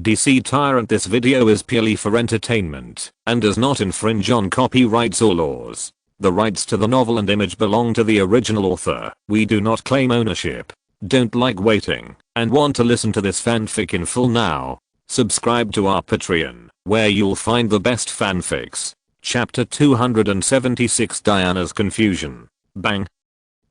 DC Tyrant. This video is purely for entertainment and does not infringe on copyrights or laws. The rights to the novel and image belong to the original author. We do not claim ownership. Don't like waiting and want to listen to this fanfic in full now? Subscribe to our Patreon, where you'll find the best fanfics. Chapter 276, Diana's Confusion. Bang.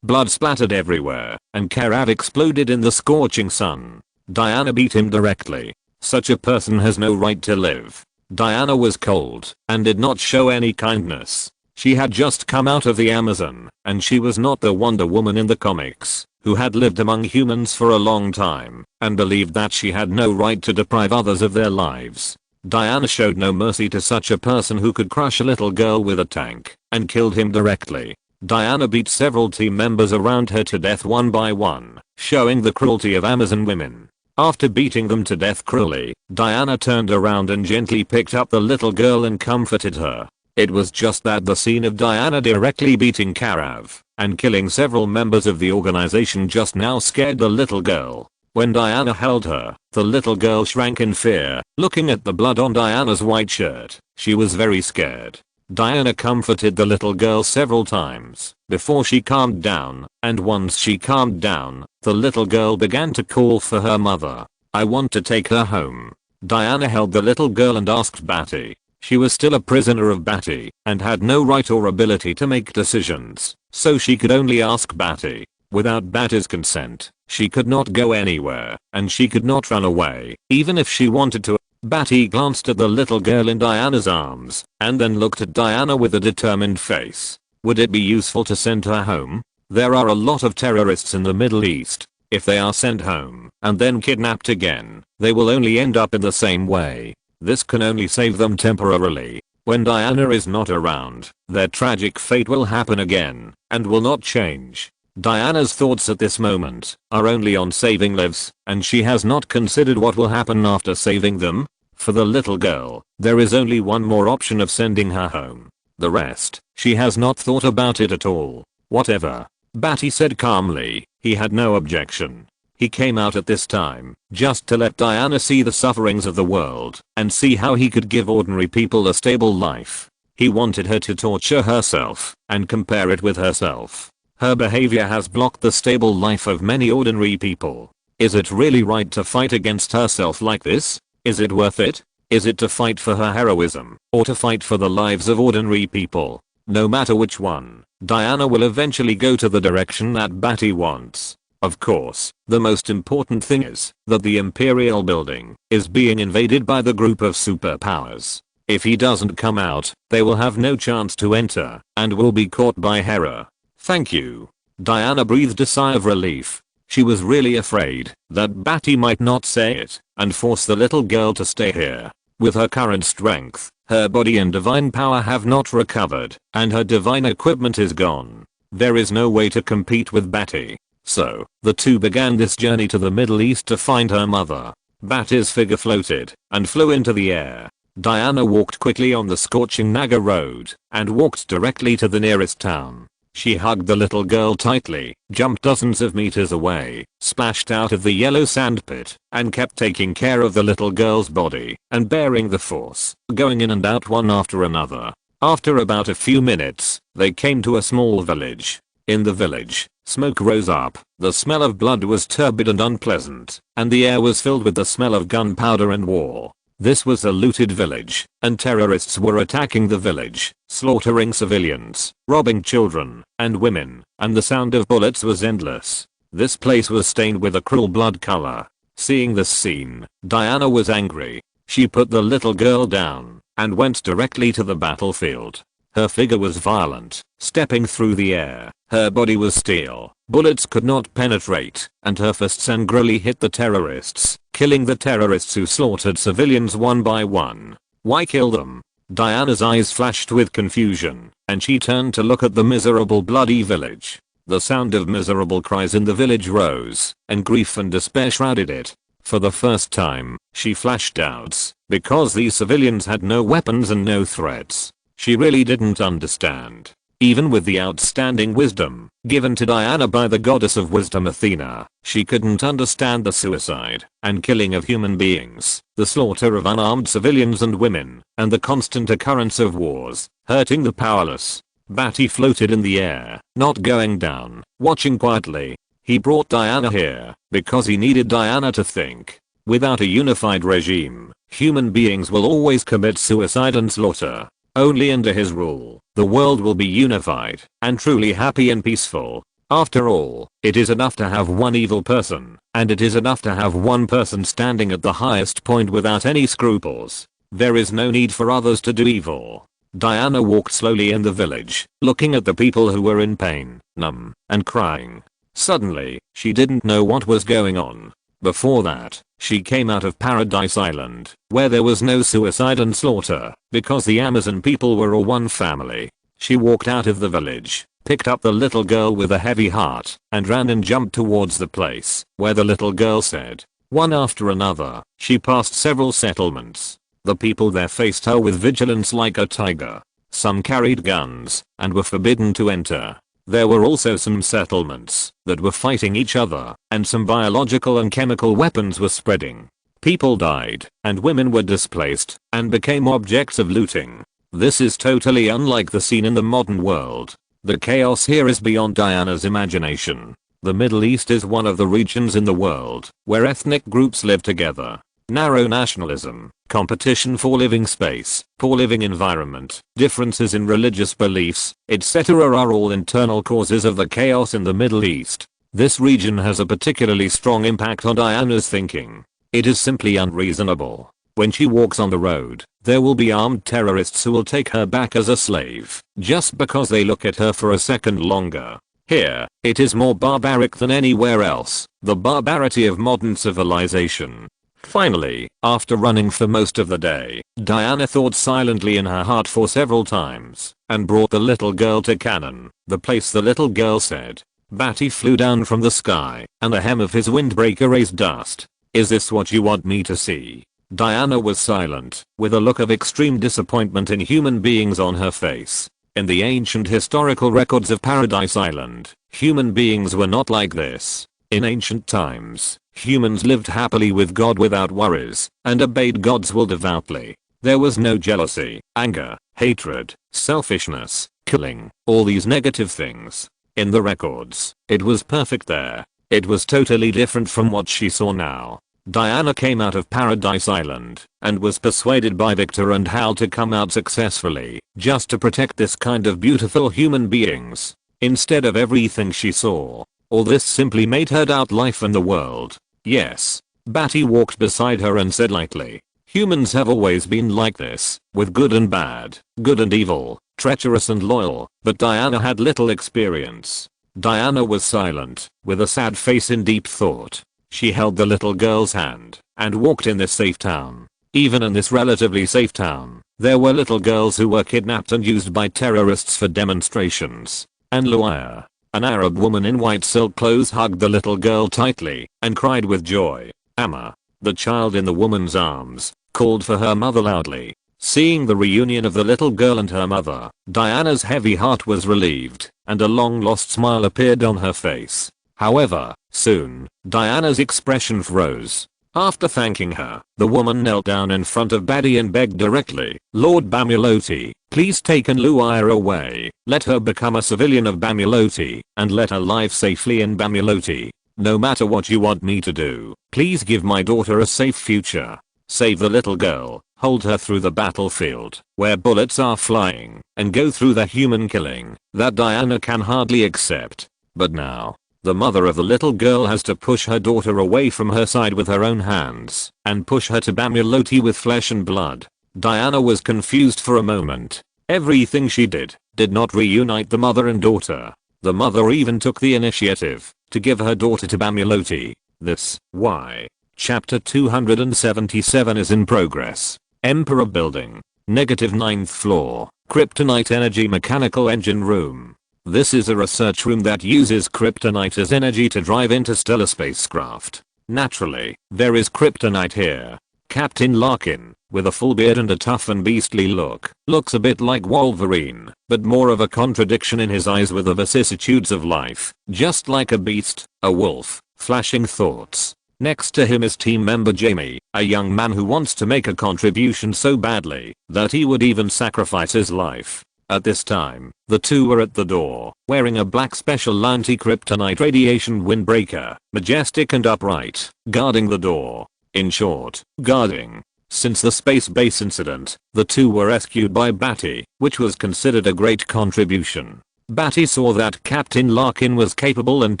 Blood splattered everywhere, and Karav exploded in the scorching sun. Diana beat him directly. Such a person has no right to live. Diana was cold and did not show any kindness. She had just come out of the Amazon, and she was not the Wonder Woman in the comics, who had lived among humans for a long time and believed that she had no right to deprive others of their lives. Diana showed no mercy to such a person who could crush a little girl with a tank and killed him directly. Diana beat several team members around her to death one by one, showing the cruelty of Amazon women. After beating them to death cruelly, Diana turned around and gently picked up the little girl and comforted her. It was just that the scene of Diana directly beating Karav and killing several members of the organization just now scared the little girl. When Diana held her, the little girl shrank in fear, looking at the blood on Diana's white shirt. She was very scared. Diana comforted the little girl several times before she calmed down, and once she calmed down, the little girl began to call for her mother. "I want to take her home." Diana held the little girl and asked Badi. She was still a prisoner of Badi and had no right or ability to make decisions, so she could only ask Badi. Without Badi's consent, she could not go anywhere, and she could not run away, even if she wanted to. Badi glanced at the little girl in Diana's arms, and then looked at Diana with a determined face. Would it be useful to send her home? There are a lot of terrorists in the Middle East. If they are sent home and then kidnapped again, they will only end up in the same way. This can only save them temporarily. When Diana is not around, their tragic fate will happen again, and will not change. Diana's thoughts at this moment are only on saving lives, and she has not considered what will happen after saving them. For the little girl, there is only one more option of sending her home. The rest, she has not thought about it at all. Whatever. Badi said calmly. He had no objection. He came out at this time just to let Diana see the sufferings of the world and see how he could give ordinary people a stable life. He wanted her to torture herself and compare it with herself. Her behavior has blocked the stable life of many ordinary people. Is it really right to fight against herself like this? Is it worth it? Is it to fight for her heroism, or to fight for the lives of ordinary people? No matter which one, Diana will eventually go to the direction that Badi wants. Of course, the most important thing is that the Imperial building is being invaded by the group of superpowers. If he doesn't come out, they will have no chance to enter and will be caught by Hera. Thank you. Diana breathed a sigh of relief. She was really afraid that Badi might not say it and force the little girl to stay here. With her current strength, her body and divine power have not recovered, and her divine equipment is gone. There is no way to compete with Badi. So, the two began this journey to the Middle East to find her mother. Badi's figure floated and flew into the air. Diana walked quickly on the scorching Naga road and walked directly to the nearest town. She hugged the little girl tightly, jumped dozens of meters away, splashed out of the yellow sandpit, and kept taking care of the little girl's body and bearing the force, going in and out one after another. After about a few minutes, they came to a small village. In the village, smoke rose up, the smell of blood was turbid and unpleasant, and the air was filled with the smell of gunpowder and war. This was a looted village, and terrorists were attacking the village, slaughtering civilians, robbing children and women, and the sound of bullets was endless. This place was stained with a cruel blood color. Seeing this scene, Diana was angry. She put the little girl down and went directly to the battlefield. Her figure was violent, stepping through the air. Her body was steel. Bullets could not penetrate, and her fists angrily hit the terrorists, killing the terrorists who slaughtered civilians one by one. Why kill them? Diana's eyes flashed with confusion, and she turned to look at the miserable bloody village. The sound of miserable cries in the village rose, and grief and despair shrouded it. For the first time, she flashed doubts, because these civilians had no weapons and no threats. She really didn't understand. Even with the outstanding wisdom given to Diana by the goddess of wisdom Athena, she couldn't understand the suicide and killing of human beings, the slaughter of unarmed civilians and women, and the constant occurrence of wars, hurting the powerless. Badi floated in the air, not going down, watching quietly. He brought Diana here because he needed Diana to think. Without a unified regime, human beings will always commit suicide and slaughter. Only under his rule, the world will be unified and truly happy and peaceful. After all, it is enough to have one evil person, and it is enough to have one person standing at the highest point without any scruples. There is no need for others to do evil. Diana walked slowly in the village, looking at the people who were in pain, numb, and crying. Suddenly, she didn't know what was going on. Before that, she came out of Paradise Island, where there was no suicide and slaughter, because the Amazon people were all one family. She walked out of the village, picked up the little girl with a heavy heart, and ran and jumped towards the place where the little girl said. One after another, she passed several settlements. The people there faced her with vigilance like a tiger. Some carried guns and were forbidden to enter. There were also some settlements that were fighting each other, and some biological and chemical weapons were spreading. People died, and women were displaced, and became objects of looting. This is totally unlike the scene in the modern world. The chaos here is beyond Diana's imagination. The Middle East is one of the regions in the world where ethnic groups live together. Narrow nationalism, competition for living space, poor living environment, differences in religious beliefs, etc. are all internal causes of the chaos in the Middle East. This region has a particularly strong impact on Diana's thinking. It is simply unreasonable. When she walks on the road, there will be armed terrorists who will take her back as a slave, just because they look at her for a second longer. Here, it is more barbaric than anywhere else, the barbarity of modern civilization. Finally, after running for most of the day, Diana thought silently in her heart for several times, and brought the little girl to Canaan, the place the little girl said. Badi flew down from the sky, and the hem of his windbreaker raised dust. Is this what you want me to see? Diana was silent, with a look of extreme disappointment in human beings on her face. In the ancient historical records of Paradise Island, human beings were not like this. In ancient times, humans lived happily with God without worries, and obeyed God's will devoutly. There was no jealousy, anger, hatred, selfishness, killing, all these negative things. In the records, it was perfect there. It was totally different from what she saw now. Diana came out of Paradise Island, and was persuaded by Victor and Hal to come out successfully, just to protect this kind of beautiful human beings. Instead of everything she saw, all this simply made her doubt life and the world. Yes. Badi walked beside her and said lightly. Humans have always been like this, with good and bad, good and evil, treacherous and loyal, but Diana had little experience. Diana was silent, with a sad face in deep thought. She held the little girl's hand, and walked in this safe town. Even in this relatively safe town, there were little girls who were kidnapped and used by terrorists for demonstrations. And Luaya, an Arab woman in white silk clothes, hugged the little girl tightly, and cried with joy. Amma, the child in the woman's arms, called for her mother loudly. Seeing the reunion of the little girl and her mother, Diana's heavy heart was relieved, and a long-lost smile appeared on her face. However, soon, Diana's expression froze. After thanking her, the woman knelt down in front of Badi and begged directly, Lord Bamuloti, please take Luaya away, let her become a civilian of Bamuloti, and let her live safely in Bamuloti. No matter what you want me to do, please give my daughter a safe future. Save the little girl, hold her through the battlefield, where bullets are flying, and go through the human killing that Diana can hardly accept. But now, the mother of the little girl has to push her daughter away from her side with her own hands, and push her to Bamuloti with flesh and blood. Diana was confused for a moment. Everything she did not reunite the mother and daughter. The mother even took the initiative to give her daughter to Bamuloti. This, why? Chapter 277 is in progress. Emperor Building. -9th floor. Kryptonite Energy Mechanical Engine Room. This is a research room that uses kryptonite as energy to drive interstellar spacecraft. Naturally, there is kryptonite here. Captain Larkin, with a full beard and a tough and beastly look, looks a bit like Wolverine, but more of a contradiction in his eyes with the vicissitudes of life, just like a beast, a wolf, flashing thoughts. Next to him is team member Jamie, a young man who wants to make a contribution so badly that he would even sacrifice his life. At this time, the two were at the door, wearing a black special anti-kryptonite radiation windbreaker, majestic and upright, guarding the door. In short, guarding. Since the space base incident, the two were rescued by Badi, which was considered a great contribution. Badi saw that Captain Larkin was capable and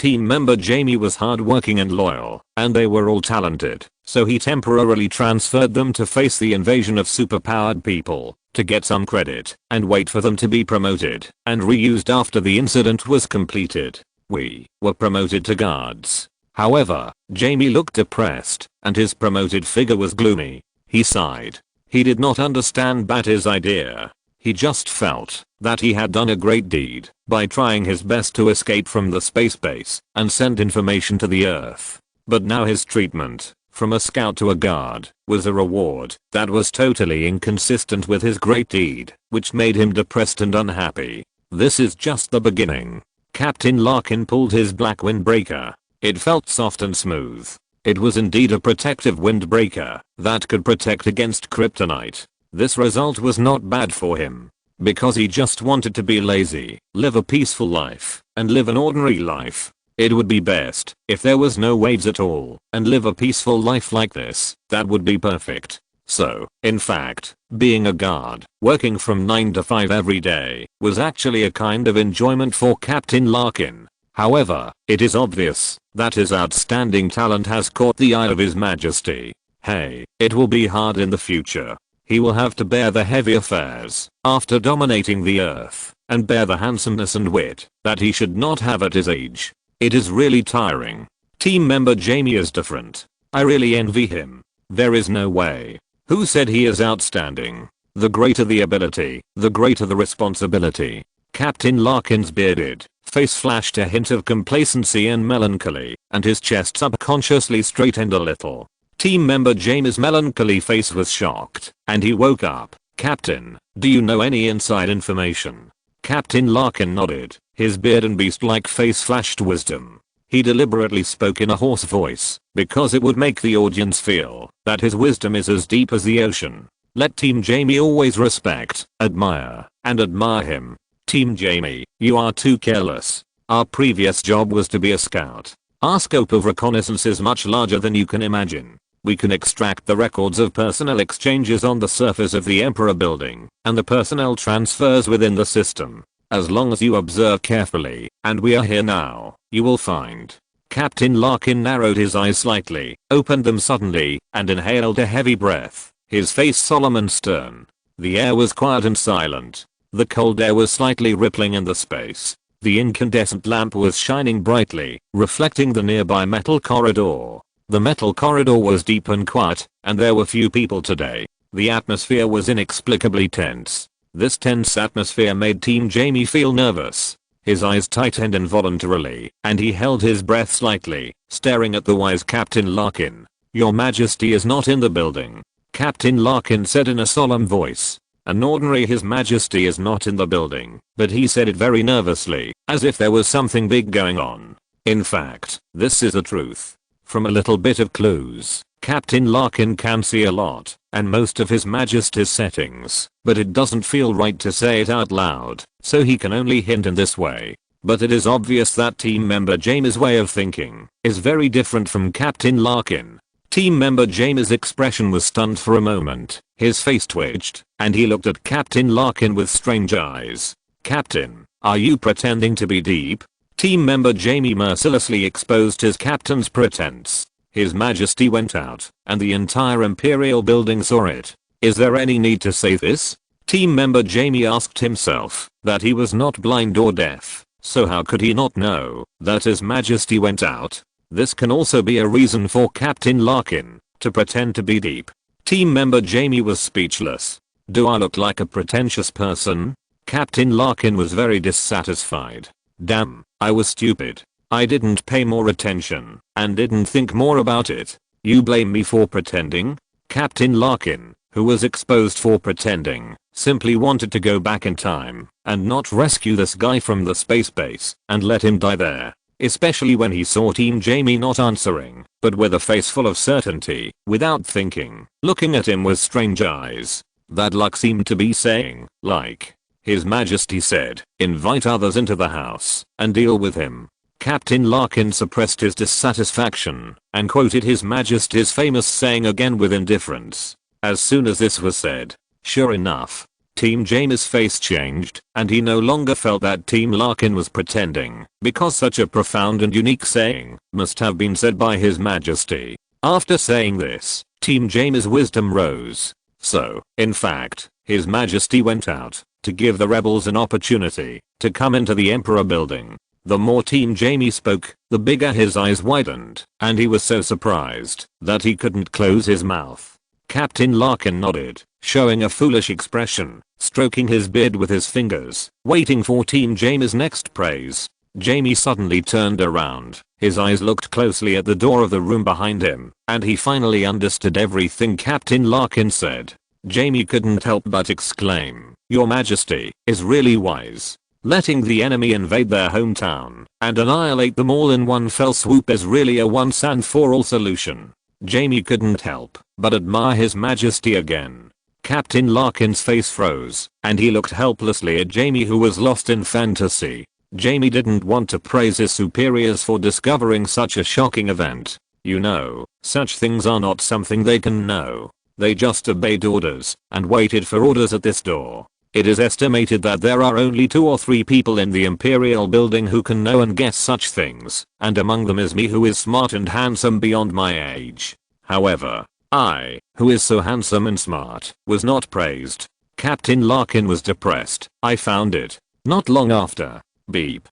team member Jamie was hardworking and loyal, and they were all talented, so he temporarily transferred them to face the invasion of superpowered people, to get some credit, and wait for them to be promoted, and reused after the incident was completed. We were promoted to guards. However, Jamie looked depressed, and his promoted figure was gloomy. He sighed. He did not understand Badi's idea. He just felt that he had done a great deed by trying his best to escape from the space base and send information to the Earth. But now his treatment, from a scout to a guard, was a reward that was totally inconsistent with his great deed, which made him depressed and unhappy. This is just the beginning. Captain Larkin pulled his black windbreaker. It felt soft and smooth. It was indeed a protective windbreaker that could protect against kryptonite. This result was not bad for him, because he just wanted to be lazy, live a peaceful life, and live an ordinary life. It would be best if there was no waves at all, and live a peaceful life like this. That would be perfect. So, in fact, being a guard, working from 9 to 5 every day, was actually a kind of enjoyment for Captain Larkin. However, it is obvious that his outstanding talent has caught the eye of His Majesty. Hey, it will be hard in the future. He will have to bear the heavy affairs after dominating the Earth, and bear the handsomeness and wit that he should not have at his age. It is really tiring. Team member Jamie is different. I really envy him. There is no way. Who said he is outstanding? The greater the ability, the greater the responsibility. Captain Larkin's bearded face flashed a hint of complacency and melancholy, and his chest subconsciously straightened a little. Team member Jamie's melancholy face was shocked, and he woke up. Captain, do you know any inside information? Captain Larkin nodded. His beard and beast-like face flashed wisdom. He deliberately spoke in a hoarse voice, because it would make the audience feel that his wisdom is as deep as the ocean. Let Team Jamie always respect, admire, and admire him. Team Jamie, you are too careless. Our previous job was to be a scout. Our scope of reconnaissance is much larger than you can imagine. We can extract the records of personnel exchanges on the surface of the Emperor building, and the personnel transfers within the system. As long as you observe carefully, and we are here now, you will find. Captain Larkin narrowed his eyes slightly, opened them suddenly, and inhaled a heavy breath, his face solemn and stern. The air was quiet and silent. The cold air was slightly rippling in the space. The incandescent lamp was shining brightly, reflecting the nearby metal corridor. The metal corridor was deep and quiet, and there were few people today. The atmosphere was inexplicably tense. This tense atmosphere made Team Jamie feel nervous. His eyes tightened involuntarily, and he held his breath slightly, staring at the wise Captain Larkin. Your Majesty is not in the building. Captain Larkin said in a solemn voice. An ordinary His Majesty is not in the building, but he said it very nervously, as if there was something big going on. In fact, this is the truth. From a little bit of clues, Captain Larkin can see a lot, and most of His Majesty's settings, but it doesn't feel right to say it out loud, so he can only hint in this way. But it is obvious that team member Jamie's way of thinking is very different from Captain Larkin. Team member Jamie's expression was stunned for a moment, his face twitched, and he looked at Captain Larkin with strange eyes. Captain, are you pretending to be deep? Team member Jamie mercilessly exposed his captain's pretense. His Majesty went out, and the entire Imperial building saw it. Is there any need to say this? Team member Jamie asked himself that he was not blind or deaf, so how could he not know that His Majesty went out? This can also be a reason for Captain Larkin to pretend to be deep. Team member Jamie was speechless. Do I look like a pretentious person? Captain Larkin was very dissatisfied. Damn, I was stupid. I didn't pay more attention, and didn't think more about it. You blame me for pretending? Captain Larkin, who was exposed for pretending, simply wanted to go back in time and not rescue this guy from the space base and let him die there. Especially when he saw Team Jamie not answering, but with a face full of certainty, without thinking, looking at him with strange eyes. That look seemed to be saying, like, His Majesty said, invite others into the house and deal with him. Captain Larkin suppressed his dissatisfaction and quoted His Majesty's famous saying again with indifference. As soon as this was said, sure enough, Team Jamie's face changed, and he no longer felt that Team Larkin was pretending, because such a profound and unique saying must have been said by His Majesty. After saying this, Team Jamie's wisdom rose. So, in fact, His Majesty went out to give the rebels an opportunity to come into the Emperor building. The more Team Jamie spoke, the bigger his eyes widened, and he was so surprised that he couldn't close his mouth. Captain Larkin nodded, showing a foolish expression, stroking his beard with his fingers, waiting for Team Jamie's next praise. Jamie suddenly turned around, his eyes looked closely at the door of the room behind him, and he finally understood everything Captain Larkin said. Jamie couldn't help but exclaim, Your Majesty is really wise. Letting the enemy invade their hometown and annihilate them all in one fell swoop is really a once and for all solution. Jamie couldn't help but admire His Majesty again. Captain Larkin's face froze, and he looked helplessly at Jamie, who was lost in fantasy. Jamie didn't want to praise his superiors for discovering such a shocking event. You know, such things are not something they can know. They just obeyed orders and waited for orders at this door. It is estimated that there are only 2 or 3 people in the Imperial building who can know and guess such things, and among them is me, who is smart and handsome beyond my age. However, I, who is so handsome and smart, was not praised. Captain Larkin was depressed. I found it. Not long after. Beep.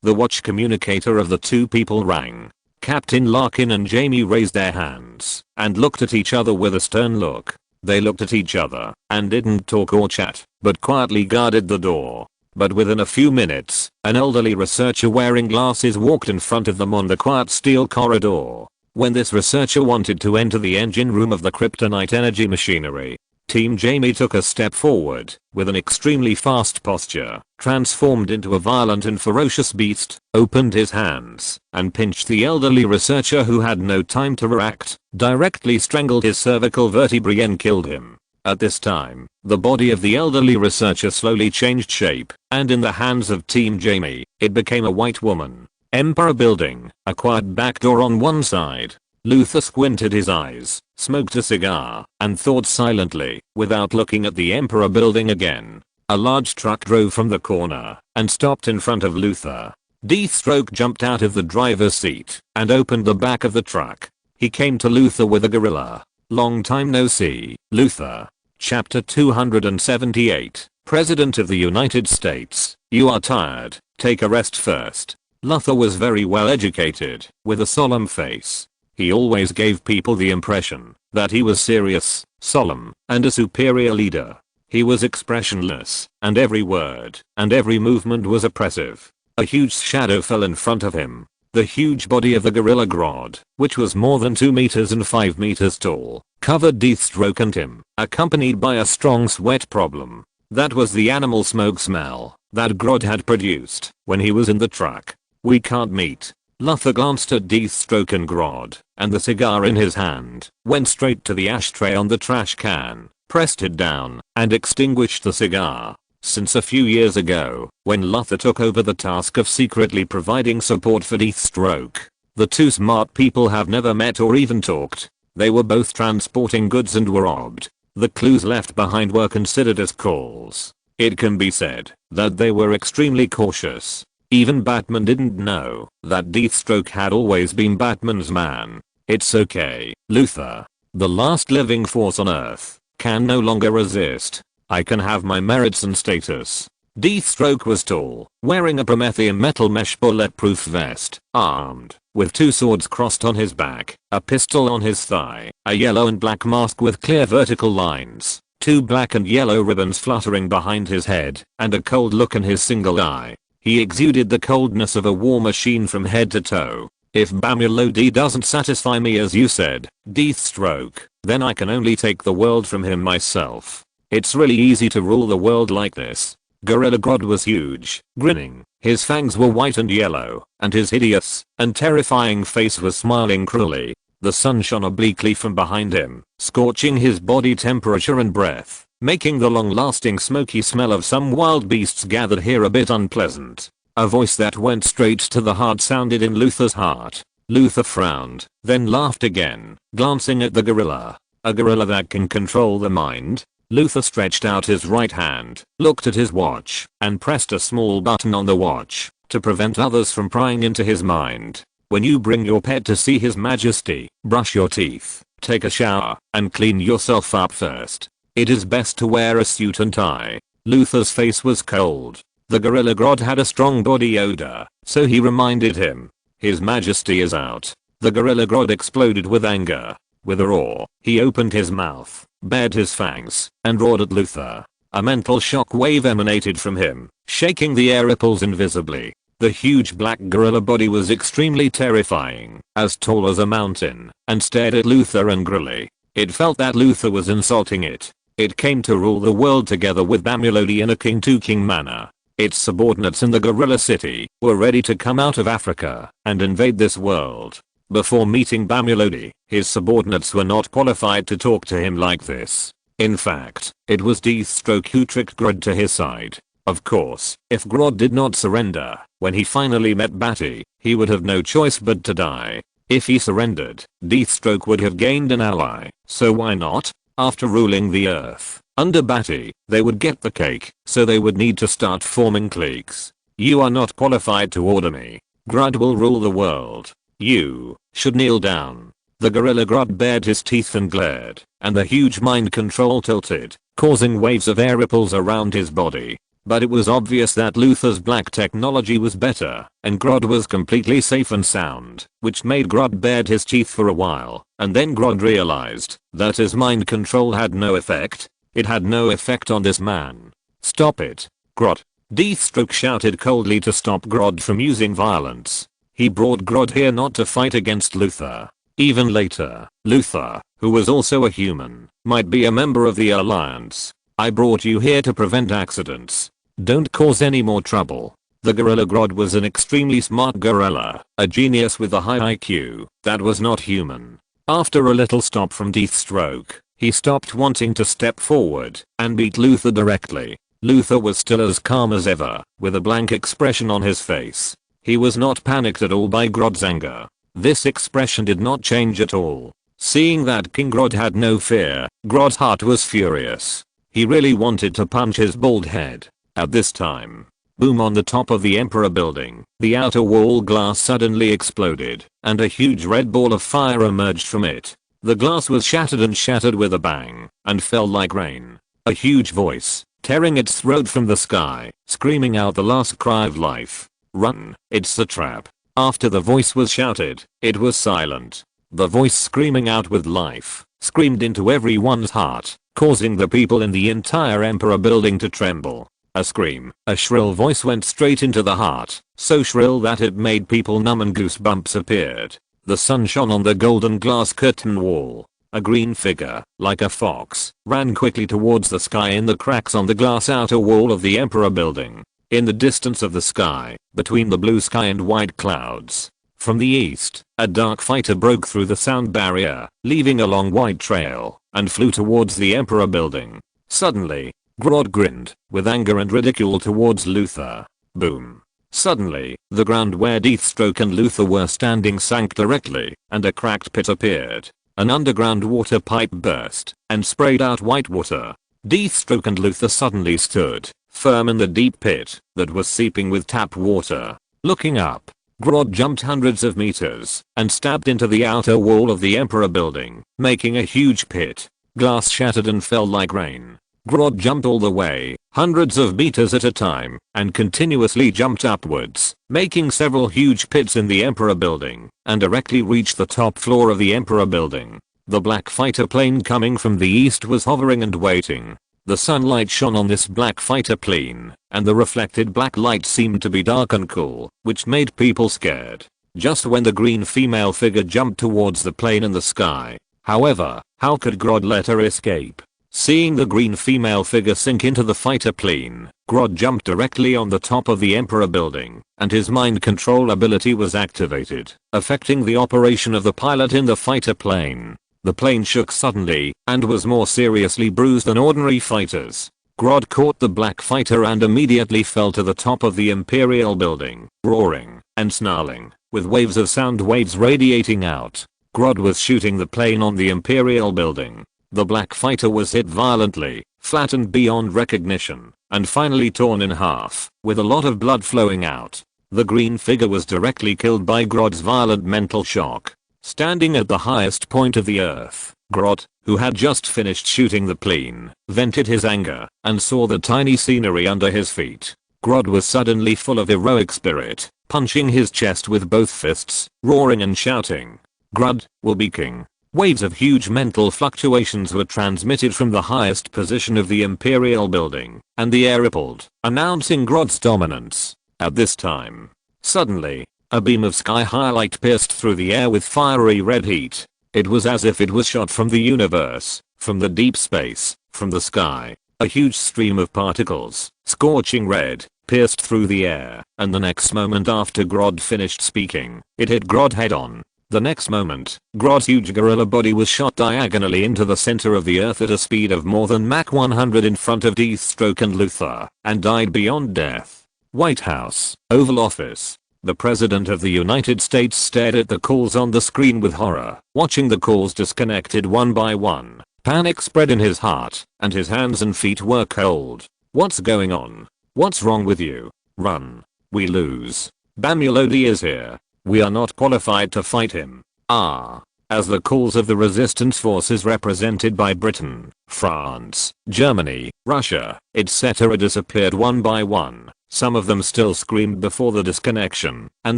The watch communicator of the 2 people rang. Captain Larkin and Jamie raised their hands and looked at each other with a stern look. They looked at each other and didn't talk or chat, but quietly guarded the door. But within a few minutes, an elderly researcher wearing glasses walked in front of them on the quiet steel corridor. When this researcher wanted to enter the engine room of the kryptonite energy machinery, Team Jamie took a step forward with an extremely fast posture, transformed into a violent and ferocious beast, opened his hands, and pinched the elderly researcher, who had no time to react, directly strangled his cervical vertebrae and killed him. At this time, the body of the elderly researcher slowly changed shape, and in the hands of Team Jamie, it became a white woman. Emperor building, a quiet back door on one side. Luther squinted his eyes, smoked a cigar, and thought silently, without looking at the Emperor building again. A large truck drove from the corner and stopped in front of Luther. Deathstroke jumped out of the driver's seat and opened the back of the truck. He came to Luther with a gorilla. Long time no see, Luther. Chapter 278. President of the United States, you are tired, take a rest first. Luther was very well educated, with a solemn face. He always gave people the impression that he was serious, solemn, and a superior leader. He was expressionless, and every word and every movement was oppressive. A huge shadow fell in front of him. The huge body of the gorilla Grodd, which was more than 2 meters and 5 meters tall, covered Deathstroke and him, accompanied by a strong sweat problem. That was the animal smoke smell that Grodd had produced when he was in the truck. We can't meet. Luther glanced at Deathstroke and Grodd, and the cigar in his hand went straight to the ashtray on the trash can, pressed it down, and extinguished the cigar. Since a few years ago, when Luther took over the task of secretly providing support for Deathstroke, the 2 smart people have never met or even talked. They were both transporting goods and were robbed. The clues left behind were considered as calls. It can be said that they were extremely cautious. Even Batman didn't know that Deathstroke had always been Batman's man. It's okay, Luther. The last living force on Earth can no longer resist. I can have my merits and status. Deathstroke was tall, wearing a Promethean metal mesh bulletproof vest, armed with 2 swords crossed on his back, a pistol on his thigh, a yellow and black mask with clear vertical lines, 2 black and yellow ribbons fluttering behind his head, and a cold look in his single eye. He exuded the coldness of a war machine from head to toe. If Bamulodi doesn't satisfy me as you said, Deathstroke, then I can only take the world from him myself. It's really easy to rule the world like this. Gorilla Grodd was huge, grinning. His fangs were white and yellow, and his hideous and terrifying face was smiling cruelly. The sun shone obliquely from behind him, scorching his body temperature and breath, making the long-lasting smoky smell of some wild beasts gathered here a bit unpleasant. A voice that went straight to the heart sounded in Luther's heart. Luther frowned, then laughed again, glancing at the gorilla. A gorilla that can control the mind? Luther stretched out his right hand, looked at his watch, and pressed a small button on the watch to prevent others from prying into his mind. When you bring your pet to see His Majesty, brush your teeth, take a shower, and clean yourself up first. It is best to wear a suit and tie. Luther's face was cold. The Gorilla Grodd had a strong body odor, so he reminded him. His Majesty is out. The Gorilla Grodd exploded with anger. With a roar, he opened his mouth, bared his fangs, and roared at Luther. A mental shock wave emanated from him, shaking the air ripples invisibly. The huge black gorilla body was extremely terrifying, as tall as a mountain, and stared at Luther angrily. It felt that Luther was insulting it. It came to rule the world together with Bamulodi in a king-to-king manner. Its subordinates in the Gorilla City were ready to come out of Africa and invade this world. Before meeting Bamulodi, his subordinates were not qualified to talk to him like this. In fact, it was Deathstroke who tricked Grodd to his side. Of course, if Grodd did not surrender, when he finally met Badi, he would have no choice but to die. If he surrendered, Deathstroke would have gained an ally, so why not? After ruling the earth under Badi, they would get the cake, so they would need to start forming cliques. You are not qualified to order me. Grodd will rule the world. You should kneel down. The Gorilla Grodd bared his teeth and glared, and the huge mind control tilted, causing waves of air ripples around his body. But it was obvious that Luther's black technology was better, and Grodd was completely safe and sound, which made Grodd bared his teeth for a while, and then Grodd realized that his mind control had no effect. It had no effect on this man. Stop it, Grodd. Deathstroke shouted coldly to stop Grodd from using violence. He brought Grodd here not to fight against Luther. Even later, Luther, who was also a human, might be a member of the Alliance. I brought you here to prevent accidents. Don't cause any more trouble. The Gorilla Grodd was an extremely smart gorilla, a genius with a high IQ that was not human. After a little stop from Deathstroke, he stopped wanting to step forward and beat Luther directly. Luther was still as calm as ever, with a blank expression on his face. He was not panicked at all by Grodd's anger. This expression did not change at all. Seeing that King Grodd had no fear, Grodd's heart was furious. He really wanted to punch his bald head. At this time, boom, on the top of the Emperor building, the outer wall glass suddenly exploded, and a huge red ball of fire emerged from it. The glass was shattered with a bang, and fell like rain. A huge voice, tearing its throat from the sky, screaming out the last cry of life. Run, it's a trap. After the voice was shouted, it was silent. The voice screaming out with life, screamed into everyone's heart, causing the people in the entire Emperor building to tremble. A scream, a shrill voice went straight into the heart, so shrill that it made people numb and goosebumps appeared. The sun shone on the golden glass curtain wall. A green figure, like a fox, ran quickly towards the sky in the cracks on the glass outer wall of the Emperor building. In the distance of the sky, between the blue sky and white clouds, from the east, a dark fighter broke through the sound barrier, leaving a long white trail, and flew towards the Emperor building. Suddenly, Grodd grinned, with anger and ridicule towards Luther. Boom. Suddenly, the ground where Deathstroke and Luther were standing sank directly, and a cracked pit appeared. An underground water pipe burst, and sprayed out white water. Deathstroke and Luther suddenly stood firm in the deep pit that was seeping with tap water. Looking up, Grodd jumped hundreds of meters and stabbed into the outer wall of the Emperor building, making a huge pit. Glass shattered and fell like rain. Grodd jumped all the way, hundreds of meters at a time, and continuously jumped upwards, making several huge pits in the Emperor building, and directly reached the top floor of the Emperor building. The black fighter plane coming from the east was hovering and waiting. The sunlight shone on this black fighter plane, and the reflected black light seemed to be dark and cool, which made people scared. Just when the green female figure jumped towards the plane in the sky, However, how could Grodd let her escape? Seeing the green female figure sink into the fighter plane, Grodd jumped directly on the top of the Emperor building, and his mind control ability was activated, affecting the operation of the pilot in the fighter plane. The plane shook suddenly, and was more seriously bruised than ordinary fighters. Grodd caught the black fighter and immediately fell to the top of the Imperial building, roaring and snarling, with waves of sound waves radiating out. Grodd was shooting the plane on the Imperial building. The black fighter was hit violently, flattened beyond recognition, and finally torn in half, with a lot of blood flowing out. The green figure was directly killed by Grodd's violent mental shock. Standing at the highest point of the earth, Grodd, who had just finished shooting the plane, vented his anger, and saw the tiny scenery under his feet. Grodd was suddenly full of heroic spirit, punching his chest with both fists, roaring and shouting, "Grodd will be king." Waves of huge mental fluctuations were transmitted from the highest position of the Imperial building, and the air rippled, announcing Grodd's dominance. At this time, suddenly, a beam of sky-high light pierced through the air with fiery red heat. It was as if it was shot from the universe, from the deep space, from the sky. A huge stream of particles, scorching red, pierced through the air, and the next moment after Grodd finished speaking, it hit Grodd head-on. The next moment, Grodd's huge gorilla body was shot diagonally into the center of the earth at a speed of more than Mach 100 in front of Deathstroke and Luthor, and died beyond death. White House, Oval Office. The President of the United States stared at the calls on the screen with horror, watching the calls disconnected one by one. Panic spread in his heart, and his hands and feet were cold. What's going on? What's wrong with you? Run. We lose. Bamulodi is here. We are not qualified to fight him. As the calls of the resistance forces represented by Britain, France, Germany, Russia, etc. disappeared one by one, some of them still screamed before the disconnection, and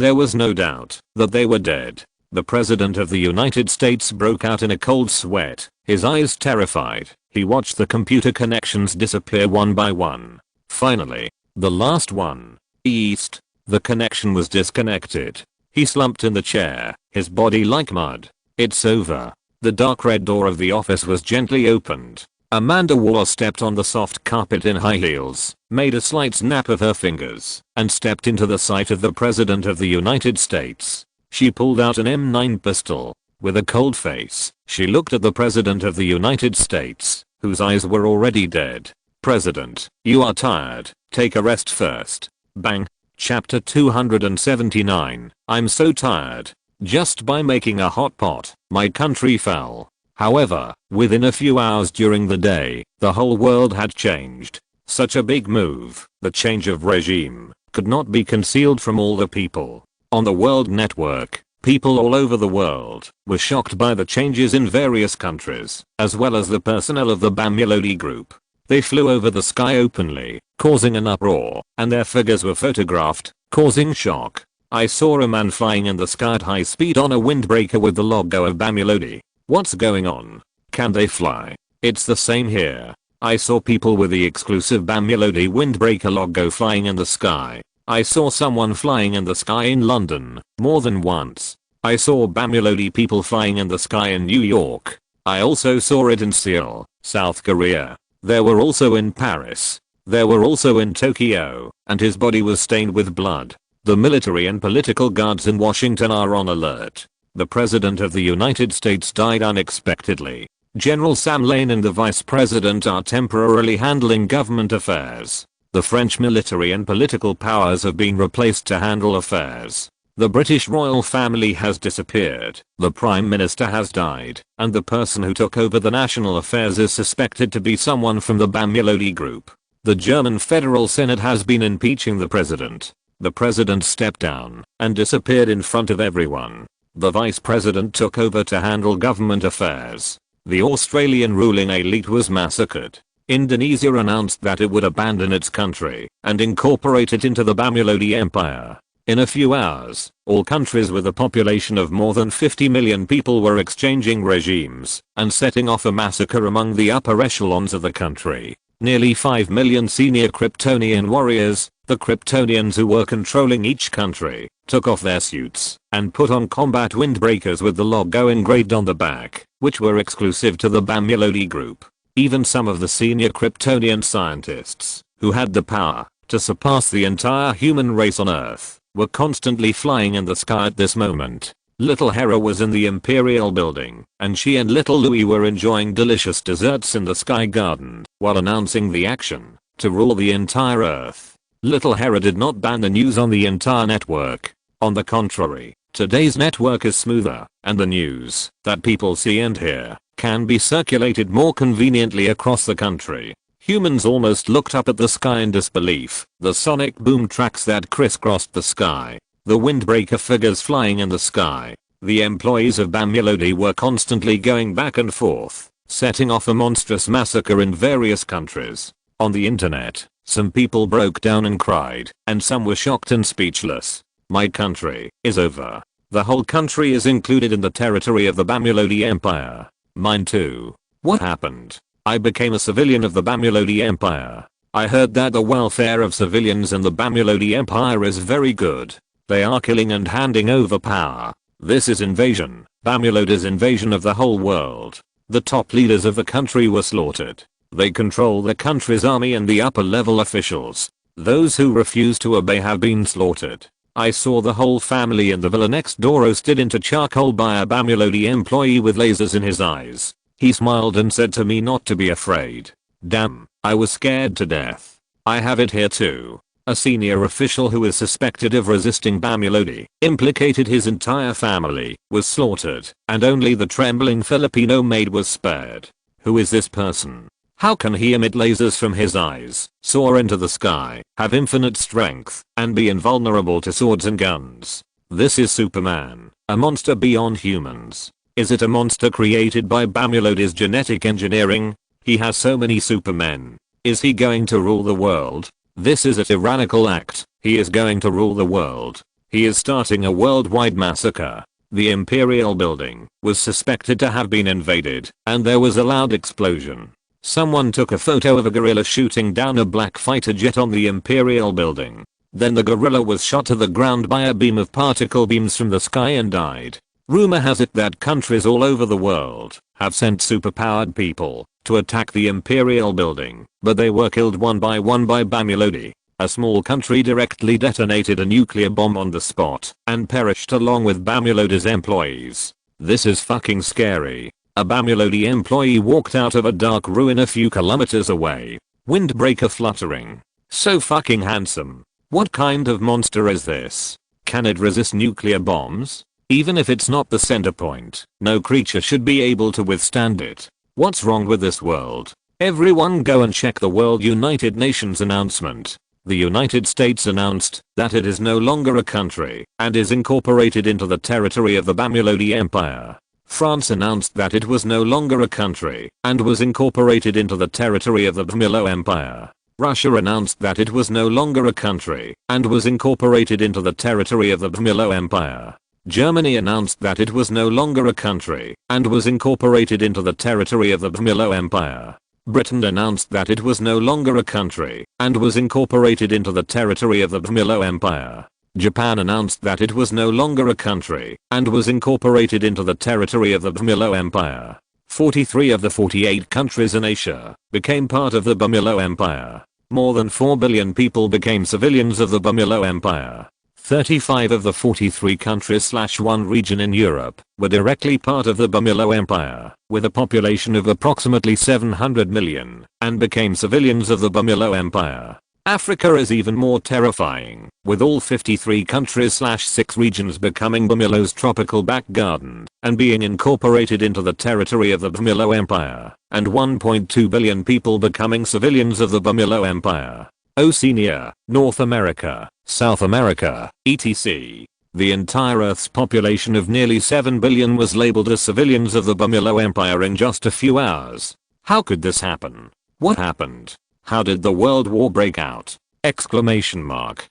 there was no doubt that they were dead. The President of the United States broke out in a cold sweat, his eyes terrified. He watched the computer connections disappear one by one. Finally, the last one, East, the connection was disconnected. He slumped in the chair, his body like mud. It's over. The dark red door of the office was gently opened. Amanda Waller stepped on the soft carpet in high heels, made a slight snap of her fingers, and stepped into the sight of the President of the United States. She pulled out an M9 pistol. With a cold face, she looked at the President of the United States, whose eyes were already dead. "President, you are tired. Take a rest first." Bang. Chapter 279. I'm so tired. Just by making a hot pot, my country fell. However, within a few hours during the day, the whole world had changed. Such a big move, the change of regime, could not be concealed from all the people. On the World Network, people all over the world were shocked by the changes in various countries, as well as the personnel of the Bamulodi group. They flew over the sky openly, causing an uproar, and their figures were photographed, causing shock. I saw a man flying in the sky at high speed on a windbreaker with the logo of Bamulodi. What's going on? Can they fly? It's the same here. I saw people with the exclusive Bamulodi windbreaker logo flying in the sky. I saw someone flying in the sky in London, more than once. I saw Bamulodi people flying in the sky in New York. I also saw it in Seoul, South Korea. There were also in Paris. There were also in Tokyo, and his body was stained with blood. The military and political guards in Washington are on alert. The President of the United States died unexpectedly. General Sam Lane and the Vice President are temporarily handling government affairs. The French military and political powers have been replaced to handle affairs. The British royal family has disappeared, the Prime Minister has died, and the person who took over the national affairs is suspected to be someone from the Bamulodi group. The German Federal Senate has been impeaching the president. The president stepped down and disappeared in front of everyone. The vice president took over to handle government affairs. The Australian ruling elite was massacred. Indonesia announced that it would abandon its country and incorporate it into the Bamulodi Empire. In a few hours, all countries with a population of more than 50 million people were exchanging regimes and setting off a massacre among the upper echelons of the country. Nearly 5 million senior Kryptonian warriors, The Kryptonians who were controlling each country took off their suits and put on combat windbreakers with the logo engraved on the back, which were exclusive to the Bamilodi group. Even some of the senior Kryptonian scientists, who had the power to surpass the entire human race on Earth, were constantly flying in the sky at this moment. Little Hera was in the Imperial building, and she and little Louis were enjoying delicious desserts in the Sky Garden while announcing the action to rule the entire Earth. Little Hera did not ban the news on the entire network. On the contrary, today's network is smoother, and the news that people see and hear can be circulated more conveniently across the country. Humans almost looked up at the sky in disbelief. The sonic boom tracks that crisscrossed the sky. The windbreaker figures flying in the sky. The employees of Bamilodi were constantly going back and forth, setting off a monstrous massacre in various countries. On the internet, some people broke down and cried, and some were shocked and speechless. My country is over. The whole country is included in the territory of the Bamilodi Empire. Mine too. What happened? I became a civilian of the Bamilodi Empire. I heard that the welfare of civilians in the Bamilodi Empire is very good. They are killing and handing over power. This is invasion. Bamilodi's invasion of the whole world. The top leaders of the country were slaughtered. They control the country's army and the upper level officials. Those who refuse to obey have been slaughtered. I saw the whole family in the villa next door roasted into charcoal by a Bamilodi employee with lasers in his eyes. He smiled and said to me not to be afraid. Damn, I was scared to death. I have it here too. A senior official who is suspected of resisting Bamilodi, implicated his entire family, was slaughtered, and only the trembling Filipino maid was spared. Who is this person? How can he emit lasers from his eyes, soar into the sky, have infinite strength, and be invulnerable to swords and guns? This is Superman, a monster beyond humans. Is it a monster created by Bamilodi's genetic engineering? He has so many supermen. Is he going to rule the world? This is a tyrannical act. He is going to rule the world. He is starting a worldwide massacre. The Imperial building was suspected to have been invaded, and there was a loud explosion. Someone took a photo of a gorilla shooting down a black fighter jet on the Imperial building. Then the gorilla was shot to the ground by a beam of particle beams from the sky and died. Rumor has it that countries all over the world have sent superpowered people to attack the Imperial building, but they were killed one by Bamilodi. A small country directly detonated a nuclear bomb on the spot and perished along with Bamilodi's employees. This is fucking scary. A Bamilodi employee walked out of a dark ruin a few kilometers away. Windbreaker fluttering. So fucking handsome. What kind of monster is this? Can it resist nuclear bombs? Even if it's not the center point, no creature should be able to withstand it. What's wrong with this world? Everyone go and check the World United Nations announcement. The United States announced that it is no longer a country and is incorporated into the territory of the Bamilodi Empire. France announced that it was no longer a country and was incorporated into the territory of the Bamilodi Empire. Russia announced that it was no longer a country and was incorporated into the territory of the Bamilodi Empire. Germany announced that it was no longer a country and was incorporated into the territory of the Bamilodi Empire. Britain announced that it was no longer a country and was incorporated into the territory of the Bamilodi Empire. Japan announced that it was no longer a country and was incorporated into the territory of the Bamilodi Empire. 43 of the 48 countries in Asia became part of the Bamilodi Empire. More than 4 billion people became civilians of the Bamilodi Empire. 35 of the 43 countries/1 region in Europe were directly part of the Bamilodi Empire, with a population of approximately 700 million, and became civilians of the Bamilodi Empire. Africa is even more terrifying, with all 53 countries/6 regions becoming Bamilodi's tropical back garden and being incorporated into the territory of the Bamilodi Empire, and 1.2 billion people becoming civilians of the Bamilodi Empire. Oceania, North America, South America, etc. The entire Earth's population of nearly 7 billion was labeled as civilians of the Bamilodi Empire in just a few hours. How could this happen? What happened? How did the World War break out? Exclamation mark.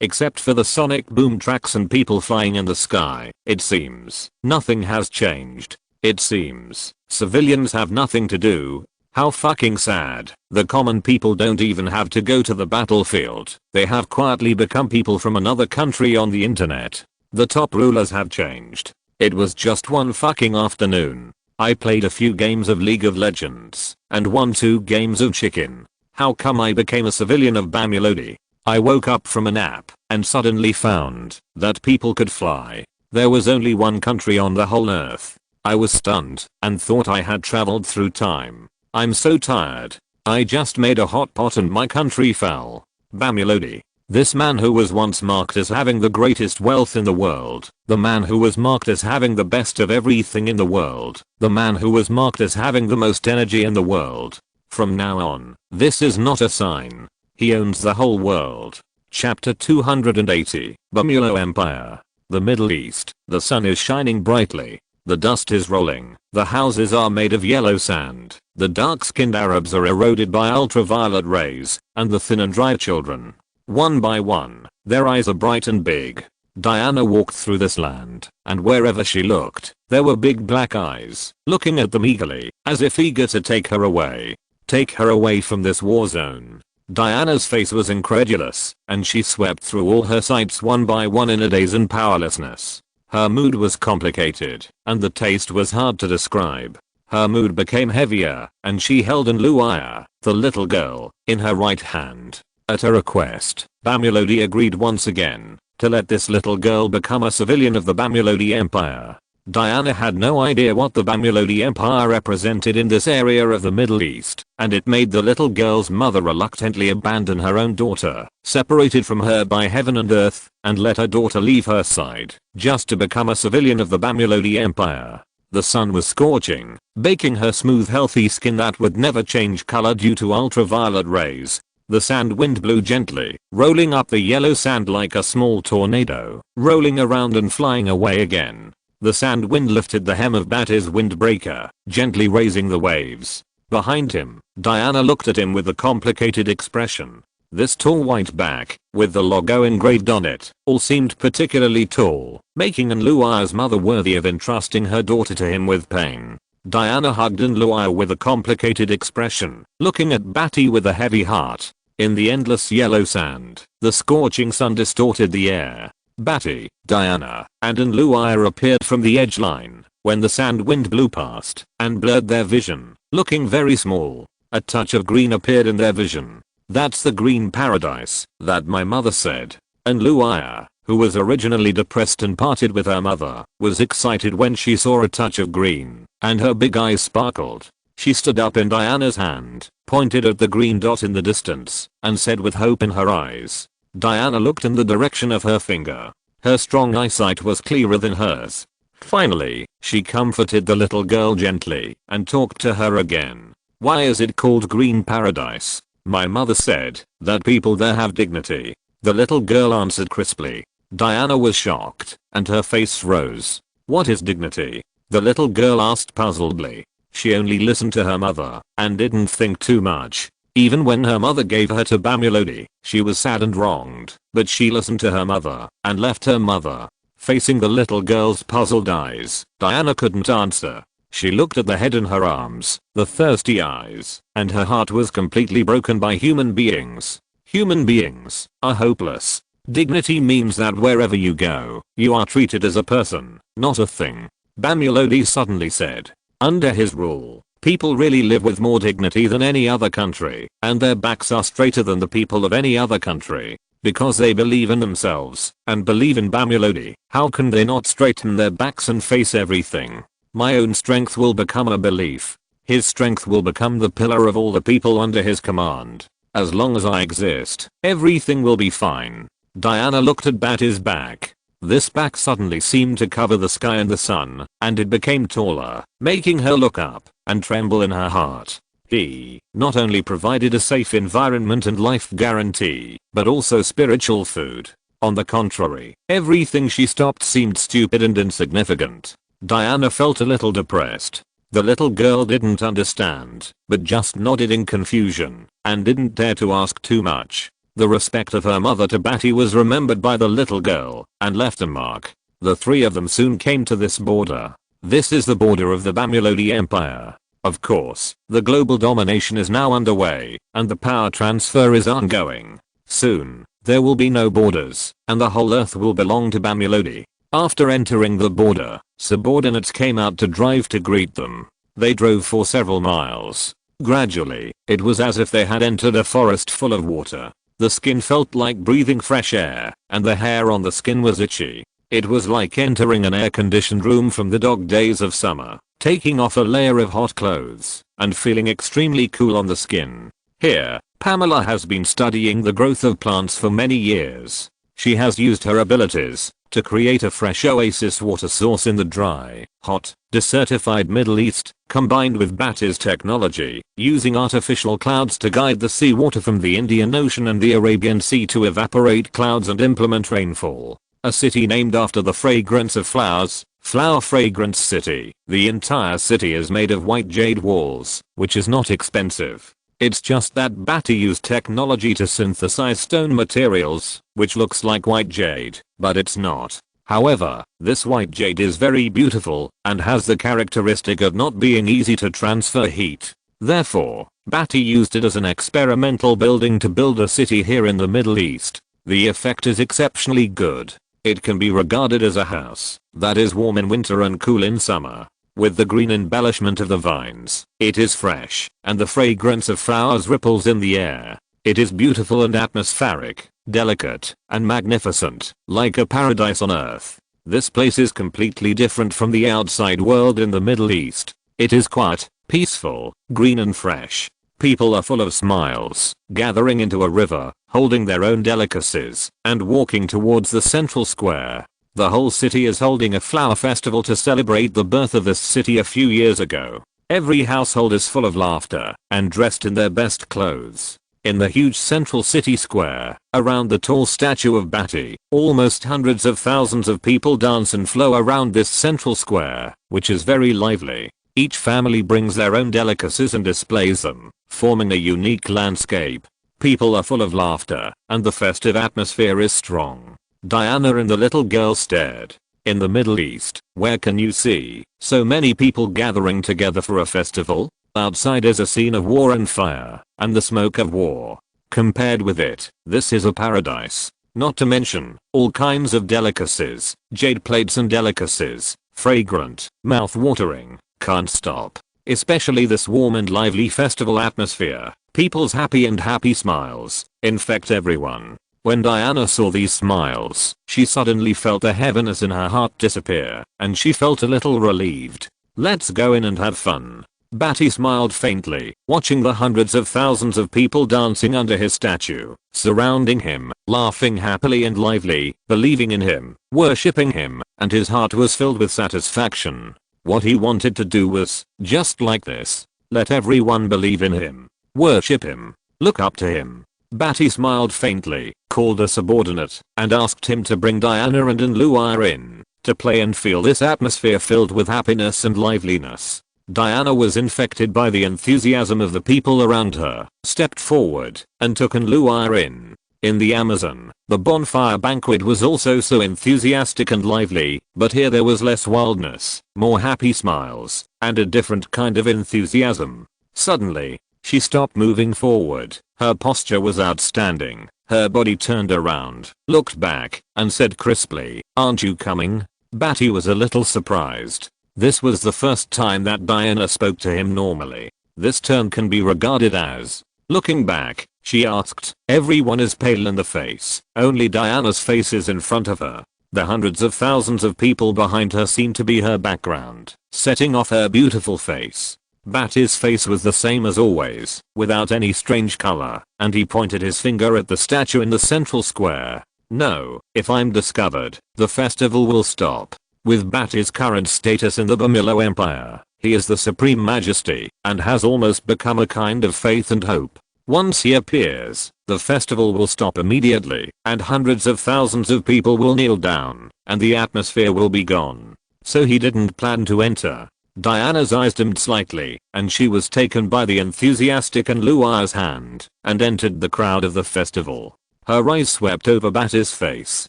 Except for the sonic boom tracks and people flying in the sky, it seems nothing has changed. It seems civilians have nothing to do. How fucking sad. The common people don't even have to go to the battlefield. They have quietly become people from another country on the internet. The top rulers have changed. It was just one fucking afternoon. I played a few games of League of Legends and 2 games of chicken. How come I became a civilian of Bamulodi? I woke up from a nap and suddenly found that people could fly. There was only one country on the whole earth. I was stunned and thought I had traveled through time. I'm so tired. I just made a hot pot and my country fell. Bamulodi. This man who was once marked as having the greatest wealth in the world. The man who was marked as having the best of everything in the world. The man who was marked as having the most energy in the world. From now on, this is not a sign. He owns the whole world. Chapter 280. Bamulo Empire. The Middle East. The sun is shining brightly. The dust is rolling. The houses are made of yellow sand. The dark-skinned Arabs are eroded by ultraviolet rays, and the thin and dry children. One by one, their eyes are bright and big. Diana walked through this land, and wherever she looked, there were big black eyes, looking at them eagerly, as if eager to take her away. Take her away from this war zone. Diana's face was incredulous, and she swept through all her sights one by one in a daze and powerlessness. Her mood was complicated, and the taste was hard to describe. Her mood became heavier, and she held Luaya, the little girl, in her right hand. At a request, Bamulodi agreed once again to let this little girl become a civilian of the Bamulodi Empire. Diana had no idea what the Bamulodi Empire represented in this area of the Middle East, and it made the little girl's mother reluctantly abandon her own daughter, separated from her by heaven and earth, and let her daughter leave her side, just to become a civilian of the Bamulodi Empire. The sun was scorching, baking her smooth healthy skin that would never change color due to ultraviolet rays. The sand wind blew gently, rolling up the yellow sand like a small tornado, rolling around and flying away again. The sand wind lifted the hem of Badi's windbreaker, gently raising the waves. Behind him, Diana looked at him with a complicated expression. This tall white back, with the logo engraved on it, all seemed particularly tall, making Luaya's mother worthy of entrusting her daughter to him with pain. Diana hugged Luaya with a complicated expression, looking at Badi with a heavy heart. In the endless yellow sand, the scorching sun distorted the air. Badi, Diana, and Luaya appeared from the edge line when the sand wind blew past and blurred their vision, looking very small. A touch of green appeared in their vision. That's the green paradise that my mother said. And Luaya, who was originally depressed and parted with her mother, was excited when she saw a touch of green, and her big eyes sparkled. She stood up in Diana's hand, pointed at the green dot in the distance, and said with hope in her eyes. Diana looked in the direction of her finger. Her strong eyesight was clearer than hers. Finally, she comforted the little girl gently and talked to her again. Why is it called Green Paradise? My mother said that people there have dignity. The little girl answered crisply. Diana was shocked, and her face rose. What is dignity? The little girl asked puzzledly. She only listened to her mother and didn't think too much. Even when her mother gave her to Bamulodi, she was sad and wronged, but she listened to her mother and left her mother. Facing the little girl's puzzled eyes, Diana couldn't answer. She looked at the head and her arms, the thirsty eyes, and her heart was completely broken by human beings. Human beings are hopeless. Dignity means that wherever you go, you are treated as a person, not a thing. Bamulodi suddenly said. Under his rule, people really live with more dignity than any other country, and their backs are straighter than the people of any other country. Because they believe in themselves, and believe in Bamulodi, how can they not straighten their backs and face everything? My own strength will become a belief. His strength will become the pillar of all the people under his command. As long as I exist, everything will be fine. Diana looked at Badi's back. This back suddenly seemed to cover the sky and the sun, and it became taller, making her look up and tremble in her heart. He not only provided a safe environment and life guarantee, but also spiritual food. On the contrary, everything she stopped seemed stupid and insignificant. Diana felt a little depressed. The little girl didn't understand, but just nodded in confusion, and didn't dare to ask too much. The respect of her mother to Badi was remembered by the little girl, and left a mark. The three of them soon came to this border. This is the border of the Bamulodi Empire. Of course, the global domination is now underway, and the power transfer is ongoing. Soon, there will be no borders, and the whole earth will belong to Bamilodi. After entering the border, subordinates came out to drive to greet them. They drove for several miles. Gradually, it was as if they had entered a forest full of water. The skin felt like breathing fresh air, and the hair on the skin was itchy. It was like entering an air-conditioned room from the dog days of summer, taking off a layer of hot clothes, and feeling extremely cool on the skin. Here, Pamela has been studying the growth of plants for many years. She has used her abilities to create a fresh oasis water source in the dry, hot, desertified Middle East, combined with Badi's technology, using artificial clouds to guide the seawater from the Indian Ocean and the Arabian Sea to evaporate clouds and implement rainfall. A city named after the fragrance of flowers, Flower Fragrance City. The entire city is made of white jade walls, which is not expensive. It's just that Badi used technology to synthesize stone materials, which looks like white jade, but it's not. However, this white jade is very beautiful, and has the characteristic of not being easy to transfer heat. Therefore, Badi used it as an experimental building to build a city here in the Middle East. The effect is exceptionally good. It can be regarded as a house that is warm in winter and cool in summer. With the green embellishment of the vines, it is fresh, and the fragrance of flowers ripples in the air. It is beautiful and atmospheric, delicate, and magnificent, like a paradise on earth. This place is completely different from the outside world in the Middle East. It is quiet, peaceful, green and fresh. People are full of smiles, gathering into a river, holding their own delicacies, and walking towards the central square. The whole city is holding a flower festival to celebrate the birth of this city a few years ago. Every household is full of laughter, and dressed in their best clothes. In the huge central city square, around the tall statue of Badi, almost hundreds of thousands of people dance and flow around this central square, which is very lively. Each family brings their own delicacies and displays them, forming a unique landscape. People are full of laughter, and the festive atmosphere is strong. Diana and the little girl stared. In the Middle East, where can you see so many people gathering together for a festival? Outside is a scene of war and fire, and the smoke of war. Compared with it, this is a paradise. Not to mention, all kinds of delicacies, jade plates and delicacies, fragrant, mouth-watering, can't stop. Especially this warm and lively festival atmosphere. People's happy smiles infect everyone. When Diana saw these smiles, she suddenly felt the heaviness in her heart disappear, and she felt a little relieved. Let's go in and have fun. Badi smiled faintly, watching the hundreds of thousands of people dancing under his statue, surrounding him, laughing happily and lively, believing in him, worshipping him, and his heart was filled with satisfaction. What he wanted to do was, just like this, let everyone believe in him, worship him, look up to him. Badi smiled faintly, called a subordinate, and asked him to bring Diana and Luaya in, to play and feel this atmosphere filled with happiness and liveliness. Diana was infected by the enthusiasm of the people around her, stepped forward, and took Luaya in. In the Amazon, the bonfire banquet was also so enthusiastic and lively, but here there was less wildness, more happy smiles, and a different kind of enthusiasm. Suddenly, she stopped moving forward. Her posture was outstanding. Her body turned around, looked back, and said crisply, "Aren't you coming?" Badi was a little surprised. This was the first time that Diana spoke to him normally. This term can be regarded as. Looking back, she asked, "Everyone is pale in the face. Only Diana's face is in front of her." The hundreds of thousands of people behind her seemed to be her background, setting off her beautiful face. Badi's face was the same as always, without any strange color, and he pointed his finger at the statue in the central square. "No, if I'm discovered, the festival will stop." With Badi's current status in the Bamilo Empire, he is the supreme majesty, and has almost become a kind of faith and hope. Once he appears, the festival will stop immediately, and hundreds of thousands of people will kneel down, and the atmosphere will be gone. So he didn't plan to enter. Diana's eyes dimmed slightly, and she was taken by the enthusiastic Luaya's hand, and entered the crowd of the festival. Her eyes swept over Badi's face,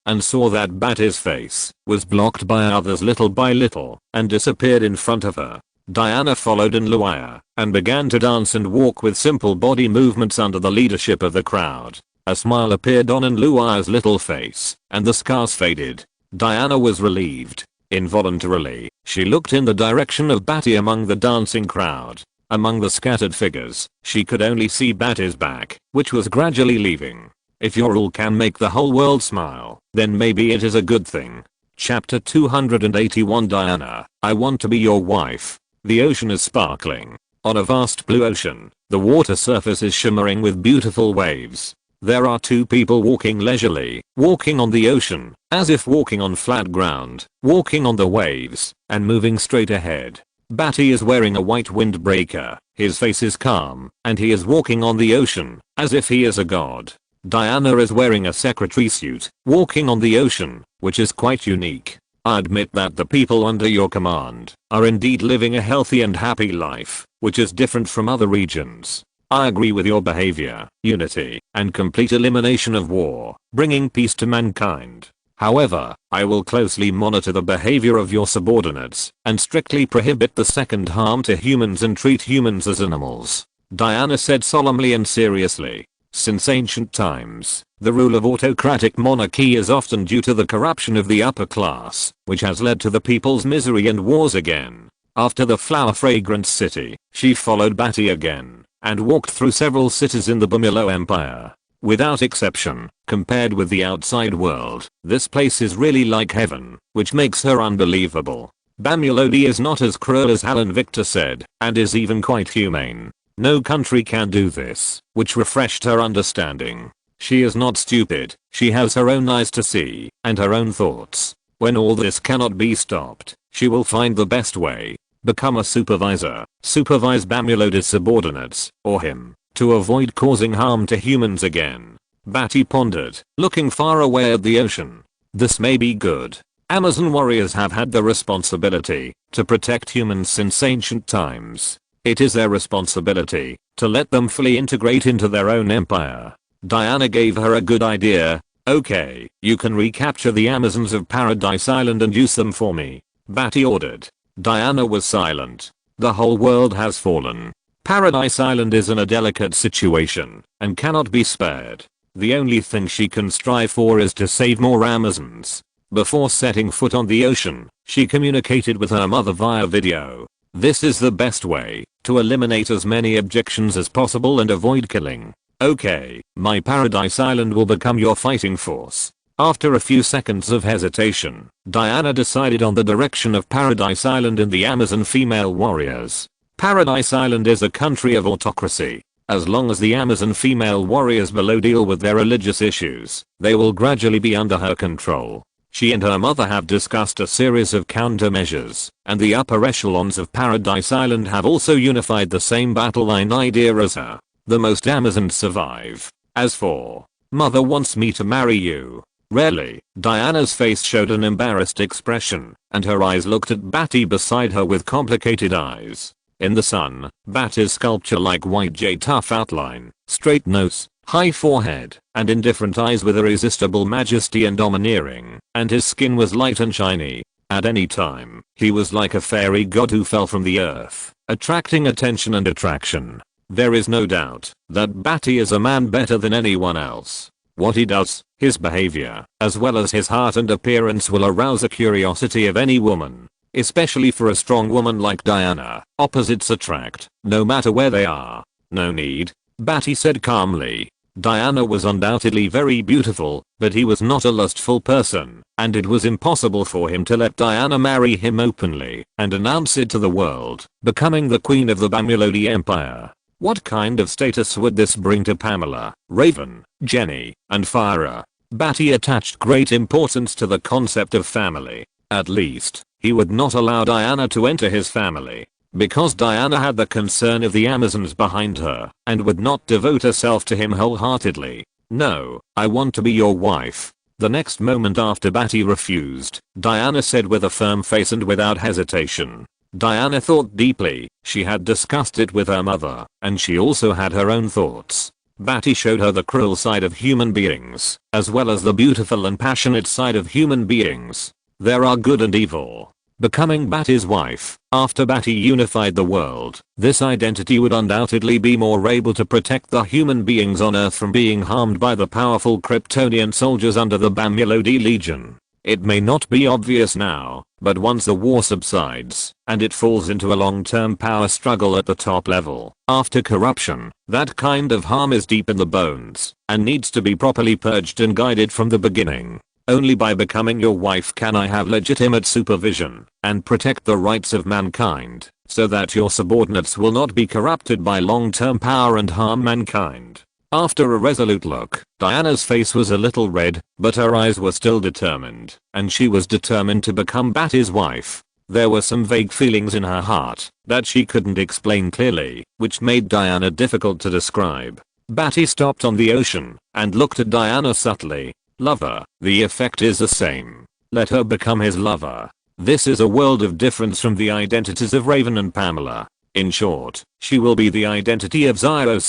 and saw that Badi's face was blocked by others little by little, and disappeared in front of her. Diana followed in Luaya and began to dance and walk with simple body movements under the leadership of the crowd. A smile appeared on Luaya's little face, and the scars faded. Diana was relieved. Involuntarily, she looked in the direction of Badi among the dancing crowd. Among the scattered figures, she could only see Badi's back, which was gradually leaving. If your all can make the whole world smile, then maybe it is a good thing. Chapter 281 Diana, I want to be your wife. The ocean is sparkling. On a vast blue ocean, the water surface is shimmering with beautiful waves. There are two people walking leisurely, walking on the ocean, as if walking on flat ground, walking on the waves, and moving straight ahead. Badi is wearing a white windbreaker, his face is calm, and he is walking on the ocean, as if he is a god. Diana is wearing a secretary suit, walking on the ocean, which is quite unique. I admit that the people under your command are indeed living a healthy and happy life, which is different from other regions. I agree with your behavior, unity, and complete elimination of war, bringing peace to mankind. However, I will closely monitor the behavior of your subordinates and strictly prohibit the second harm to humans and treat humans as animals. Diana said solemnly and seriously. Since ancient times, the rule of autocratic monarchy is often due to the corruption of the upper class, which has led to the people's misery and wars again. After the flower-fragrant city, she followed Badi again and walked through several cities in the Bamilo Empire. Without exception, compared with the outside world, this place is really like heaven, which makes her unbelievable. Bamilodi is not as cruel as Alan Victor said, and is even quite humane. No country can do this, which refreshed her understanding. She is not stupid, she has her own eyes to see, and her own thoughts. When all this cannot be stopped, she will find the best way. Become a supervisor, supervise Bamilodi's subordinates, or him, to avoid causing harm to humans again. Badi pondered, looking far away at the ocean. This may be good. Amazon warriors have had the responsibility to protect humans since ancient times. It is their responsibility to let them fully integrate into their own empire. Diana gave her a good idea. Okay, you can recapture the Amazons of Paradise Island and use them for me. Badi ordered. Diana was silent. The whole world has fallen. Paradise Island is in a delicate situation and cannot be spared. The only thing she can strive for is to save more Amazons. Before setting foot on the ocean, she communicated with her mother via video. This is the best way to eliminate as many objections as possible and avoid killing. Okay, my Paradise Island will become your fighting force. After a few seconds of hesitation, Diana decided on the direction of Paradise Island and the Amazon female warriors. Paradise Island is a country of autocracy. As long as the Amazon female warriors below deal with their religious issues, they will gradually be under her control. She and her mother have discussed a series of countermeasures, and the upper echelons of Paradise Island have also unified the same battle line idea as her. The most Amazons survive. As for, mother wants me to marry you. Really? Diana's face showed an embarrassed expression, and her eyes looked at Badi beside her with complicated eyes. In the sun, Badi's sculpture-like white jade tough outline, straight nose, high forehead, and indifferent eyes with irresistible majesty and domineering, and his skin was light and shiny. At any time, he was like a fairy god who fell from the earth, attracting attention and attraction. There is no doubt that Badi is a man better than anyone else. What he does, his behavior, as well as his heart and appearance will arouse the curiosity of any woman. Especially for a strong woman like Diana, opposites attract, no matter where they are. No need, Badi said calmly. Diana was undoubtedly very beautiful, but he was not a lustful person, and it was impossible for him to let Diana marry him openly and announce it to the world, becoming the queen of the Bamilodi Empire. What kind of status would this bring to Pamela, Raven, Jenny, and Farah? Badi attached great importance to the concept of family. At least, he would not allow Diana to enter his family, because Diana had the concern of the Amazons behind her and would not devote herself to him wholeheartedly. No, I want to be your wife. The next moment after Badi refused, Diana said with a firm face and without hesitation. Diana thought deeply. She had discussed it with her mother, and she also had her own thoughts. Badi showed her the cruel side of human beings, as well as the beautiful and passionate side of human beings. There are good and evil. Becoming Bati's wife. After Bati unified the world, this identity would undoubtedly be more able to protect the human beings on Earth from being harmed by the powerful Kryptonian soldiers under the Bamulodi Legion. It may not be obvious now, but once the war subsides, and it falls into a long-term power struggle at the top level, after corruption, that kind of harm is deep in the bones, and needs to be properly purged and guided from the beginning. Only by becoming your wife can I have legitimate supervision, and protect the rights of mankind, so that your subordinates will not be corrupted by long-term power and harm mankind. After a resolute look, Diana's face was a little red, but her eyes were still determined, and she was determined to become Bati's wife. There were some vague feelings in her heart that she couldn't explain clearly, which made Diana difficult to describe. Bati stopped on the ocean and looked at Diana subtly. Lover, the effect is the same. Let her become his lover. This is a world of difference from the identities of Raven and Pamela. In short, she will be the identity of Zio.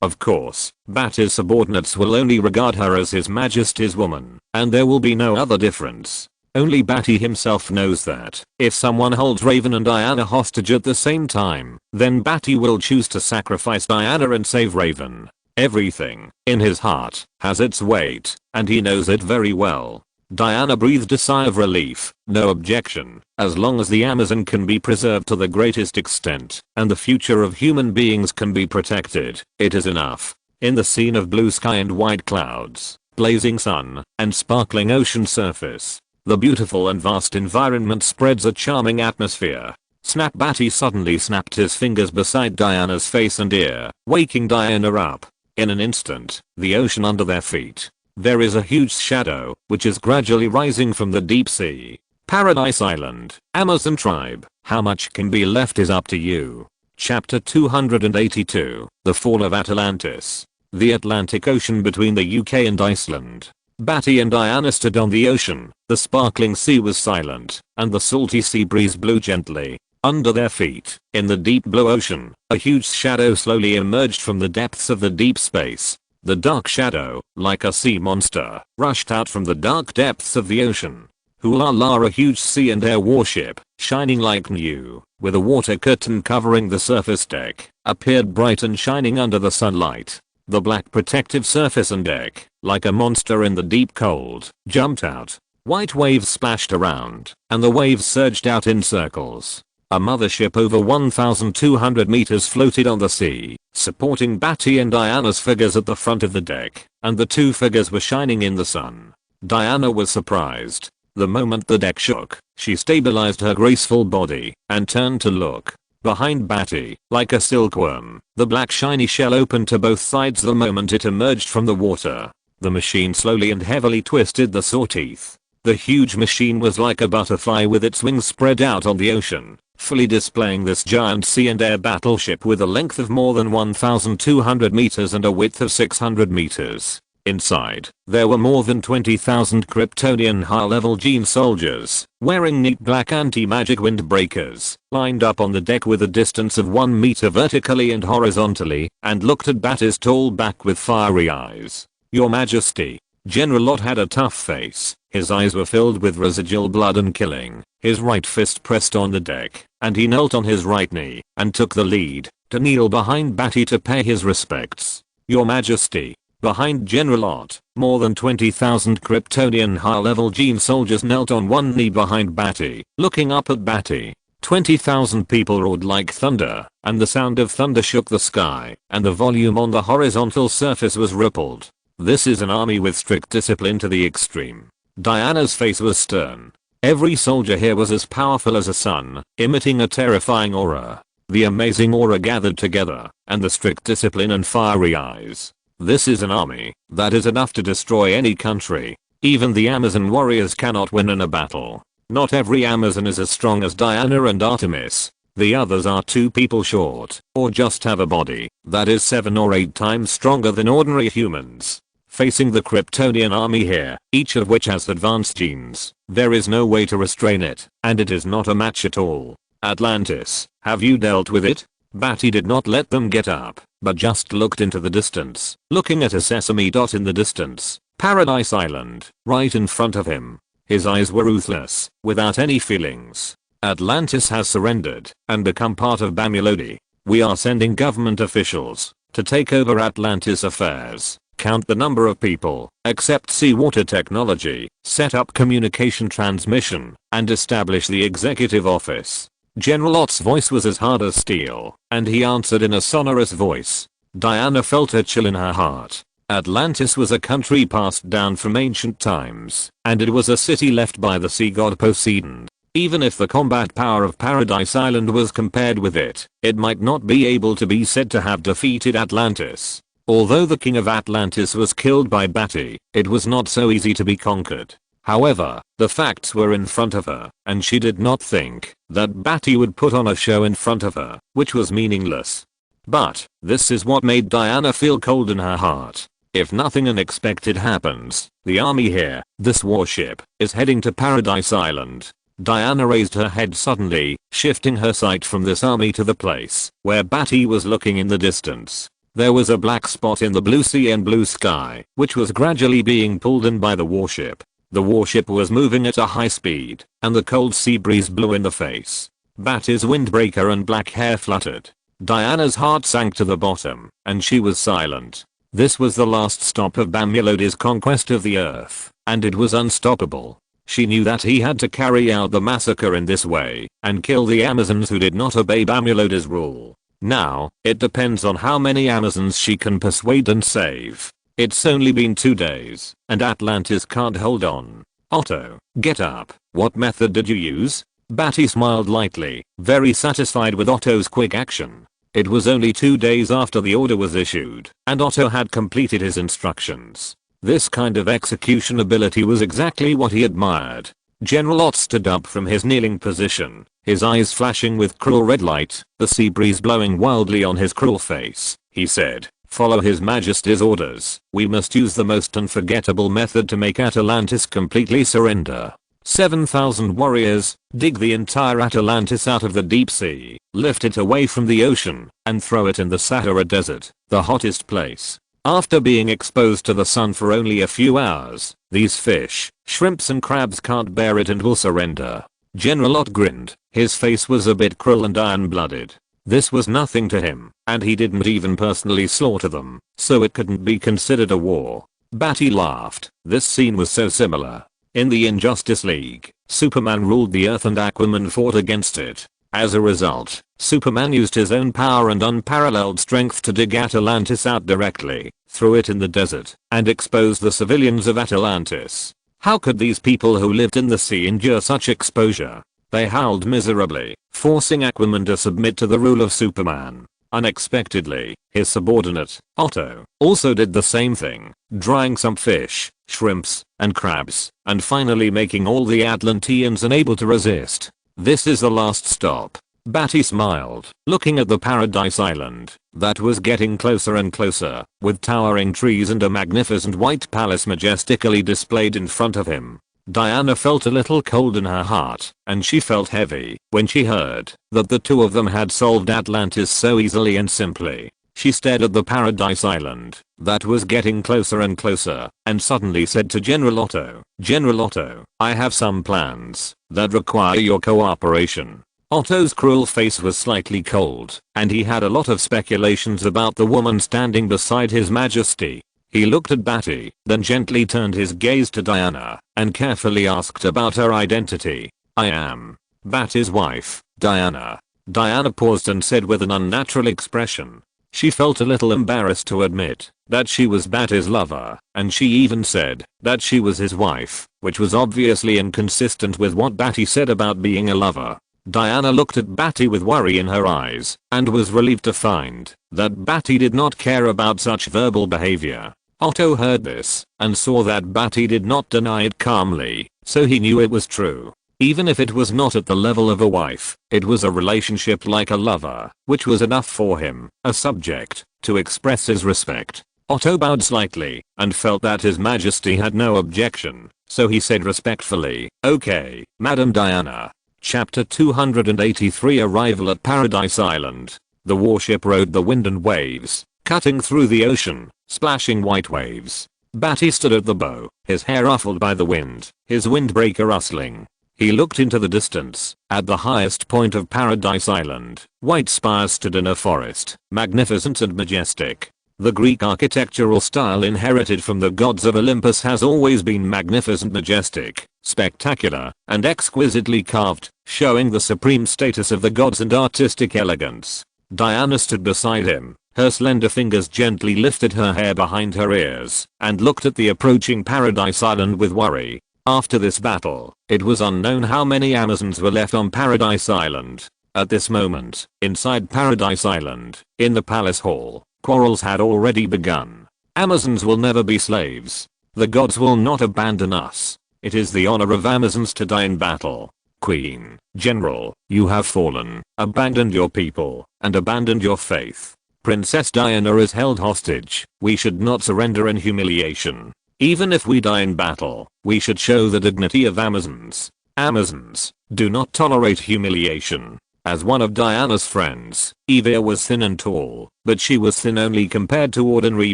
Of course, Bati's subordinates will only regard her as His Majesty's woman, and there will be no other difference. Only Bati himself knows that, if someone holds Raven and Diana hostage at the same time, then Bati will choose to sacrifice Diana and save Raven. Everything, in his heart, has its weight, and he knows it very well. Diana breathed a sigh of relief. No objection, as long as the Amazon can be preserved to the greatest extent, and the future of human beings can be protected, it is enough. In the scene of blue sky and white clouds, blazing sun, and sparkling ocean surface, the beautiful and vast environment spreads a charming atmosphere. Snap! Bati suddenly snapped his fingers beside Diana's face and ear, waking Diana up. In an instant, the ocean under their feet. There is a huge shadow, which is gradually rising from the deep sea. Paradise Island, Amazon tribe, how much can be left is up to you. Chapter 282, The Fall of Atlantis. The Atlantic Ocean between the UK and Iceland. Bati and Diana stood on the ocean. The sparkling sea was silent, and the salty sea breeze blew gently. Under their feet, in the deep blue ocean, a huge shadow slowly emerged from the depths of the deep space. The dark shadow, like a sea monster, rushed out from the dark depths of the ocean. Hulala, a huge sea and air warship, shining like new, with a water curtain covering the surface deck, appeared bright and shining under the sunlight. The black protective surface and deck, like a monster in the deep cold, jumped out. White waves splashed around, and the waves surged out in circles. A mothership over 1,200 meters floated on the sea, supporting Bati and Diana's figures at the front of the deck, and the two figures were shining in the sun. Diana was surprised. The moment the deck shook, she stabilized her graceful body, and turned to look. Behind Bati, like a silkworm, the black shiny shell opened to both sides the moment it emerged from the water. The machine slowly and heavily twisted the saw teeth. The huge machine was like a butterfly with its wings spread out on the ocean, fully displaying this giant sea and air battleship with a length of more than 1,200 meters and a width of 600 meters. Inside, there were more than 20,000 Kryptonian high-level gene soldiers, wearing neat black anti-magic windbreakers, lined up on the deck with a distance of 1 meter vertically and horizontally, and looked at Bati's tall back with fiery eyes. Your Majesty. General Lot had a tough face. His eyes were filled with residual blood and killing. His right fist pressed on the deck, and he knelt on his right knee, and took the lead, to kneel behind Bati to pay his respects. Your Majesty. Behind General Lot, more than 20,000 Kryptonian high-level gene soldiers knelt on one knee behind Bati, looking up at Bati. 20,000 people roared like thunder, and the sound of thunder shook the sky, and the volume on the horizontal surface was rippled. This is an army with strict discipline to the extreme. Diana's face was stern. Every soldier here was as powerful as a sun, emitting a terrifying aura. The amazing aura gathered together, and the strict discipline and fiery eyes. This is an army that is enough to destroy any country. Even the Amazon warriors cannot win in a battle. Not every Amazon is as strong as Diana and Artemis. The others are 2 people short, or just have a body that is 7 or 8 times stronger than ordinary humans. Facing the Kryptonian army here, each of which has advanced genes, there is no way to restrain it, and it is not a match at all. Atlantis, have you dealt with it? Bati did not let them get up, but just looked into the distance, looking at a sesame dot in the distance. Paradise Island, right in front of him. His eyes were ruthless, without any feelings. Atlantis has surrendered and become part of Bamulodi. We are sending government officials to take over Atlantis affairs, count the number of people, accept seawater technology, set up communication transmission, and establish the executive office. General Ott's voice was as hard as steel, and he answered in a sonorous voice. Diana felt a chill in her heart. Atlantis was a country passed down from ancient times, and it was a city left by the sea god Poseidon. Even if the combat power of Paradise Island was compared with it, it might not be able to be said to have defeated Atlantis. Although the king of Atlantis was killed by Badi, it was not so easy to be conquered. However, the facts were in front of her, and she did not think that Badi would put on a show in front of her, which was meaningless. But, this is what made Diana feel cold in her heart. If nothing unexpected happens, the army here, this warship, is heading to Paradise Island. Diana raised her head suddenly, shifting her sight from this army to the place where Badi was looking in the distance. There was a black spot in the blue sea and blue sky, which was gradually being pulled in by the warship. The warship was moving at a high speed, and the cold sea breeze blew in the face. Badi's windbreaker and black hair fluttered. Diana's heart sank to the bottom, and she was silent. This was the last stop of Bamulodi's conquest of the earth, and it was unstoppable. She knew that he had to carry out the massacre in this way, and kill the Amazons who did not obey Bamulodi's rule. Now, it depends on how many Amazons she can persuade and save. It's only been 2 days, and Atlantis can't hold on. Otto, get up. What method did you use? Badi smiled lightly, very satisfied with Otto's quick action. It was only 2 days after the order was issued, and Otto had completed his instructions. This kind of execution ability was exactly what he admired. General Ott stood up from his kneeling position, his eyes flashing with cruel red light, the sea breeze blowing wildly on his cruel face. He said, "Follow His Majesty's orders. We must use the most unforgettable method to make Atlantis completely surrender. 7,000 warriors, dig the entire Atlantis out of the deep sea, lift it away from the ocean, and throw it in the Sahara Desert, the hottest place. After being exposed to the sun for only a few hours, these fish, shrimps and crabs can't bear it and will surrender." General Ott grinned. His face was a bit cruel and iron-blooded. This was nothing to him, and he didn't even personally slaughter them, so it couldn't be considered a war. Badi laughed. This scene was so similar. In the Injustice League, Superman ruled the Earth and Aquaman fought against it. As a result, Superman used his own power and unparalleled strength to dig Atlantis out directly, threw it in the desert, and expose the civilians of Atlantis. How could these people who lived in the sea endure such exposure? They howled miserably, forcing Aquaman to submit to the rule of Superman. Unexpectedly, his subordinate, Otto, also did the same thing, drying some fish, shrimps, and crabs, and finally making all the Atlanteans unable to resist. This is the last stop. Badi smiled, looking at the Paradise Island, that was getting closer and closer, with towering trees and a magnificent white palace majestically displayed in front of him. Diana felt a little cold in her heart, and she felt heavy when she heard that the two of them had solved Atlantis so easily and simply. She stared at the Paradise Island that was getting closer and closer, and suddenly said to General Otto, "General Otto, I have some plans that require your cooperation." Otto's cruel face was slightly cold, and he had a lot of speculations about the woman standing beside His Majesty. He looked at Badi, then gently turned his gaze to Diana, and carefully asked about her identity. "I am Badi's wife, Diana." Diana paused and said with an unnatural expression. She felt a little embarrassed to admit that she was Badi's lover, and she even said that she was his wife, which was obviously inconsistent with what Badi said about being a lover. Diana looked at Badi with worry in her eyes, and was relieved to find that Badi did not care about such verbal behavior. Otto heard this, and saw that Badi did not deny it calmly, so he knew it was true. Even if it was not at the level of a wife, it was a relationship like a lover, which was enough for him, a subject, to express his respect. Otto bowed slightly, and felt that His Majesty had no objection, so he said respectfully, "Okay, Madam Diana." Chapter 283 Arrival at Paradise Island. The warship rode the wind and waves, cutting through the ocean, splashing white waves. Badi stood at the bow, his hair ruffled by the wind, his windbreaker rustling. He looked into the distance. At the highest point of Paradise Island, white spires stood in a forest, magnificent and majestic. The Greek architectural style inherited from the gods of Olympus has always been magnificent, majestic, spectacular, and exquisitely carved, showing the supreme status of the gods and artistic elegance. Diana stood beside him. Her slender fingers gently lifted her hair behind her ears and looked at the approaching Paradise Island with worry. After this battle, it was unknown how many Amazons were left on Paradise Island. At this moment, inside Paradise Island, in the palace hall, quarrels had already begun. Amazons will never be slaves. The gods will not abandon us. It is the honor of Amazons to die in battle. Queen, General, you have fallen, abandoned your people, and abandoned your faith. Princess Diana is held hostage. We should not surrender in humiliation. Even if we die in battle, we should show the dignity of Amazons. Amazons do not tolerate humiliation. As one of Diana's friends, Evia was thin and tall, but she was thin only compared to ordinary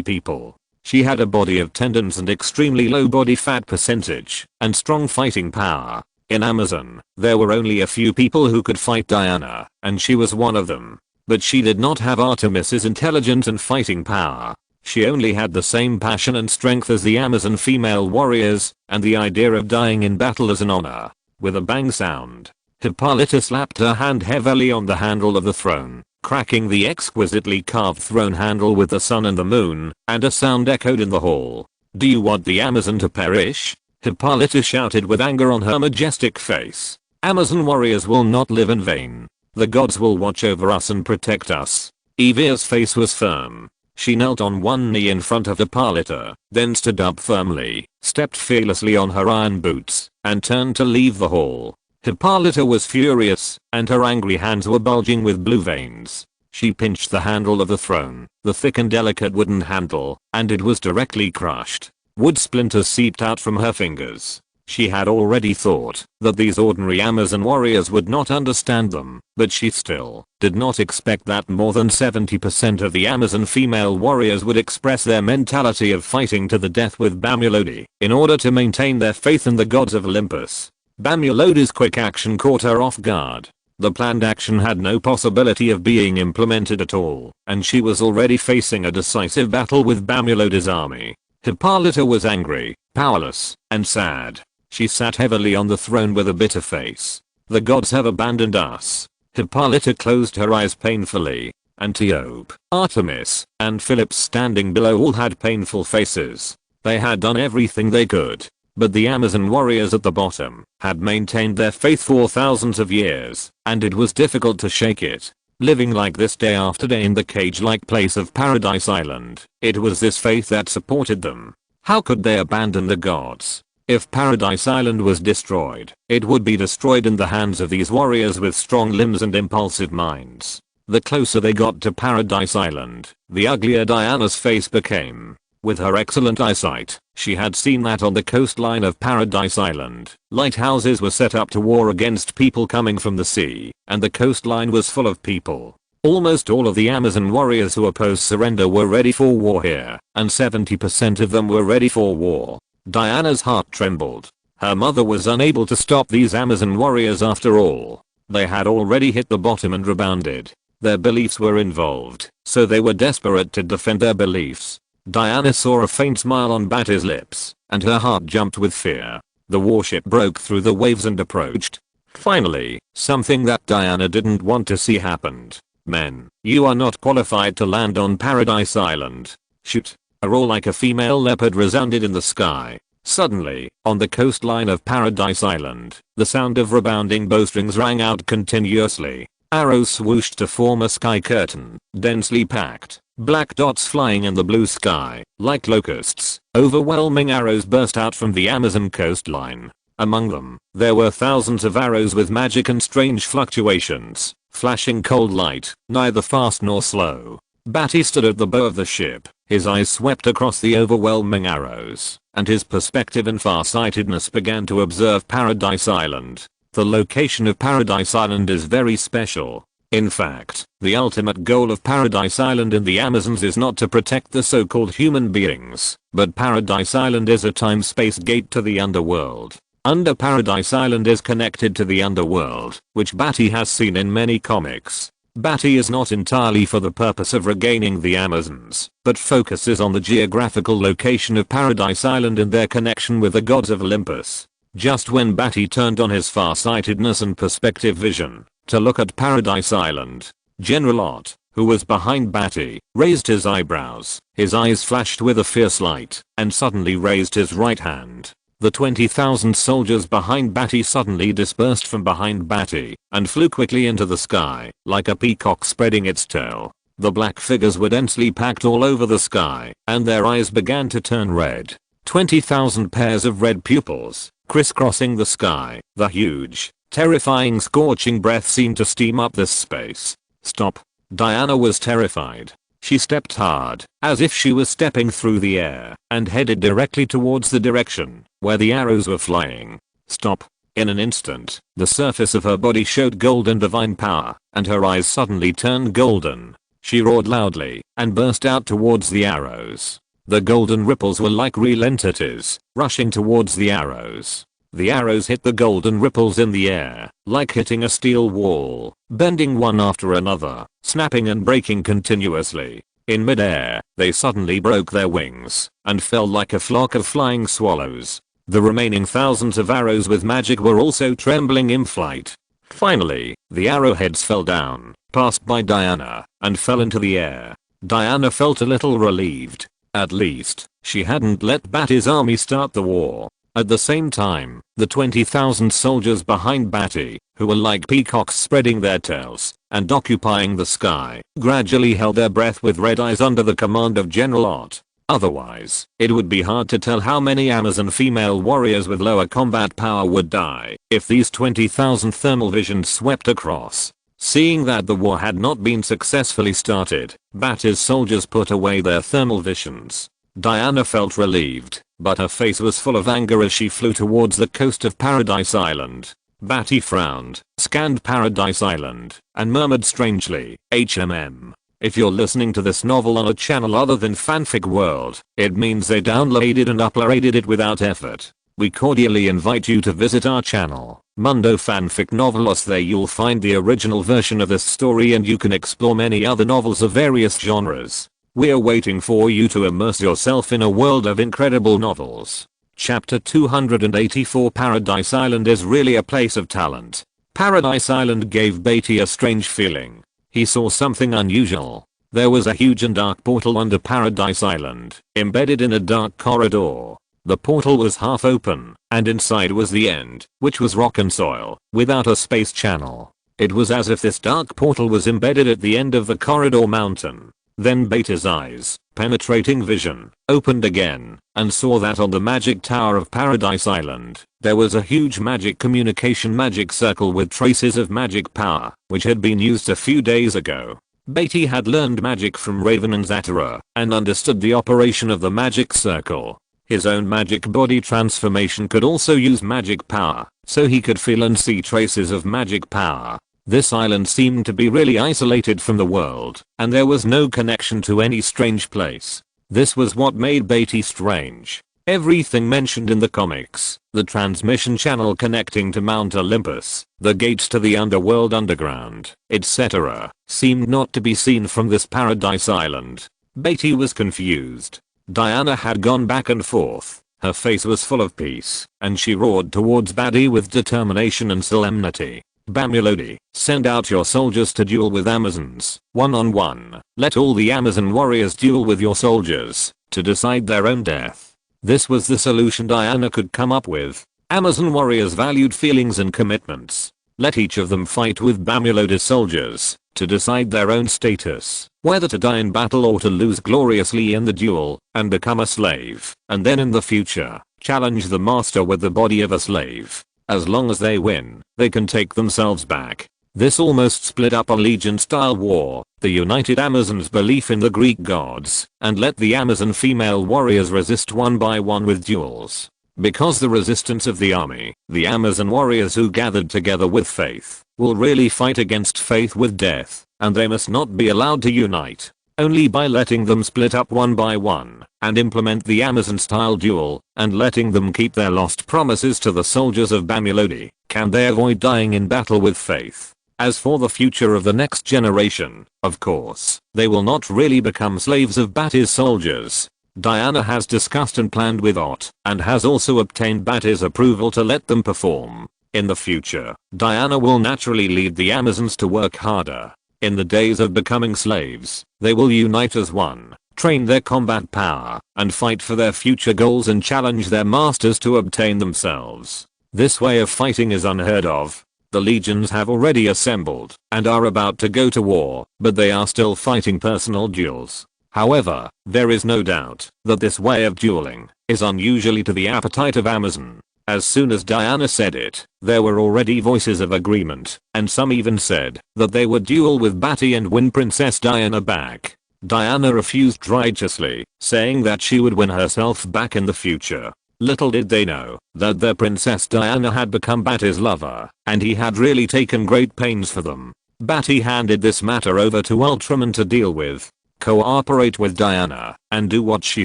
people. She had a body of tendons and extremely low body fat percentage, and strong fighting power. In Amazon, there were only a few people who could fight Diana, and she was one of them. But she did not have Artemis's intelligence and fighting power. She only had the same passion and strength as the Amazon female warriors, and the idea of dying in battle as an honor. With a bang sound, Hippolyta slapped her hand heavily on the handle of the throne, cracking the exquisitely carved throne handle with the sun and the moon, and a sound echoed in the hall. Do you want the Amazon to perish? Hippolyta shouted with anger on her majestic face. Amazon warriors will not live in vain. The gods will watch over us and protect us. Evia's face was firm. She knelt on one knee in front of Hippolyta, then stood up firmly, stepped fearlessly on her iron boots, and turned to leave the hall. Hippolyta was furious, and her angry hands were bulging with blue veins. She pinched the handle of the throne, the thick and delicate wooden handle, and it was directly crushed. Wood splinters seeped out from her fingers. She had already thought that these ordinary Amazon warriors would not understand them, but she still did not expect that more than 70% of the Amazon female warriors would express their mentality of fighting to the death with Bamulodi in order to maintain their faith in the gods of Olympus. Bamulodi's quick action caught her off guard. The planned action had no possibility of being implemented at all, and she was already facing a decisive battle with Bamulodi's army. Hippolyta was angry, powerless, and sad. She sat heavily on the throne with a bitter face. The gods have abandoned us. Hippolyta closed her eyes painfully. Antiope, Artemis, and Philip standing below all had painful faces. They had done everything they could. But the Amazon warriors at the bottom had maintained their faith for thousands of years, and it was difficult to shake it. Living like this day after day in the cage-like place of Paradise Island, it was this faith that supported them. How could they abandon the gods? If Paradise Island was destroyed, it would be destroyed in the hands of these warriors with strong limbs and impulsive minds. The closer they got to Paradise Island, the uglier Diana's face became. With her excellent eyesight, she had seen that on the coastline of Paradise Island, lighthouses were set up to war against people coming from the sea, and the coastline was full of people. Almost all of the Amazon warriors who opposed surrender were ready for war here, and 70% of them were ready for war. Diana's heart trembled. Her mother was unable to stop these Amazon warriors after all. They had already hit the bottom and rebounded. Their beliefs were involved, so they were desperate to defend their beliefs. Diana saw a faint smile on Badi's lips, and her heart jumped with fear. The warship broke through the waves and approached. Finally, something that Diana didn't want to see happened. Men, you are not qualified to land on Paradise Island. Shoot. A roar like a female leopard resounded in the sky. Suddenly, on the coastline of Paradise Island, the sound of rebounding bowstrings rang out continuously. Arrows swooshed to form a sky curtain, densely packed. Black dots flying in the blue sky, like locusts. Overwhelming arrows burst out from the Amazon coastline. Among them, there were thousands of arrows with magic and strange fluctuations, flashing cold light, neither fast nor slow. Badi stood at the bow of the ship. His eyes swept across the overwhelming arrows, and his perspective and farsightedness began to observe Paradise Island. The location of Paradise Island is very special. In fact, the ultimate goal of Paradise Island in the Amazons is not to protect the so-called human beings, but Paradise Island is a time-space gate to the underworld. Under Paradise Island is connected to the underworld, which Badi has seen in many comics. Badi is not entirely for the purpose of regaining the Amazons, but focuses on the geographical location of Paradise Island and their connection with the gods of Olympus. Just when Badi turned on his far-sightedness and perspective vision to look at Paradise Island, General Ott, who was behind Badi, raised his eyebrows, his eyes flashed with a fierce light, and suddenly raised his right hand. The 20,000 soldiers behind Badi suddenly dispersed from behind Badi and flew quickly into the sky, like a peacock spreading its tail. The black figures were densely packed all over the sky, and their eyes began to turn red. 20,000 pairs of red pupils, crisscrossing the sky. The huge, terrifying scorching breath seemed to steam up this space. Stop. Diana was terrified. She stepped hard, as if she was stepping through the air, and headed directly towards the direction where the arrows were flying. Stop. In an instant, the surface of her body showed golden divine power, and her eyes suddenly turned golden. She roared loudly, and burst out towards the arrows. The golden ripples were like real entities, rushing towards the arrows. The arrows hit the golden ripples in the air, like hitting a steel wall, bending one after another, snapping and breaking continuously. In mid-air, they suddenly broke their wings, and fell like a flock of flying swallows. The remaining thousands of arrows with magic were also trembling in flight. Finally, the arrowheads fell down, passed by Diana, and fell into the air. Diana felt a little relieved. At least, she hadn't let Badi's army start the war. At the same time, the 20,000 soldiers behind Badi, who were like peacocks spreading their tails and occupying the sky, gradually held their breath with red eyes under the command of General Ott. Otherwise, it would be hard to tell how many Amazon female warriors with lower combat power would die if these 20,000 thermal visions swept across. Seeing that the war had not been successfully started, Badi's soldiers put away their thermal visions. Diana felt relieved, but her face was full of anger as she flew towards the coast of Paradise Island. Badi frowned, scanned Paradise Island, and murmured strangely, HMM. If you're listening to this novel on a channel other than Fanfic World, it means they downloaded and uploaded it without effort. We cordially invite you to visit our channel, Mundo Fanfic Novelos. There you'll find the original version of this story and you can explore many other novels of various genres. We're waiting for you to immerse yourself in a world of incredible novels. Chapter 284. Paradise Island is really a place of talent. Paradise Island gave Badi a strange feeling. He saw something unusual. There was a huge and dark portal under Paradise Island, embedded in a dark corridor. The portal was half open, and inside was the end, which was rock and soil, without a space channel. It was as if this dark portal was embedded at the end of the corridor mountain. Then Badi's eyes, penetrating vision, opened again, and saw that on the magic tower of Paradise Island, there was a huge magic communication magic circle with traces of magic power, which had been used a few days ago. Badi had learned magic from Raven and Zatara, and understood the operation of the magic circle. His own magic body transformation could also use magic power, so he could feel and see traces of magic power. This island seemed to be really isolated from the world, and there was no connection to any strange place. This was what made Badi strange. Everything mentioned in the comics, the transmission channel connecting to Mount Olympus, the gates to the underworld underground, etc., seemed not to be seen from this Paradise Island. Badi was confused. Diana had gone back and forth. Her face was full of peace, and she roared towards Badi with determination and solemnity. Bamulodi, send out your soldiers to duel with Amazons, one-on-one. Let all the Amazon warriors duel with your soldiers, to decide their own death. This was the solution Diana could come up with. Amazon warriors valued feelings and commitments. Let each of them fight with Bamulodi's soldiers, to decide their own status, whether to die in battle or to lose gloriously in the duel, and become a slave, and then in the future, challenge the master with the body of a slave. As long as they win, they can take themselves back. This almost split up a Legion-style war, the United Amazons' belief in the Greek gods, and let the Amazon female warriors resist one by one with duels. Because the resistance of the army, the Amazon warriors who gathered together with faith, will really fight against faith with death, and they must not be allowed to unite. Only by letting them split up one by one, and implement the Amazon-style duel, and letting them keep their lost promises to the soldiers of Bamulodi, can they avoid dying in battle with faith. As for the future of the next generation, of course, they will not really become slaves of Badi's soldiers. Diana has discussed and planned with Ott, and has also obtained Badi's approval to let them perform. In the future, Diana will naturally lead the Amazons to work harder. In the days of becoming slaves, they will unite as one, train their combat power, and fight for their future goals and challenge their masters to obtain themselves. This way of fighting is unheard of. The legions have already assembled, and are about to go to war, but they are still fighting personal duels. However, there is no doubt that this way of dueling is unusually to the appetite of Amazon. As soon as Diana said it, there were already voices of agreement, and some even said that they would duel with Badi and win Princess Diana back. Diana refused righteously, saying that she would win herself back in the future. Little did they know that their Princess Diana had become Badi's lover, and he had really taken great pains for them. Badi handed this matter over to Ultraman to deal with. Cooperate with Diana, and do what she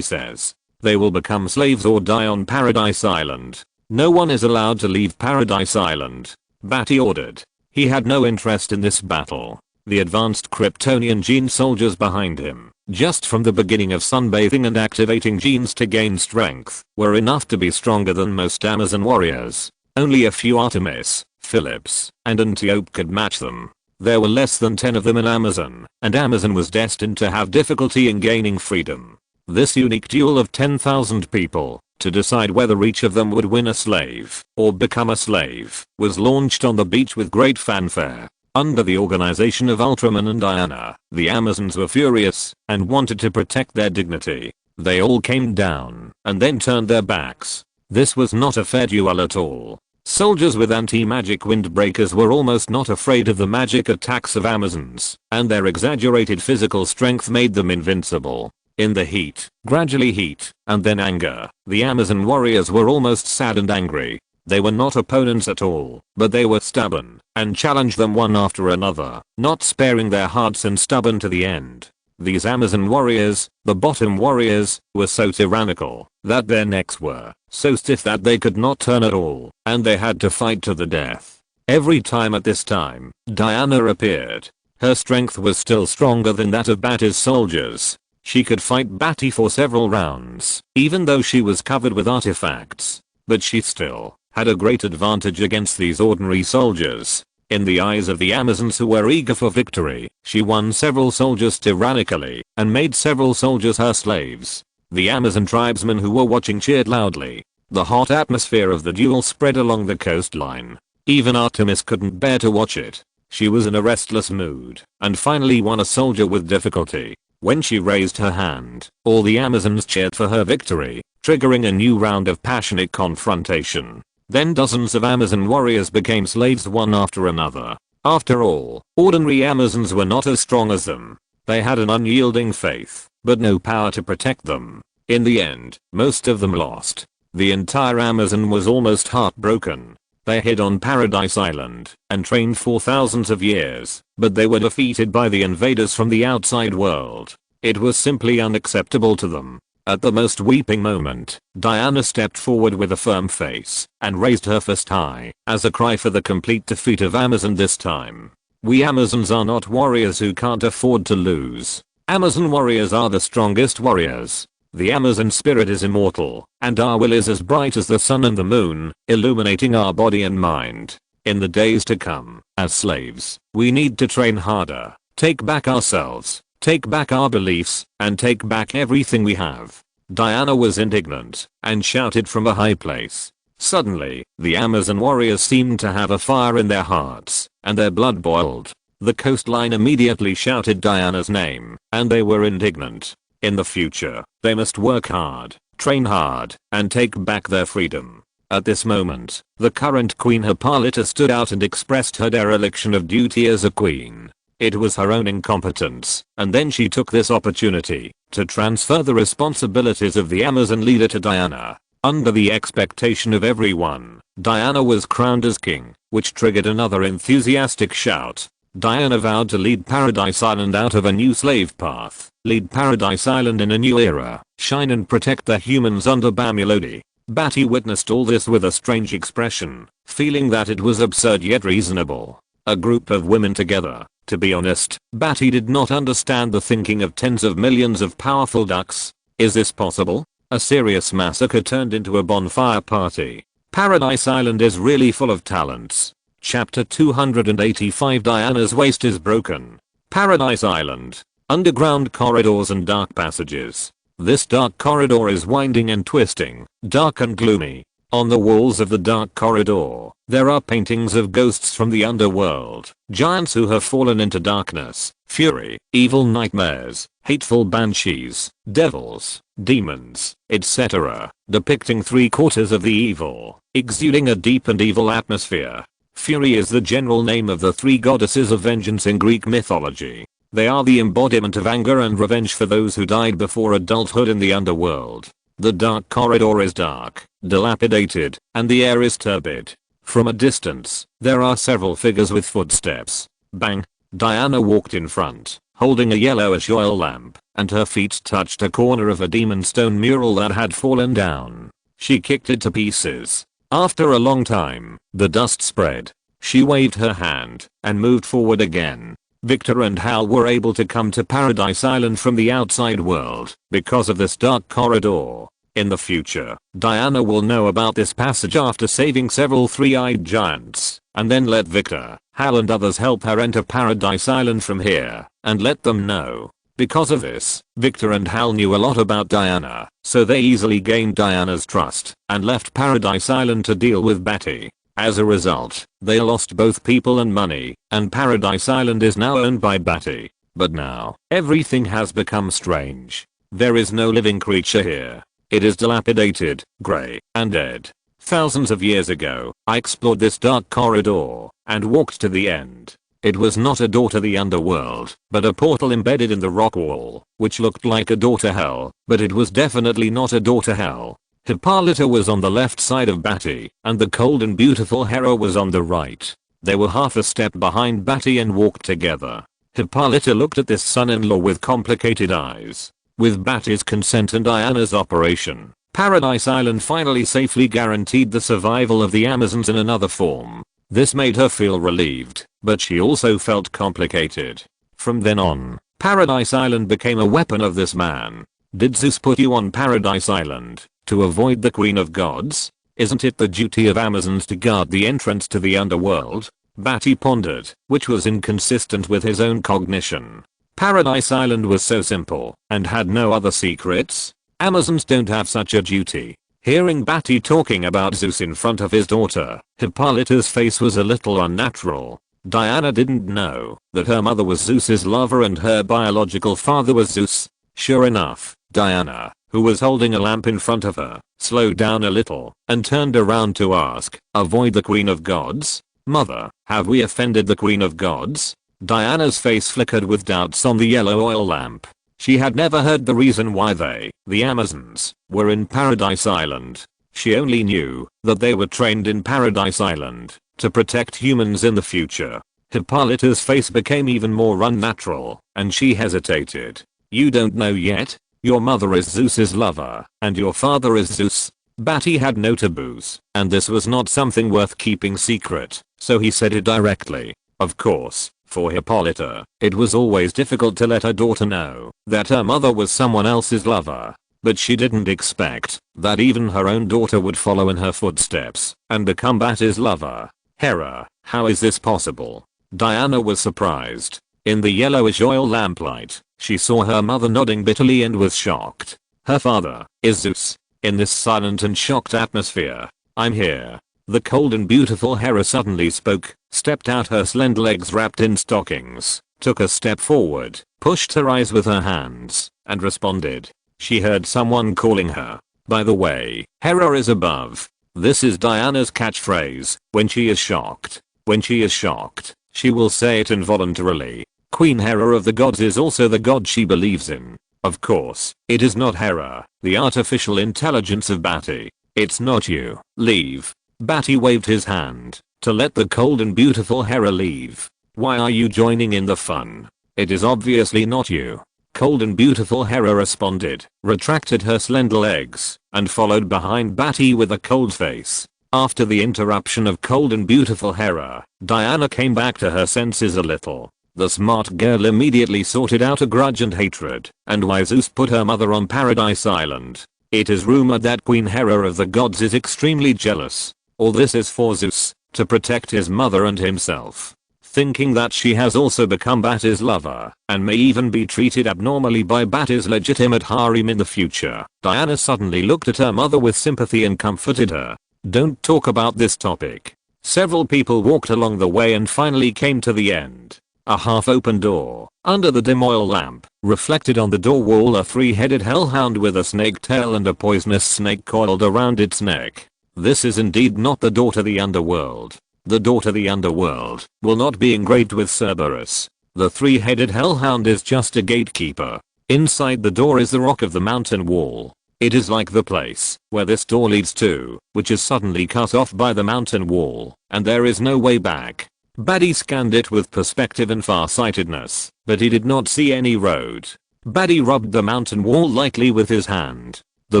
says. They will become slaves or die on Paradise Island. No one is allowed to leave Paradise Island, Badi ordered. He had no interest in this battle. The advanced Kryptonian gene soldiers behind him, just from the beginning of sunbathing and activating genes to gain strength, were enough to be stronger than most Amazon warriors. Only a few Artemis, Phillips, and Antiope could match them. There were less than 10 of them in Amazon, and Amazon was destined to have difficulty in gaining freedom. This unique duel of 10,000 people, to decide whether each of them would win a slave or become a slave, was launched on the beach with great fanfare. Under the organization of Ultraman and Diana, the Amazons were furious and wanted to protect their dignity. They all came down and then turned their backs. This was not a fair duel at all. Soldiers with anti-magic windbreakers were almost not afraid of the magic attacks of Amazons, and their exaggerated physical strength made them invincible. In the heat, gradually heat, and then anger, the Amazon warriors were almost sad and angry. They were not opponents at all, but they were stubborn, and challenged them one after another, not sparing their hearts and stubborn to the end. These Amazon warriors, the bottom warriors, were so tyrannical that their necks were so stiff that they could not turn at all, and they had to fight to the death. Every time at this time, Diana appeared. Her strength was still stronger than that of Badi's soldiers. She could fight Badi for several rounds, even though she was covered with artifacts. But she still had a great advantage against these ordinary soldiers. In the eyes of the Amazons who were eager for victory, she won several soldiers tyrannically, and made several soldiers her slaves. The Amazon tribesmen who were watching cheered loudly. The hot atmosphere of the duel spread along the coastline. Even Artemis couldn't bear to watch it. She was in a restless mood, and finally won a soldier with difficulty. When she raised her hand, all the Amazons cheered for her victory, triggering a new round of passionate confrontation. Then dozens of Amazon warriors became slaves one after another. After all, ordinary Amazons were not as strong as them. They had an unyielding faith, but no power to protect them. In the end, most of them lost. The entire Amazon was almost heartbroken. They hid on Paradise Island and trained for thousands of years, but they were defeated by the invaders from the outside world. It was simply unacceptable to them. At the most weeping moment, Diana stepped forward with a firm face and raised her fist high as a cry for the complete defeat of Amazon this time. We Amazons are not warriors who can't afford to lose. Amazon warriors are the strongest warriors. The Amazon spirit is immortal, and our will is as bright as the sun and the moon, illuminating our body and mind. In the days to come, as slaves, we need to train harder, take back ourselves, take back our beliefs, and take back everything we have. Diana was indignant and shouted from a high place. Suddenly, the Amazon warriors seemed to have a fire in their hearts, and their blood boiled. The coastline immediately shouted Diana's name, and they were indignant. In the future, they must work hard, train hard, and take back their freedom. At this moment, the current Queen Hippolyta stood out and expressed her dereliction of duty as a queen. It was her own incompetence, and then she took this opportunity to transfer the responsibilities of the Amazon leader to Diana. Under the expectation of everyone, Diana was crowned as king, which triggered another enthusiastic shout. Diana vowed to lead Paradise Island out of a new slave path, lead Paradise Island in a new era, shine and protect the humans under Bamulodi. Badi witnessed all this with a strange expression, feeling that it was absurd yet reasonable. A group of women together. To be honest, Badi did not understand the thinking of tens of millions of powerful ducks. Is this possible? A serious massacre turned into a bonfire party. Paradise Island is really full of talents. Chapter 285 Diana's waist is broken. Paradise Island. Underground corridors and dark passages. This dark corridor is winding and twisting, dark and gloomy. On the walls of the dark corridor, there are paintings of ghosts from the underworld, giants who have fallen into darkness, fury, evil nightmares, hateful banshees, devils, demons, etc., depicting 3/4 of the evil, exuding a deep and evil atmosphere. Fury is the general name of the 3 goddesses of vengeance in Greek mythology. They are the embodiment of anger and revenge for those who died before adulthood in the underworld. The dark corridor is dark, dilapidated, and the air is turbid. From a distance, there are several figures with footsteps. Bang! Diana walked in front, holding a yellowish oil lamp, and her feet touched a corner of a demon stone mural that had fallen down. She kicked it to pieces. After a long time, the dust spread. She waved her hand, and moved forward again. Victor and Hal were able to come to Paradise Island from the outside world because of this dark corridor. In the future, Diana will know about this passage after saving several 3-eyed giants, and then let Victor, Hal and others help her enter Paradise Island from here, and let them know. Because of this, Victor and Hal knew a lot about Diana, so they easily gained Diana's trust, and left Paradise Island to deal with Badi. As a result, they lost both people and money, and Paradise Island is now owned by Badi. But now, everything has become strange. There is no living creature here. It is dilapidated, grey, and dead. Thousands of years ago, I explored this dark corridor, and walked to the end. It was not a door to the underworld, but a portal embedded in the rock wall, which looked like a door to hell, but it was definitely not a door to hell. Hippolyta was on the left side of Badi, and the cold and beautiful Hera was on the right. They were half a step behind Badi and walked together. Hippolyta looked at this son-in-law with complicated eyes. With Badi's consent and Diana's operation, Paradise Island finally safely guaranteed the survival of the Amazons in another form. This made her feel relieved, but she also felt complicated. From then on, Paradise Island became a weapon of this man. Did Zeus put you on Paradise Island to avoid the Queen of Gods? Isn't it the duty of Amazons to guard the entrance to the underworld? Badi pondered, which was inconsistent with his own cognition. Paradise Island was so simple, and had no other secrets. Amazons don't have such a duty. Hearing Badi talking about Zeus in front of his daughter, Hippolyta's face was a little unnatural. Diana didn't know that her mother was Zeus's lover and her biological father was Zeus. Sure enough, Diana, who was holding a lamp in front of her, slowed down a little, and turned around to ask, "Avoid the Queen of Gods? Mother, have we offended the Queen of Gods?" Diana's face flickered with doubts on the yellow oil lamp. She had never heard the reason why they, the Amazons, were in Paradise Island. She only knew that they were trained in Paradise Island to protect humans in the future. Hippolyta's face became even more unnatural, and she hesitated. "You don't know yet? Your mother is Zeus's lover, and your father is Zeus." Badi had no taboos, and this was not something worth keeping secret, so he said it directly. Of course, for Hippolyta, it was always difficult to let her daughter know that her mother was someone else's lover. But she didn't expect that even her own daughter would follow in her footsteps and become Badi's lover. "Hera, how is this possible?" Diana was surprised. In the yellowish oil lamplight, she saw her mother nodding bitterly and was shocked. Her father is Zeus. In this silent and shocked atmosphere, "I'm here." The cold and beautiful Hera suddenly spoke, stepped out, her slender legs wrapped in stockings, took a step forward, pushed her eyes with her hands, and responded. She heard someone calling her. By the way, Hera is above. This is Diana's catchphrase when she is shocked. When she is shocked, she will say it involuntarily. Queen Hera of the gods is also the god she believes in. Of course, it is not Hera, the artificial intelligence of Badi. It's not you. Leave. Badi waved his hand to let the cold and beautiful Hera leave. Why are you joining in the fun? It is obviously not you. Cold and beautiful Hera responded, retracted her slender legs, and followed behind Badi with a cold face. After the interruption of cold and beautiful Hera, Diana came back to her senses a little. The smart girl immediately sorted out a grudge and hatred, and why Zeus put her mother on Paradise Island. It is rumored that Queen Hera of the gods is extremely jealous. All this is for Zeus, to protect his mother and himself. Thinking that she has also become Badi's lover, and may even be treated abnormally by Badi's legitimate harem in the future, Diana suddenly looked at her mother with sympathy and comforted her. Don't talk about this topic. Several people walked along the way and finally came to the end. A half-open door. Under the dim oil lamp, reflected on the door wall, a three-headed hellhound with a snake tail and a poisonous snake coiled around its neck. This is indeed not the door to the underworld. The door to the underworld will not be engraved with Cerberus. The three-headed hellhound is just a gatekeeper. Inside the door is the rock of the mountain wall. It is like the place where this door leads to, which is suddenly cut off by the mountain wall, and there is no way back. Badi scanned it with perspective and farsightedness, but he did not see any road. Badi rubbed the mountain wall lightly with his hand. The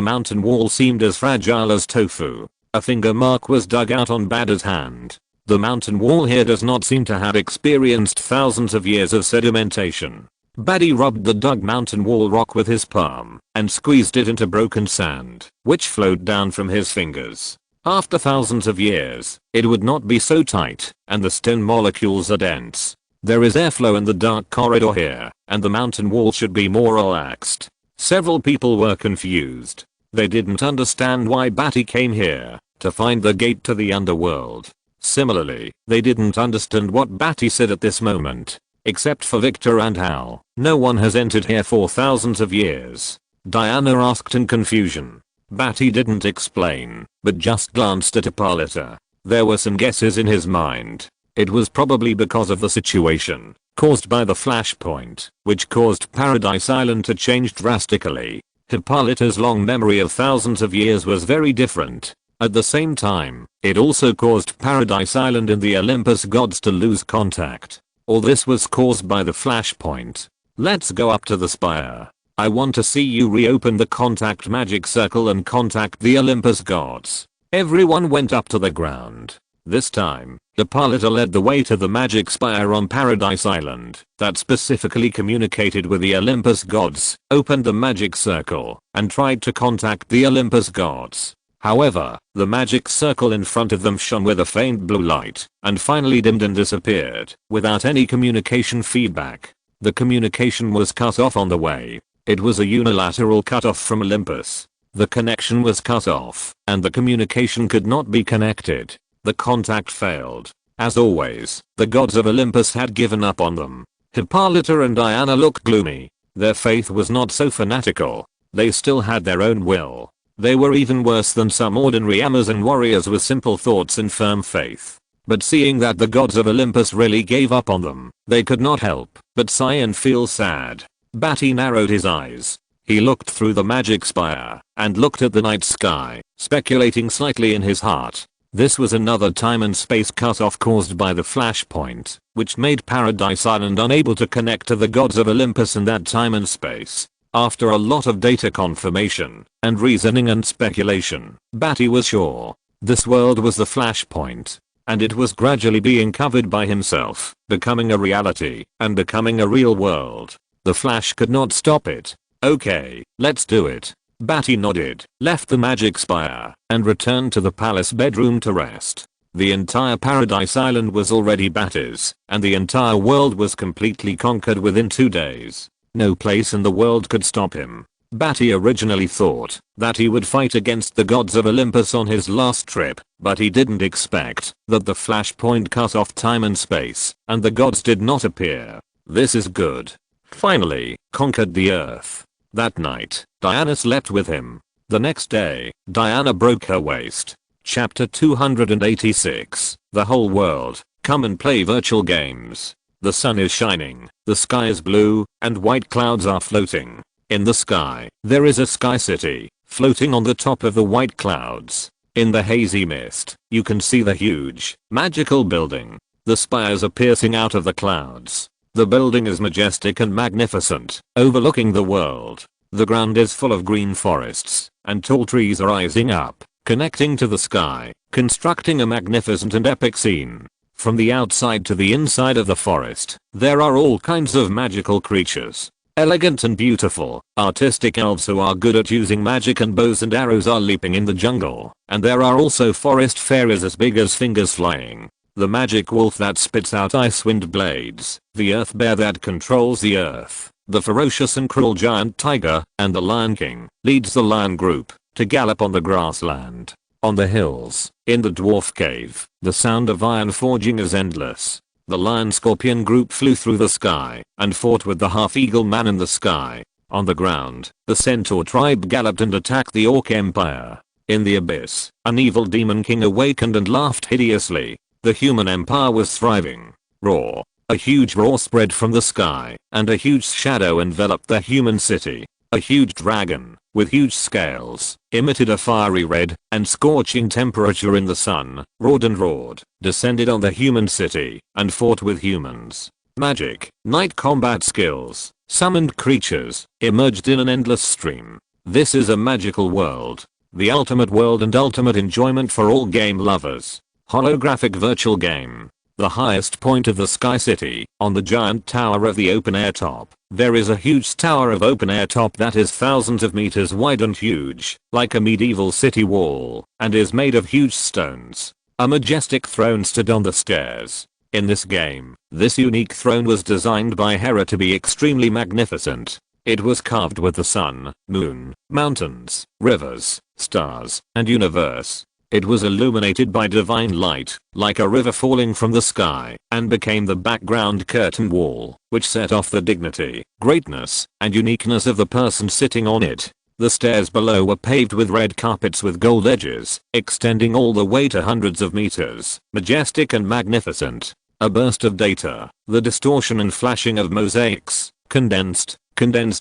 mountain wall seemed as fragile as tofu. A finger mark was dug out on Badi's hand. The mountain wall here does not seem to have experienced thousands of years of sedimentation. Badi rubbed the dug mountain wall rock with his palm and squeezed it into broken sand, which flowed down from his fingers. After thousands of years, it would not be so tight, and the stone molecules are dense. There is airflow in the dark corridor here, and the mountain wall should be more relaxed. Several people were confused. They didn't understand why Badi came here to find the gate to the underworld. Similarly, they didn't understand what Badi said at this moment. Except for Victor and Hal, no one has entered here for thousands of years. Diana asked in confusion. Badi didn't explain, but just glanced at Hippolyta. There were some guesses in his mind. It was probably because of the situation caused by the flashpoint, which caused Paradise Island to change drastically. Hippolyta's long memory of thousands of years was very different. At the same time, it also caused Paradise Island and the Olympus gods to lose contact. All this was caused by the flashpoint. Let's go up to the spire. I want to see you reopen the contact magic circle and contact the Olympus gods. Everyone went up to the ground. This time, Hippolyta led the way to the magic spire on Paradise Island that specifically communicated with the Olympus gods, opened the magic circle, and tried to contact the Olympus gods. However, the magic circle in front of them shone with a faint blue light, and finally dimmed and disappeared, without any communication feedback. The communication was cut off on the way. It was a unilateral cutoff from Olympus. The connection was cut off, and the communication could not be connected. The contact failed. As always, the gods of Olympus had given up on them. Hippolyta and Diana looked gloomy. Their faith was not so fanatical. They still had their own will. They were even worse than some ordinary Amazon warriors with simple thoughts and firm faith. But seeing that the gods of Olympus really gave up on them, they could not help but sigh and feel sad. Badi narrowed his eyes. He looked through the magic spire and looked at the night sky, speculating slightly in his heart. This was another time and space cutoff caused by the flashpoint, which made Paradise Island unable to connect to the gods of Olympus in that time and space. After a lot of data confirmation and reasoning and speculation, Badi was sure this world was the flashpoint, and it was gradually being covered by himself, becoming a reality and becoming a real world. The Flash could not stop it. Okay, let's do it. Badi nodded, left the magic spire, and returned to the palace bedroom to rest. The entire Paradise Island was already Badi's, and the entire world was completely conquered within 2 days. No place in the world could stop him. Badi originally thought that he would fight against the gods of Olympus on his last trip, but he didn't expect that the flashpoint cut off time and space, and the gods did not appear. This is good. Finally, conquered the earth. That night, Diana slept with him. The next day, Diana broke her waist. Chapter 286. The whole world, come and play virtual games. The sun is shining, the sky is blue, and white clouds are floating. In the sky, there is a sky city. floating on the top of the white clouds. In the hazy mist, you can see the huge, magical building. The spires are piercing out of the clouds. The building is majestic and magnificent, overlooking the world. The ground is full of green forests, and tall trees are rising up, connecting to the sky, constructing a magnificent and epic scene. From the outside to the inside of the forest, there are all kinds of magical creatures. Elegant and beautiful, artistic elves who are good at using magic and bows and arrows are leaping in the jungle, and there are also forest fairies as big as fingers flying. The magic wolf that spits out ice wind blades, the earth bear that controls the earth, the ferocious and cruel giant tiger, and the lion king, leads the lion group, to gallop on the grassland. On the hills, in the dwarf cave, the sound of iron forging is endless. The lion scorpion group flew through the sky, and fought with the half-eagle man in the sky. On the ground, the centaur tribe galloped and attacked the orc empire. In the abyss, an evil demon king awakened and laughed hideously. The human empire was thriving. Roar. A huge roar spread from the sky, and a huge shadow enveloped the human city. A huge dragon, with huge scales, emitted a fiery red and scorching temperature in the sun, roared, descended on the human city, and fought with humans. Magic, night combat skills, summoned creatures, emerged in an endless stream. This is a magical world. The ultimate world and ultimate enjoyment for all game lovers. Holographic virtual game. The highest point of the Sky City, on the giant tower of the open air top, there is a huge tower of open air top that is thousands of meters wide and huge, like a medieval city wall, and is made of huge stones. A majestic throne stood on the stairs. In this game, this unique throne was designed by Hera to be extremely magnificent. It was carved with the sun, moon, mountains, rivers, stars, and universe. It was illuminated by divine light, like a river falling from the sky, and became the background curtain wall, which set off the dignity, greatness, and uniqueness of the person sitting on it. The stairs below were paved with red carpets with gold edges, extending all the way to hundreds of meters, majestic and magnificent. A burst of data, the distortion and flashing of mosaics, condensed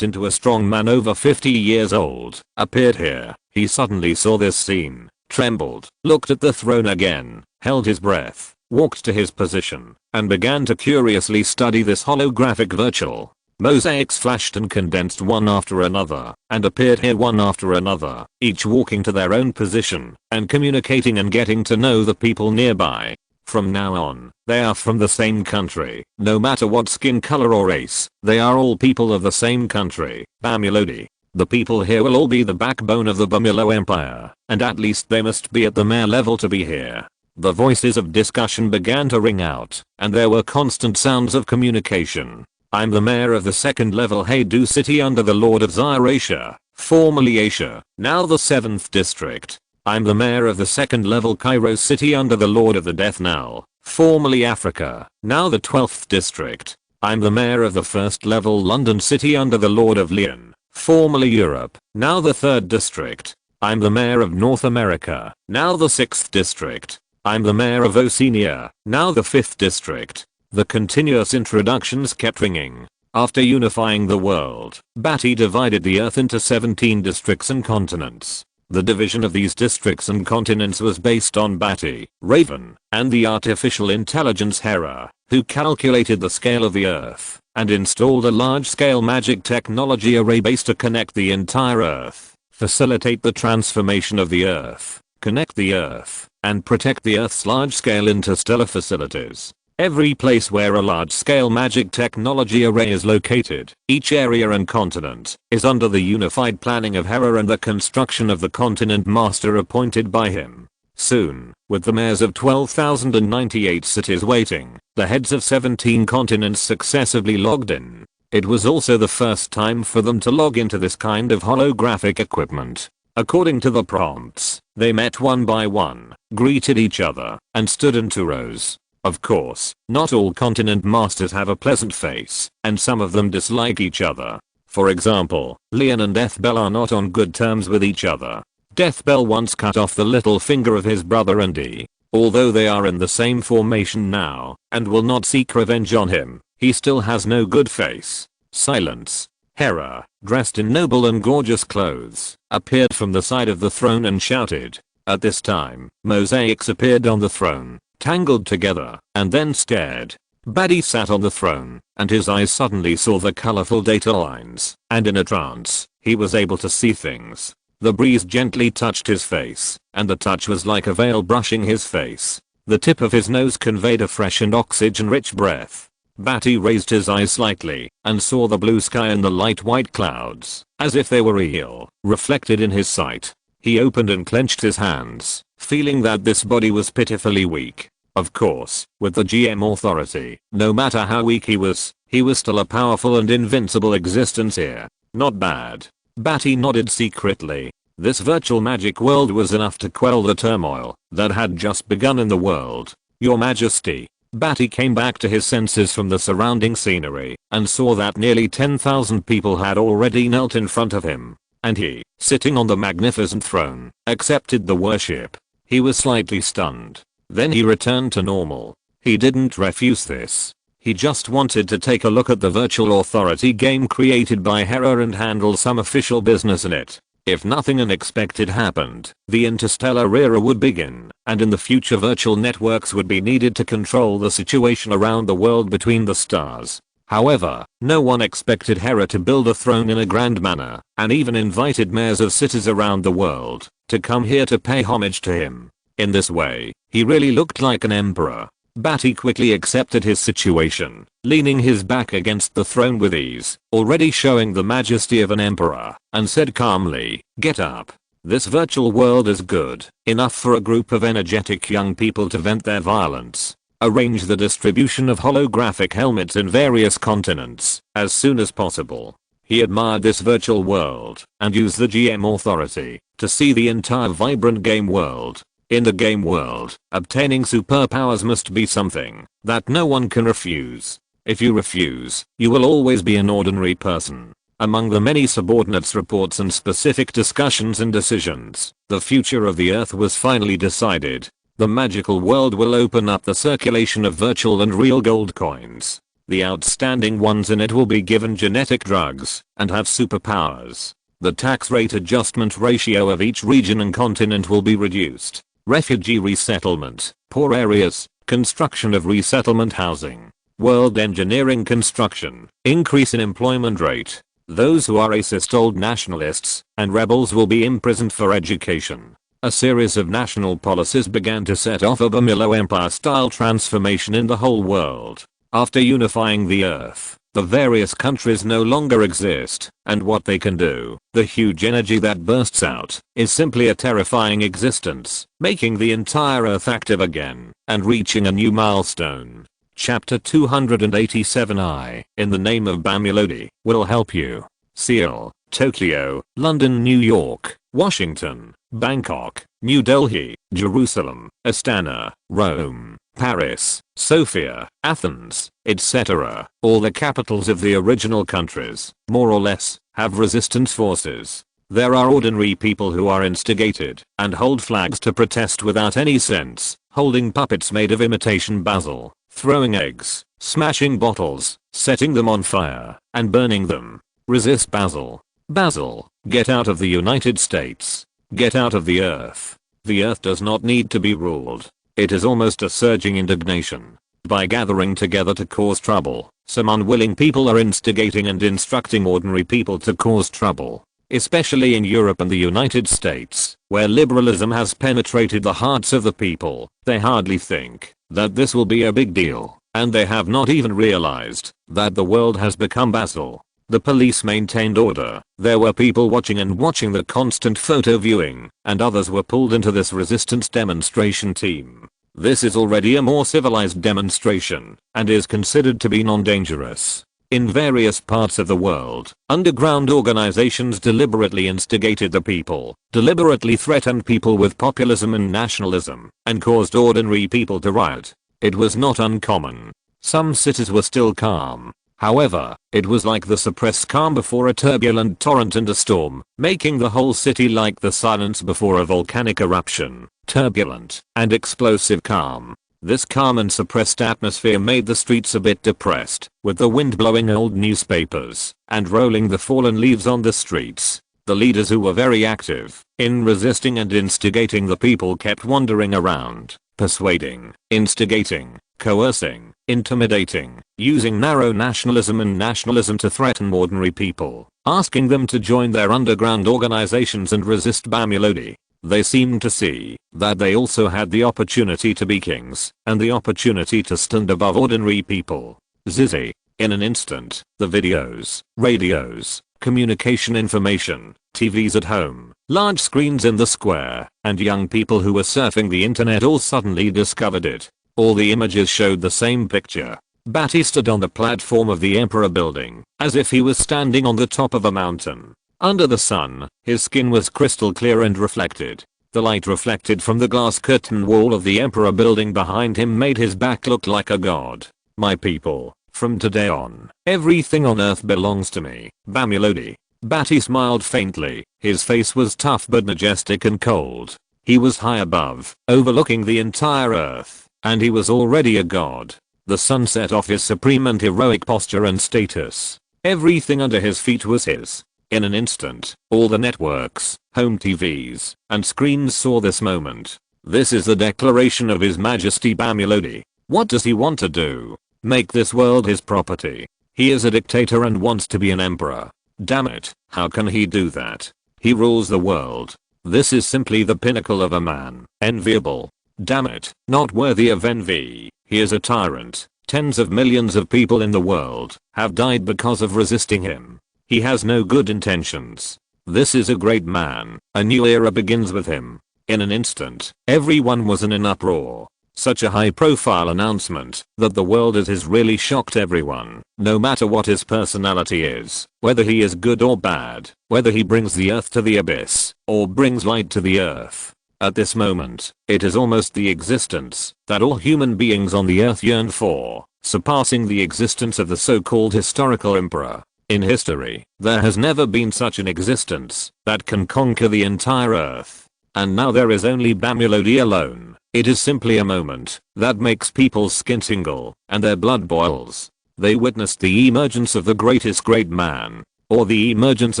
into a strong man over 50 years old, appeared here. He suddenly saw this scene, trembled, looked at the throne again, held his breath, walked to his position, and began to curiously study this holographic virtual. Mosaics flashed and condensed one after another, and appeared here one after another, each walking to their own position, and communicating and getting to know the people nearby. From now on, they are from the same country, no matter what skin color or race, they are all people of the same country, Bamulodi. The people here will all be the backbone of the Bamulo Empire, and at least they must be at the mayor level to be here. The voices of discussion began to ring out, and there were constant sounds of communication. I'm the mayor of the second level Haydu city under the Lord of Zyrasia, formerly Asia, now the 7th district. I'm the mayor of the second level Cairo city under the Lord of the Death Nile, formerly Africa, now the 12th district. I'm the mayor of the first level London city under the Lord of Leon, formerly Europe, now the 3rd district. I'm the mayor of North America, now the 6th district. I'm the mayor of Oceania, now the 5th district. The continuous introductions kept ringing. After unifying the world, Badi divided the earth into 17 districts and continents. The division of these districts and continents was based on Badi, Raven, and the artificial intelligence Hera, who calculated the scale of the earth, and installed a large-scale magic technology array base to connect the entire earth, facilitate the transformation of the earth, connect the earth, and protect the earth's large-scale interstellar facilities. Every place where a large-scale magic technology array is located, each area and continent, is under the unified planning of Hera and the construction of the continent master appointed by him. Soon, with the mayors of 12,098 cities waiting, the heads of 17 continents successively logged in. It was also the first time for them to log into this kind of holographic equipment. According to the prompts, they met one by one, greeted each other, and stood in 2 rows. Of course, not all continent masters have a pleasant face, and some of them dislike each other. For example, Leon and Deathbell are not on good terms with each other. Deathbell once cut off the little finger of his brother Andy. Although they are in the same formation now, and will not seek revenge on him, he still has no good face. Silence. Hera, dressed in noble and gorgeous clothes, appeared from the side of the throne and shouted. At this time, mosaics appeared on the throne, tangled together, and then scared. Badi sat on the throne, and his eyes suddenly saw the colorful data lines, and in a trance, he was able to see things. The breeze gently touched his face, and the touch was like a veil brushing his face. The tip of his nose conveyed a fresh and oxygen-rich breath. Badi raised his eyes slightly, and saw the blue sky and the light white clouds, as if they were real, reflected in his sight. He opened and clenched his hands, feeling that this body was pitifully weak. Of course, with the GM authority, no matter how weak he was still a powerful and invincible existence here. Not bad. Badi nodded secretly. This virtual magic world was enough to quell the turmoil that had just begun in the world. Your Majesty. Badi came back to his senses from the surrounding scenery and saw that nearly 10,000 people had already knelt in front of him. And he, sitting on the magnificent throne, accepted the worship. He was slightly stunned. Then he returned to normal. He didn't refuse this. He just wanted to take a look at the virtual authority game created by Hera and handle some official business in it. If nothing unexpected happened, the interstellar era would begin, and in the future virtual networks would be needed to control the situation around the world between the stars. However, no one expected Hera to build a throne in a grand manner, and even invited mayors of cities around the world to come here to pay homage to him. In this way, he really looked like an emperor. Badi quickly accepted his situation, leaning his back against the throne with ease, already showing the majesty of an emperor, and said calmly, "Get up. This virtual world is good enough for a group of energetic young people to vent their violence. Arrange the distribution of holographic helmets in various continents as soon as possible." He admired this virtual world and used the GM authority to see the entire vibrant game world. In the game world, obtaining superpowers must be something that no one can refuse. If you refuse, you will always be an ordinary person. Among the many subordinates reports and specific discussions and decisions, the future of the Earth was finally decided. The magical world will open up the circulation of virtual and real gold coins. The outstanding ones in it will be given genetic drugs and have superpowers. The tax rate adjustment ratio of each region and continent will be reduced. Refugee resettlement, poor areas, construction of resettlement housing, world engineering construction, increase in employment rate. Those who are racist old nationalists and rebels will be imprisoned for education. A series of national policies began to set off a Bamillo Empire-style transformation in the whole world. After unifying the Earth, the various countries no longer exist, and what they can do, the huge energy that bursts out, is simply a terrifying existence, making the entire Earth active again, and reaching a new milestone. Chapter 287 in the name of Bamilodi, will help you. Seoul, Tokyo, London, New York, Washington, Bangkok, New Delhi, Jerusalem, Astana, Rome, Paris, Sofia, Athens, etc. All the capitals of the original countries, more or less, have resistance forces. There are ordinary people who are instigated and hold flags to protest without any sense, holding puppets made of imitation basil, throwing eggs, smashing bottles, setting them on fire, and burning them. Resist basil. Basil, get out of the United States. Get out of the Earth. The Earth does not need to be ruled. It is almost a surging indignation. By gathering together to cause trouble, some unwilling people are instigating and instructing ordinary people to cause trouble. Especially in Europe and the United States, where liberalism has penetrated the hearts of the people. They hardly think that this will be a big deal, and they have not even realized that the world has become basil. The police maintained order. There were people watching the constant photo viewing, and others were pulled into this resistance demonstration team. This is already a more civilized demonstration, and is considered to be non-dangerous. In various parts of the world, underground organizations deliberately instigated the people, deliberately threatened people with populism and nationalism, and caused ordinary people to riot. It was not uncommon. Some cities were still calm. However, it was like the suppressed calm before a turbulent torrent and a storm, making the whole city like the silence before a volcanic eruption, turbulent and explosive calm. This calm and suppressed atmosphere made the streets a bit depressed, with the wind blowing old newspapers and rolling the fallen leaves on the streets. The leaders, who were very active in resisting and instigating the people, kept wandering around, persuading, instigating, coercing, intimidating, using narrow nationalism and nationalism to threaten ordinary people, asking them to join their underground organizations and resist Bamulodi. They seemed to see that they also had the opportunity to be kings and the opportunity to stand above ordinary people. Zizzy. In an instant, the videos, radios, communication information, TVs at home, large screens in the square, and young people who were surfing the internet all suddenly discovered it. All the images showed the same picture. Badi stood on the platform of the Emperor building, as if he was standing on the top of a mountain. Under the sun, his skin was crystal clear and reflected. The light reflected from the glass curtain wall of the Emperor building behind him made his back look like a god. My people, from today on, everything on earth belongs to me, Bamulodi. Badi smiled faintly. His face was tough but majestic and cold. He was high above, overlooking the entire earth, and he was already a god. The sun set off his supreme and heroic posture and status. Everything under his feet was his. In an instant, all the networks, home TVs, and screens saw this moment. This is the declaration of His Majesty Bamulodi. What does he want to do? Make this world his property. He is a dictator and wants to be an emperor. Damn it, how can he do that? He rules the world. This is simply the pinnacle of a man. Enviable. Damn it, not worthy of envy. He is a tyrant. Tens of millions of people in the world have died because of resisting him. He has no good intentions. This is a great man. A new era begins with him. In an instant, everyone was in an uproar. Such a high-profile announcement that the world is his really shocked everyone. No matter what his personality is, whether he is good or bad, whether he brings the earth to the abyss, or brings light to the earth. At this moment, it is almost the existence that all human beings on the earth yearn for, surpassing the existence of the so-called historical emperor. In history, there has never been such an existence that can conquer the entire earth. And now there is only Bamulodi alone. It is simply a moment that makes people's skin tingle and their blood boils. They witnessed the emergence of the greatest great man, or the emergence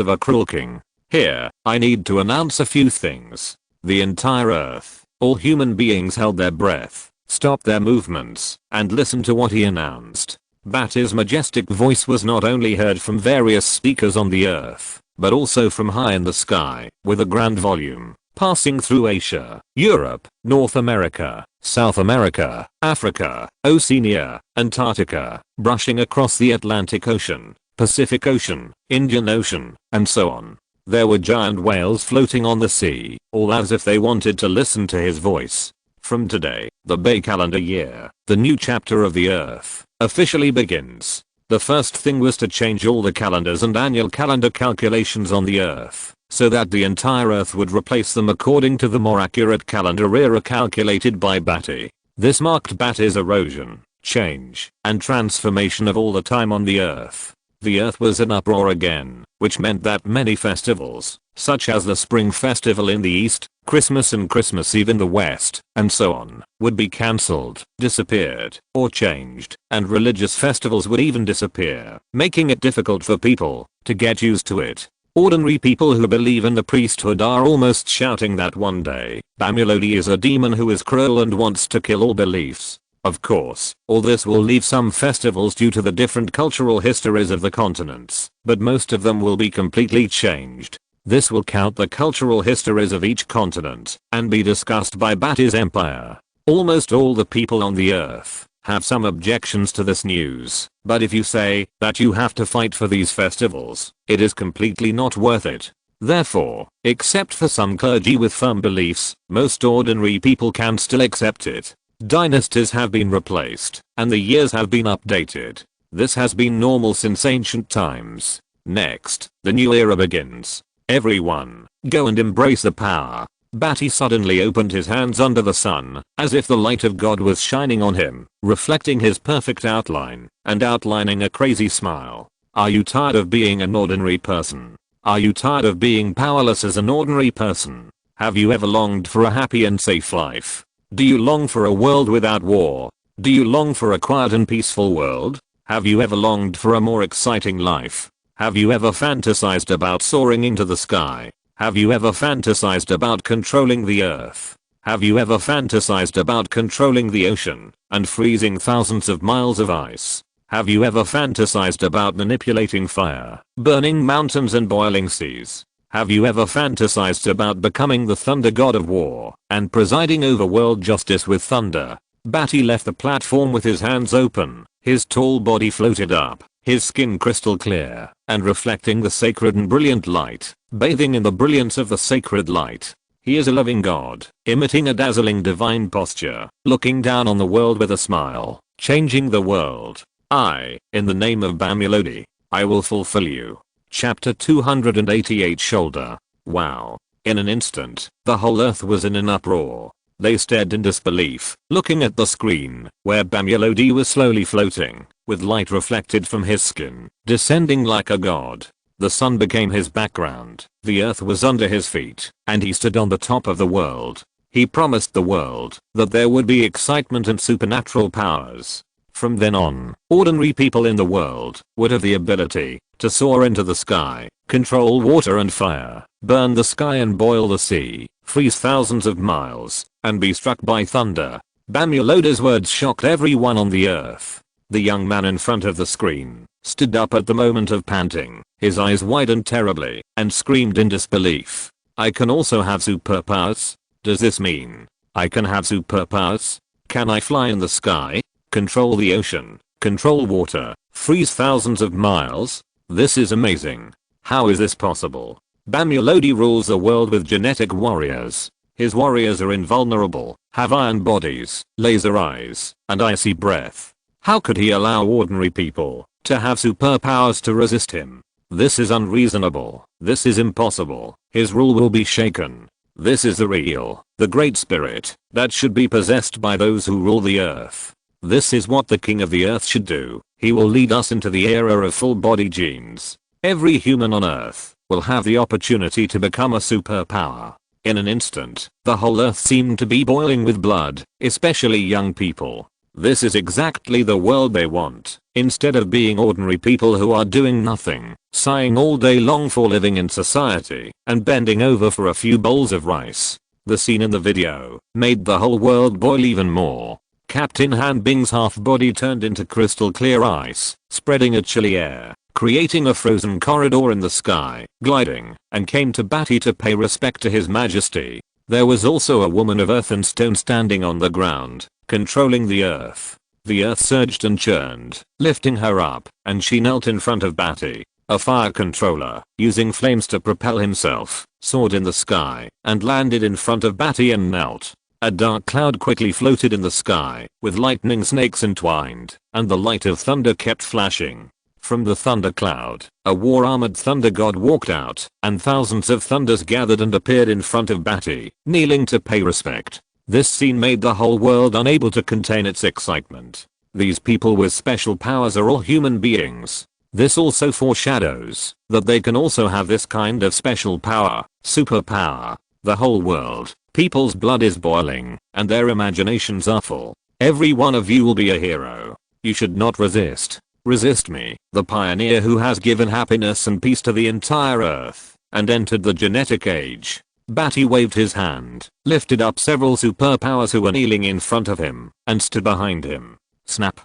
of a cruel king. Here, I need to announce a few things. The entire earth, all human beings held their breath, stopped their movements, and listened to what he announced. Badi's majestic voice was not only heard from various speakers on the earth, but also from high in the sky, with a grand volume, passing through Asia, Europe, North America, South America, Africa, Oceania, Antarctica, brushing across the Atlantic Ocean, Pacific Ocean, Indian Ocean, and so on. There were giant whales floating on the sea, all as if they wanted to listen to his voice. From today, the Bay calendar year, the new chapter of the earth, officially begins. The first thing was to change all the calendars and annual calendar calculations on the earth, so that the entire earth would replace them according to the more accurate calendar era calculated by Badi. This marked Badi's erosion, change, and transformation of all the time on the earth. The earth was in uproar again, which meant that many festivals, such as the Spring Festival in the East, Christmas and Christmas Eve in the West, and so on, would be cancelled, disappeared, or changed, and religious festivals would even disappear, making it difficult for people to get used to it. Ordinary people who believe in the priesthood are almost shouting that one day, Bamulodi is a demon who is cruel and wants to kill all beliefs. Of course, all this will leave some festivals due to the different cultural histories of the continents, but most of them will be completely changed. This will count the cultural histories of each continent and be discussed by Badi's empire. Almost all the people on the earth have some objections to this news, but if you say that you have to fight for these festivals, it is completely not worth it. Therefore, except for some clergy with firm beliefs, most ordinary people can still accept it. Dynasties have been replaced, and the years have been updated. This has been normal since ancient times. Next, the new era begins. Everyone, go and embrace the power. Badi suddenly opened his hands under the sun, as if the light of God was shining on him, reflecting his perfect outline, and outlining a crazy smile. Are you tired of being an ordinary person? Are you tired of being powerless as an ordinary person? Have you ever longed for a happy and safe life? Do you long for a world without war? Do you long for a quiet and peaceful world? Have you ever longed for a more exciting life? Have you ever fantasized about soaring into the sky? Have you ever fantasized about controlling the earth? Have you ever fantasized about controlling the ocean and freezing thousands of miles of ice? Have you ever fantasized about manipulating fire, burning mountains and boiling seas? Have you ever fantasized about becoming the thunder god of war and presiding over world justice with thunder? Badi left the platform with his hands open, his tall body floated up, his skin crystal clear and reflecting the sacred and brilliant light, bathing in the brilliance of the sacred light. He is a loving God, emitting a dazzling divine posture, looking down on the world with a smile, changing the world. In the name of Bamulodi, I will fulfill you. Chapter 288 Shoulder. Wow. In an instant, the whole earth was in an uproar. They stared in disbelief, looking at the screen, where Bamulodi was slowly floating, with light reflected from his skin, descending like a god. The sun became his background, the earth was under his feet, and he stood on the top of the world. He promised the world that there would be excitement and supernatural powers. From then on, ordinary people in the world would have the ability to soar into the sky, control water and fire, burn the sky and boil the sea, freeze thousands of miles, and be struck by thunder. Bamulodi's words shocked everyone on the earth. The young man in front of the screen stood up at the moment of panting, his eyes widened terribly, and screamed in disbelief. I can also have superpowers? Does this mean I can have superpowers? Can I fly in the sky? Control the ocean? Control water? Freeze thousands of miles? This is amazing. How is this possible? Bamulodi rules the world with genetic warriors. His warriors are invulnerable, have iron bodies, laser eyes, and icy breath. How could he allow ordinary people to have superpowers to resist him? This is unreasonable. This is impossible. His rule will be shaken. This is the real, the great spirit that should be possessed by those who rule the earth. This is what the king of the earth should do. He will lead us into the era of full body genes. Every human on earth will have the opportunity to become a superpower. In an instant, the whole earth seemed to be boiling with blood, especially young people. This is exactly the world they want. Instead of being ordinary people who are doing nothing, sighing all day long for living in society, and bending over for a few bowls of rice. The scene in the video made the whole world boil even more. Captain Han Bing's half body turned into crystal clear ice, spreading a chilly air, creating a frozen corridor in the sky, gliding, and came to Badi to pay respect to his majesty. There was also a woman of earth and stone standing on the ground, controlling the earth. The earth surged and churned, lifting her up, and she knelt in front of Badi. A fire controller, using flames to propel himself, soared in the sky, and landed in front of Badi and knelt. A dark cloud quickly floated in the sky, with lightning snakes entwined, and the light of thunder kept flashing. From the thunder cloud, a war-armored thunder god walked out, and thousands of thunders gathered and appeared in front of Badi, kneeling to pay respect. This scene made the whole world unable to contain its excitement. These people with special powers are all human beings. This also foreshadows that they can also have this kind of special power, superpower. The whole world, people's blood is boiling, and their imaginations are full. Every one of you will be a hero. You should not resist. Resist me, the pioneer who has given happiness and peace to the entire earth, and entered the genetic age. Badi waved his hand, lifted up several superpowers who were kneeling in front of him, and stood behind him. Snap.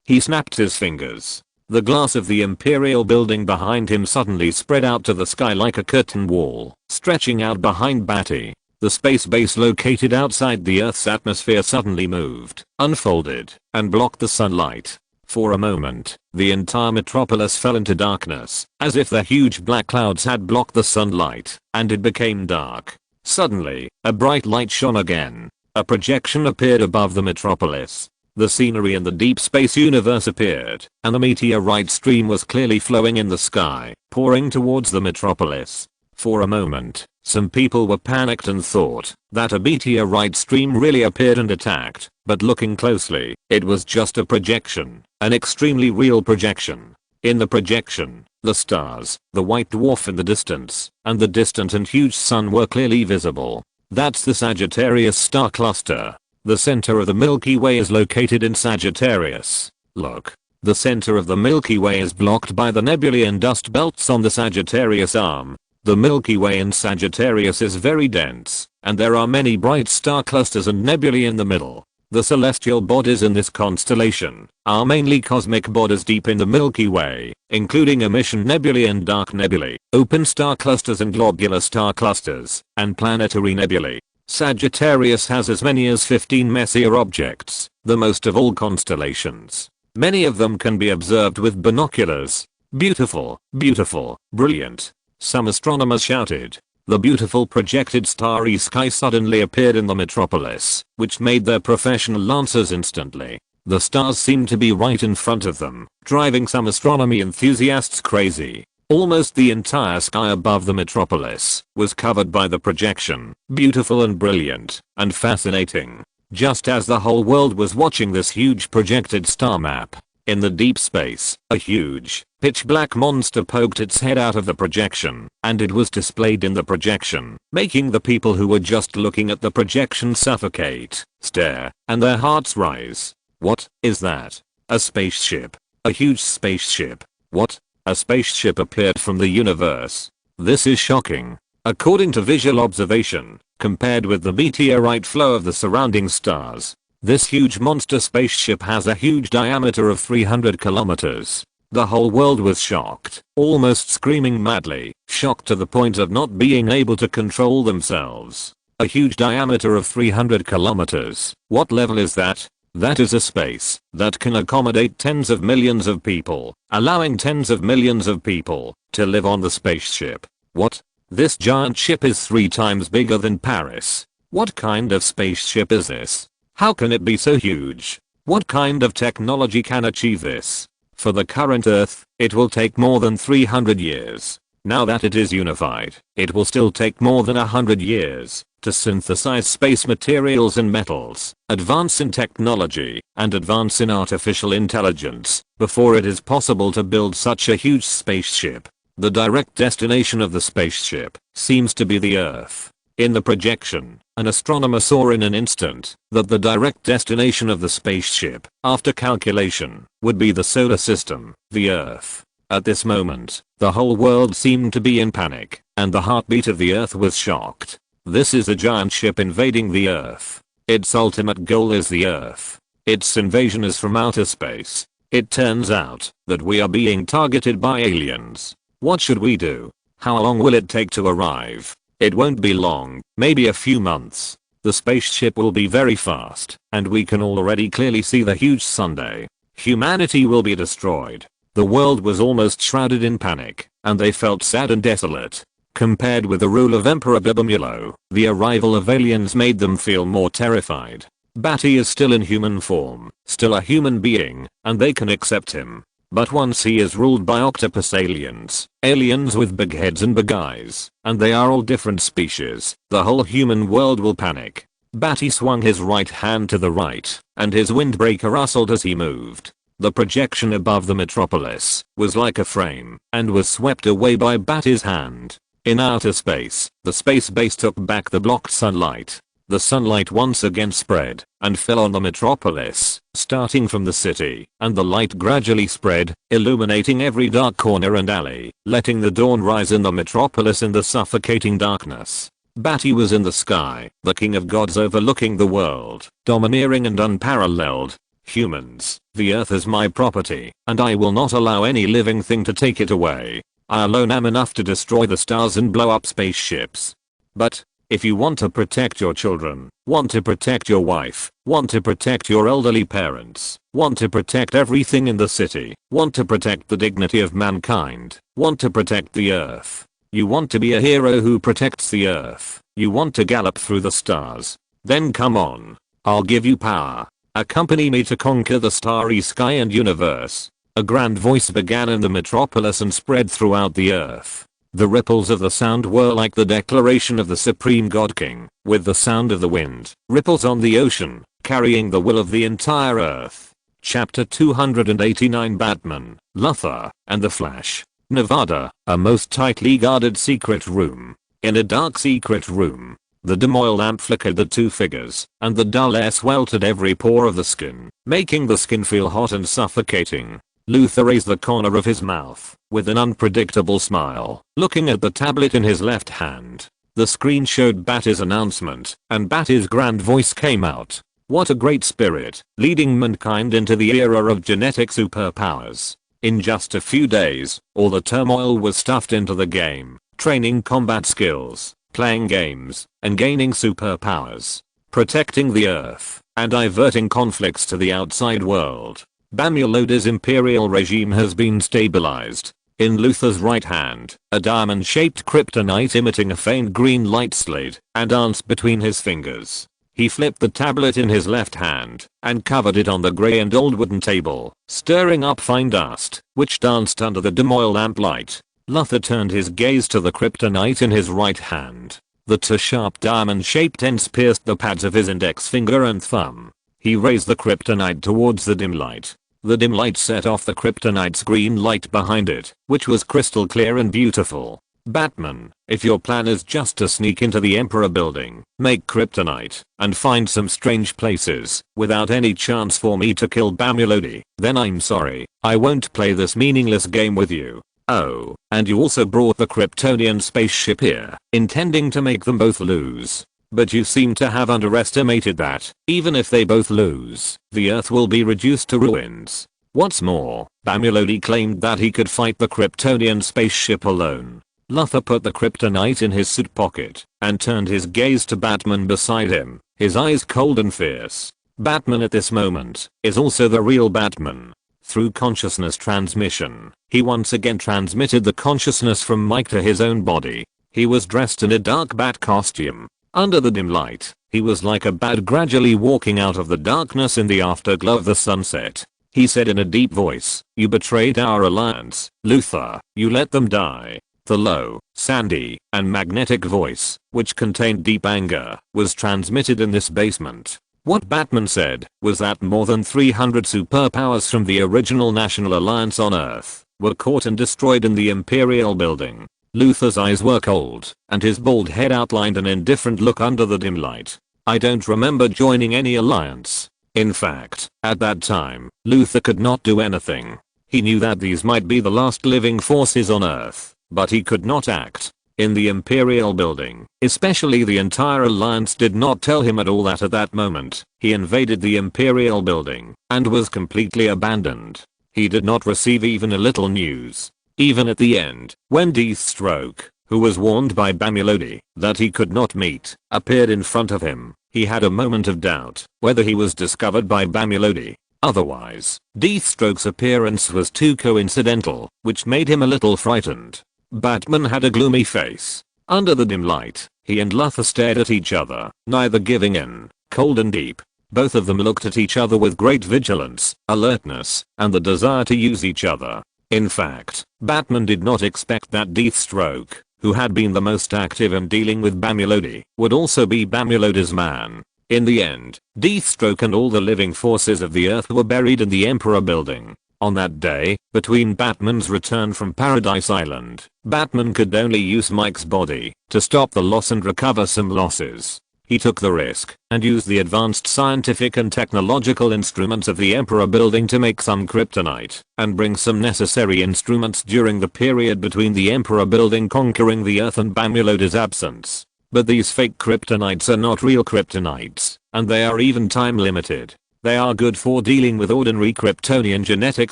He snapped his fingers. The glass of the Imperial building behind him suddenly spread out to the sky like a curtain wall, stretching out behind Badi. The space base located outside the Earth's atmosphere suddenly moved, unfolded, and blocked the sunlight. For a moment, the entire metropolis fell into darkness, as if the huge black clouds had blocked the sunlight, and it became dark. Suddenly, a bright light shone again. A projection appeared above the metropolis. The scenery in the deep space universe appeared, and the meteorite stream was clearly flowing in the sky, pouring towards the metropolis. For a moment, some people were panicked and thought that a meteorite stream really appeared and attacked, but looking closely, it was just a projection, an extremely real projection. In the projection, the stars, the white dwarf in the distance, and the distant and huge sun were clearly visible. That's the Sagittarius star cluster. The center of the Milky Way is located in Sagittarius. Look. The center of the Milky Way is blocked by the nebulae and dust belts on the Sagittarius arm. The Milky Way in Sagittarius is very dense, and there are many bright star clusters and nebulae in the middle. The celestial bodies in this constellation are mainly cosmic bodies deep in the Milky Way, including emission nebulae and dark nebulae, open star clusters and globular star clusters, and planetary nebulae. Sagittarius has as many as 15 Messier objects, the most of all constellations. Many of them can be observed with binoculars. Beautiful, beautiful, brilliant. Some astronomers shouted. The beautiful projected starry sky suddenly appeared in the metropolis, which made their professional lancers instantly. The stars seemed to be right in front of them, driving some astronomy enthusiasts crazy. Almost the entire sky above the metropolis was covered by the projection, beautiful and brilliant, and fascinating. Just as the whole world was watching this huge projected star map. In the deep space, a huge, pitch-black monster poked its head out of the projection, and it was displayed in the projection, making the people who were just looking at the projection suffocate, stare, and their hearts rise. What is that? A spaceship. A huge spaceship. What? A spaceship appeared from the universe. This is shocking. According to visual observation, compared with the meteorite flow of the surrounding stars, this huge monster spaceship has a huge diameter of 300 kilometers. The whole world was shocked, almost screaming madly, shocked to the point of not being able to control themselves. A huge diameter of 300 kilometers. What level is that? That is a space that can accommodate tens of millions of people, allowing tens of millions of people to live on the spaceship. What? This giant ship is 3 times bigger than Paris. What kind of spaceship is this? How can it be so huge? What kind of technology can achieve this? For the current Earth, it will take more than 300 years. Now that it is unified, it will still take more than 100 years to synthesize space materials and metals, advance in technology, and advance in artificial intelligence before it is possible to build such a huge spaceship. The direct destination of the spaceship seems to be the Earth. In the projection, an astronomer saw in an instant that the direct destination of the spaceship, after calculation, would be the solar system, the Earth. At this moment, the whole world seemed to be in panic, and the heartbeat of the Earth was shocked. This is a giant ship invading the Earth. Its ultimate goal is the Earth. Its invasion is from outer space. It turns out that we are being targeted by aliens. What should we do? How long will it take to arrive? It won't be long, maybe a few months. The spaceship will be very fast, and we can already clearly see the huge Sunday. Humanity will be destroyed. The world was almost shrouded in panic, and they felt sad and desolate. Compared with the rule of Emperor Bibamulo, the arrival of aliens made them feel more terrified. Badi is still in human form, still a human being, and they can accept him. But once he is ruled by octopus aliens with big heads and big eyes, and they are all different species, the whole human world will panic. Badi swung his right hand to the right, and his windbreaker rustled as he moved. The projection above the metropolis was like a frame, and was swept away by Badi's hand. In outer space, the space base took back the blocked sunlight. The sunlight once again spread and fell on the metropolis, starting from the city, and the light gradually spread, illuminating every dark corner and alley, letting the dawn rise in the metropolis in the suffocating darkness. Badi was in the sky, the king of gods overlooking the world, domineering and unparalleled. Humans, the Earth is my property, and I will not allow any living thing to take it away. I alone am enough to destroy the stars and blow up spaceships. But, if you want to protect your children, want to protect your wife, want to protect your elderly parents, want to protect everything in the city, want to protect the dignity of mankind, want to protect the Earth. You want to be a hero who protects the Earth. You want to gallop through the stars. Then come on. I'll give you power. Accompany me to conquer the starry sky and universe. A grand voice began in the metropolis and spread throughout the Earth. The ripples of the sound were like the declaration of the Supreme God King, with the sound of the wind, ripples on the ocean, carrying the will of the entire Earth. Chapter 289 Batman, Luthor, and the Flash. Nevada, a most tightly guarded secret room. In a dark secret room, The dim oil lamp flickered the two figures, and the dull air sweltered every pore of the skin, making the skin feel hot and suffocating. Luther raised the corner of his mouth, with an unpredictable smile, looking at the tablet in his left hand. The screen showed Badi's announcement, and Badi's grand voice came out. What a great spirit, leading mankind into the era of genetic superpowers. In just a few days, all the turmoil was stuffed into the game, training combat skills, playing games, and gaining superpowers, protecting the Earth, and diverting conflicts to the outside world. Bamulodi's imperial regime has been stabilized. In Luther's right hand, a diamond-shaped kryptonite emitting a faint green light slid and danced between his fingers. He flipped the tablet in his left hand and covered it on the grey and old wooden table, stirring up fine dust, which danced under the dim oil lamp light. Luther turned his gaze to the kryptonite in his right hand. The two sharp diamond-shaped ends pierced the pads of his index finger and thumb. He raised the kryptonite towards the dim light. The dim light set off the kryptonite's green light behind it, which was crystal clear and beautiful. Batman, if your plan is just to sneak into the Emperor building, make kryptonite, and find some strange places, without any chance for me to kill Bamulodi, then I'm sorry, I won't play this meaningless game with you. Oh, and you also brought the Kryptonian spaceship here, intending to make them both lose. But you seem to have underestimated that, even if they both lose, the Earth will be reduced to ruins. What's more, Bamulodi claimed that he could fight the Kryptonian spaceship alone. Luther put the kryptonite in his suit pocket, and turned his gaze to Batman beside him, his eyes cold and fierce. Batman at this moment is also the real Batman. Through consciousness transmission, he once again transmitted the consciousness from Mike to his own body. He was dressed in a dark bat costume. Under the dim light, he was like a bat gradually walking out of the darkness in the afterglow of the sunset. He said in a deep voice, "You betrayed our alliance, Luther, you let them die." The low, sandy, and magnetic voice, which contained deep anger, was transmitted in this basement. What Batman said was that more than 300 superpowers from the original National Alliance on Earth were caught and destroyed in the Imperial building. Luther's eyes were cold, and his bald head outlined an indifferent look under the dim light. I don't remember joining any alliance. In fact, at that time, Luther could not do anything. He knew that these might be the last living forces on Earth, but he could not act. In the Imperial building, especially the entire alliance did not tell him at all that at that moment, he invaded the Imperial building, and was completely abandoned. He did not receive even a little news. Even at the end, when Deathstroke, who was warned by Bamulodi that he could not meet, appeared in front of him, he had a moment of doubt whether he was discovered by Bamulodi. Otherwise, Deathstroke's appearance was too coincidental, which made him a little frightened. Batman had a gloomy face. Under the dim light, he and Luther stared at each other, neither giving in, cold and deep. Both of them looked at each other with great vigilance, alertness, and the desire to use each other. In fact, Batman did not expect that Deathstroke, who had been the most active in dealing with Bamulodi, would also be Bamulodi's man. In the end, Deathstroke and all the living forces of the Earth were buried in the Emperor building. On that day, between Batman's return from Paradise Island, Batman could only use Mike's body to stop the loss and recover some losses. He took the risk and used the advanced scientific and technological instruments of the Emperor building to make some kryptonite and bring some necessary instruments during the period between the Emperor building conquering the Earth and Bamulodi's absence. But these fake kryptonites are not real kryptonites, and they are even time limited. They are good for dealing with ordinary Kryptonian genetic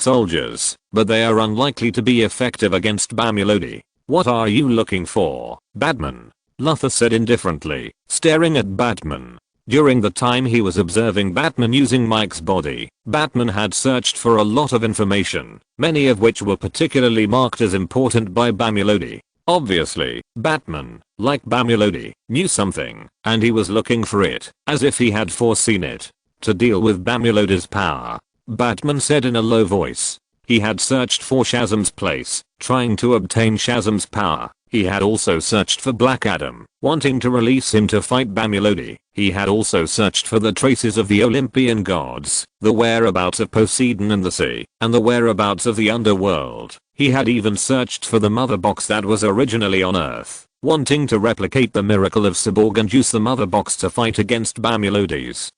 soldiers, but they are unlikely to be effective against Bamulodi. What are you looking for, Batman? Luther said indifferently, staring at Batman. During the time he was observing Batman using Mike's body, Batman had searched for a lot of information, many of which were particularly marked as important by Bamulodi. Obviously, Batman, like Bamulodi, knew something, and he was looking for it, as if he had foreseen it. To deal with Bamulodi's power, Batman said in a low voice. He had searched for Shazam's place, trying to obtain Shazam's power. He had also searched for Black Adam, wanting to release him to fight Bamulodi. He had also searched for the traces of the Olympian gods, the whereabouts of Poseidon and the sea, and the whereabouts of the underworld. He had even searched for the mother box that was originally on Earth. wanting to replicate the miracle of Cyborg and use the mother box to fight against Bamulodi's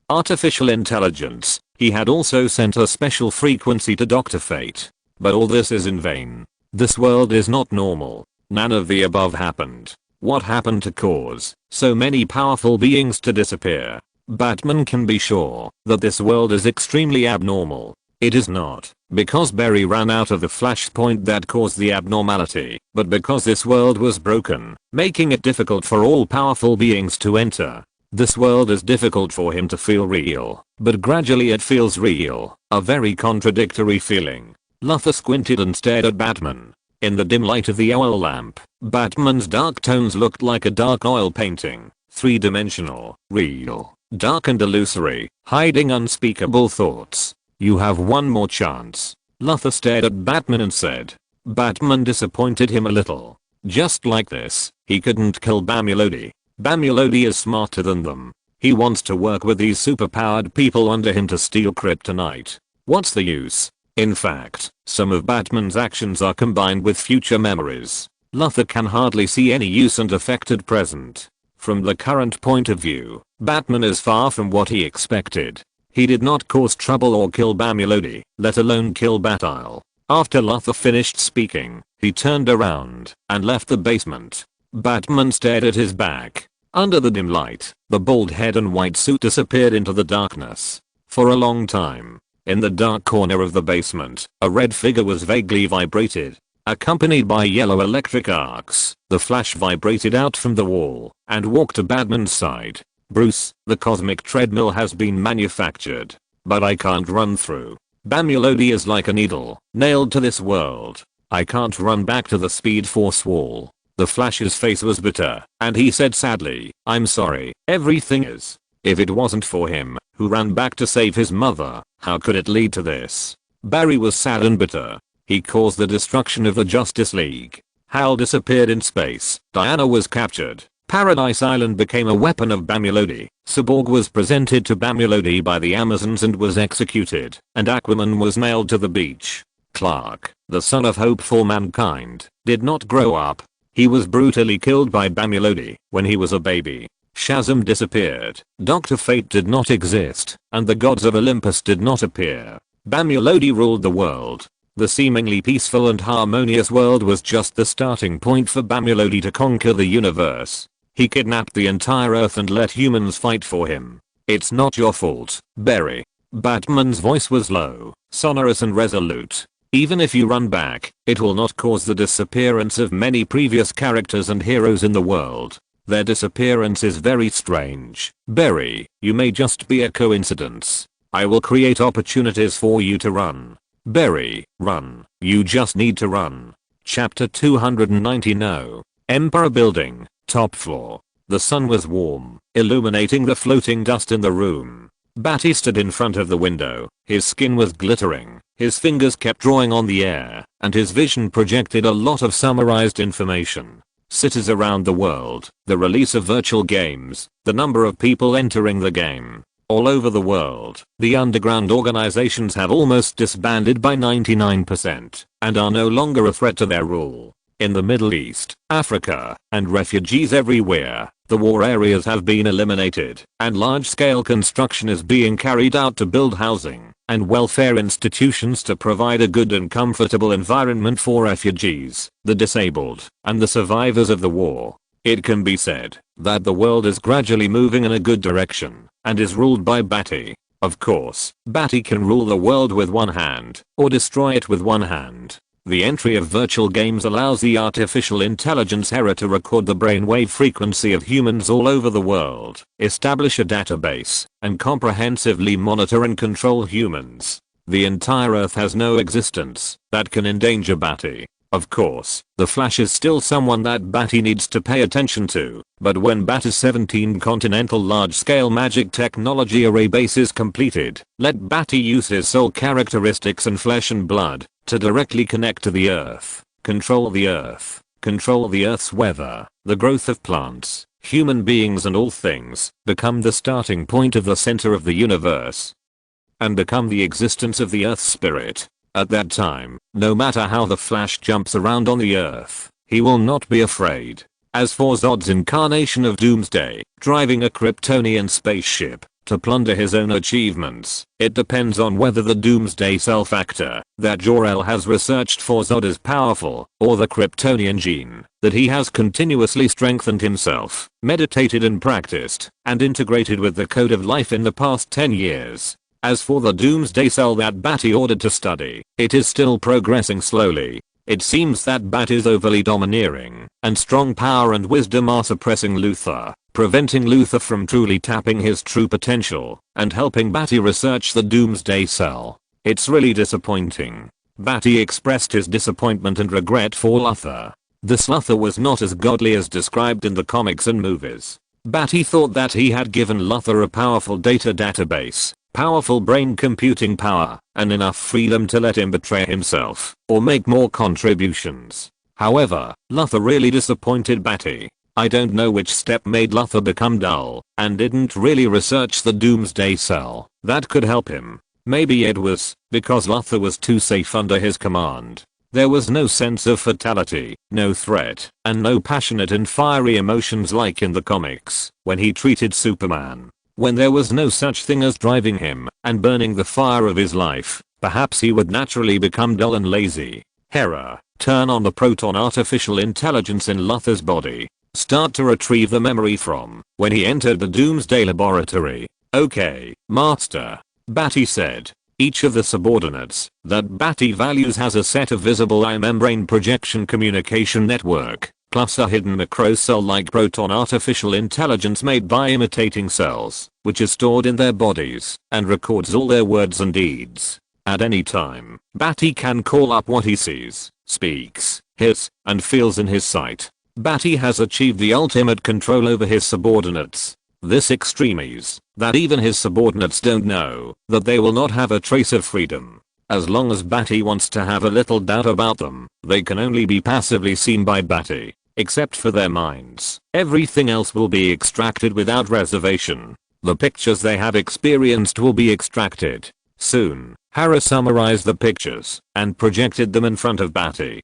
artificial intelligence. He had also sent a special frequency to Dr. Fate. But all this is in vain. This world is not normal. None of the above happened. What happened to cause so many powerful beings to disappear? Batman can be sure that this world is extremely abnormal. It is not because Barry ran out of the flashpoint that caused the abnormality, but because this world was broken, making it difficult for all powerful beings to enter. This world is difficult for him to feel real, but gradually it feels real, a very contradictory feeling. Luthor squinted and stared at Batman. In the dim light of the oil lamp, Batman's dark tones looked like a dark oil painting, three-dimensional, real, dark and illusory, hiding unspeakable thoughts. You have one more chance. Luthor stared at Batman and said. Batman disappointed him a little. Just like this, he couldn't kill Bamulodi. Bamulodi is smarter than them. He wants to work with these superpowered people under him to steal kryptonite. What's the use? In fact, some of Batman's actions are combined with future memories. Luthor can hardly see any use and affected present. From the current point of view, Batman is far from what he expected. He did not cause trouble or kill Bamulodi, let alone kill Batisle. After Luthor finished speaking, he turned around and left the basement. Batman stared at his back. Under the dim light, the bald head and white suit disappeared into the darkness. For a long time, in the dark corner of the basement, a red figure was vaguely vibrated. Accompanied by yellow electric arcs, the Flash vibrated out from the wall and walked to Batman's side. Bruce, the cosmic treadmill has been manufactured, but I can't run through. Bamulodi is like a needle, nailed to this world. I can't run back to the Speed Force wall. The Flash's face was bitter, and he said sadly, I'm sorry, everything is. If it wasn't for him, who ran back to save his mother, how could it lead to this? Barry was sad and bitter. He caused the destruction of the Justice League. Hal disappeared in space. Diana was captured. Paradise Island became a weapon of Bamulodi. Cyborg was presented to Bamulodi by the Amazons and was executed, and Aquaman was nailed to the beach. Clark, the son of hope for mankind, did not grow up. He was brutally killed by Bamulodi when he was a baby. Shazam disappeared. Dr. Fate did not exist, and the gods of Olympus did not appear. Bamulodi ruled the world. The seemingly peaceful and harmonious world was just the starting point for Bamulodi to conquer the universe. He kidnapped the entire Earth and let humans fight for him. It's not your fault, Barry. Batman's voice was low, sonorous and resolute. Even if you run back, it will not cause the disappearance of many previous characters and heroes in the world. Their disappearance is very strange. Barry, you may just be a coincidence. I will create opportunities for you to run. Barry, run. You just need to run. Chapter 290 No. Emperor Building, top floor. The sun was warm, illuminating the floating dust in the room. Batty stood in front of the window. His skin was glittering. His fingers kept drawing on the air, and his vision projected a lot of summarized information. Cities around the world, the release of virtual games, the number of people entering the game. All over the world, the underground organizations have almost disbanded by 99% and are no longer a threat to their rule. In the Middle East, Africa, and refugees everywhere, the war areas have been eliminated, and large-scale construction is being carried out to build housing and welfare institutions to provide a good and comfortable environment for refugees, the disabled, and the survivors of the war. It can be said that the world is gradually moving in a good direction and is ruled by Batty. Of course, Batty can rule the world with one hand or destroy it with one hand. The entry of virtual games allows the artificial intelligence era to record the brainwave frequency of humans all over the world, establish a database, and comprehensively monitor and control humans. The entire Earth has no existence that can endanger Batty. Of course, the Flash is still someone that Batty needs to pay attention to, but when Batty's 17 continental large-scale magic technology array base is completed, let Batty use his soul characteristics and flesh and blood to directly connect to the Earth, control the Earth's weather, the growth of plants, human beings and all things, become the starting point of the center of the universe, and become the existence of the Earth's spirit. At that time, no matter how the Flash jumps around on the Earth, he will not be afraid. As for Zod's incarnation of Doomsday, driving a Kryptonian spaceship to plunder his own achievements, it depends on whether the Doomsday self-actor that Jor-El has researched for Zod is powerful, or the Kryptonian gene that he has continuously strengthened himself, meditated and practiced, and integrated with the code of life in the past 10 years. As for the Doomsday cell that Badi ordered to study, it is still progressing slowly. It seems that Bat is overly domineering, and strong power and wisdom are suppressing Luthor, preventing Luthor from truly tapping his true potential, and helping Badi research the Doomsday cell. It's really disappointing. Badi expressed his disappointment and regret for Luthor. This Luthor was not as godly as described in the comics and movies. Badi thought that he had given Luthor a powerful data database, powerful brain computing power, and enough freedom to let him betray himself, or make more contributions. However, Luthor really disappointed Badi. I don't know which step made Luthor become dull, and didn't really research the Doomsday cell that could help him. Maybe it was because Luthor was too safe under his command. There was no sense of fatality, no threat, and no passionate and fiery emotions like in the comics when he treated Superman. When there was no such thing as driving him and burning the fire of his life, perhaps he would naturally become dull and lazy. Hera, turn on the proton artificial intelligence in Luthor's body. Start to retrieve the memory from when he entered the Doomsday laboratory. Okay, Master. Badi said. Each of the subordinates that Badi values has a set of visible eye membrane projection communication network, plus a hidden macrocell-like proton artificial intelligence made by imitating cells, which is stored in their bodies and records all their words and deeds. At any time, Badi can call up what he sees, speaks, hears, and feels in his sight. Badi has achieved the ultimate control over his subordinates. This extremes that even his subordinates don't know that they will not have a trace of freedom. As long as Badi wants to have a little doubt about them, they can only be passively seen by Badi, except for their minds. Everything else will be extracted without reservation. The pictures they have experienced will be extracted. Soon, Hera summarized the pictures and projected them in front of Badi.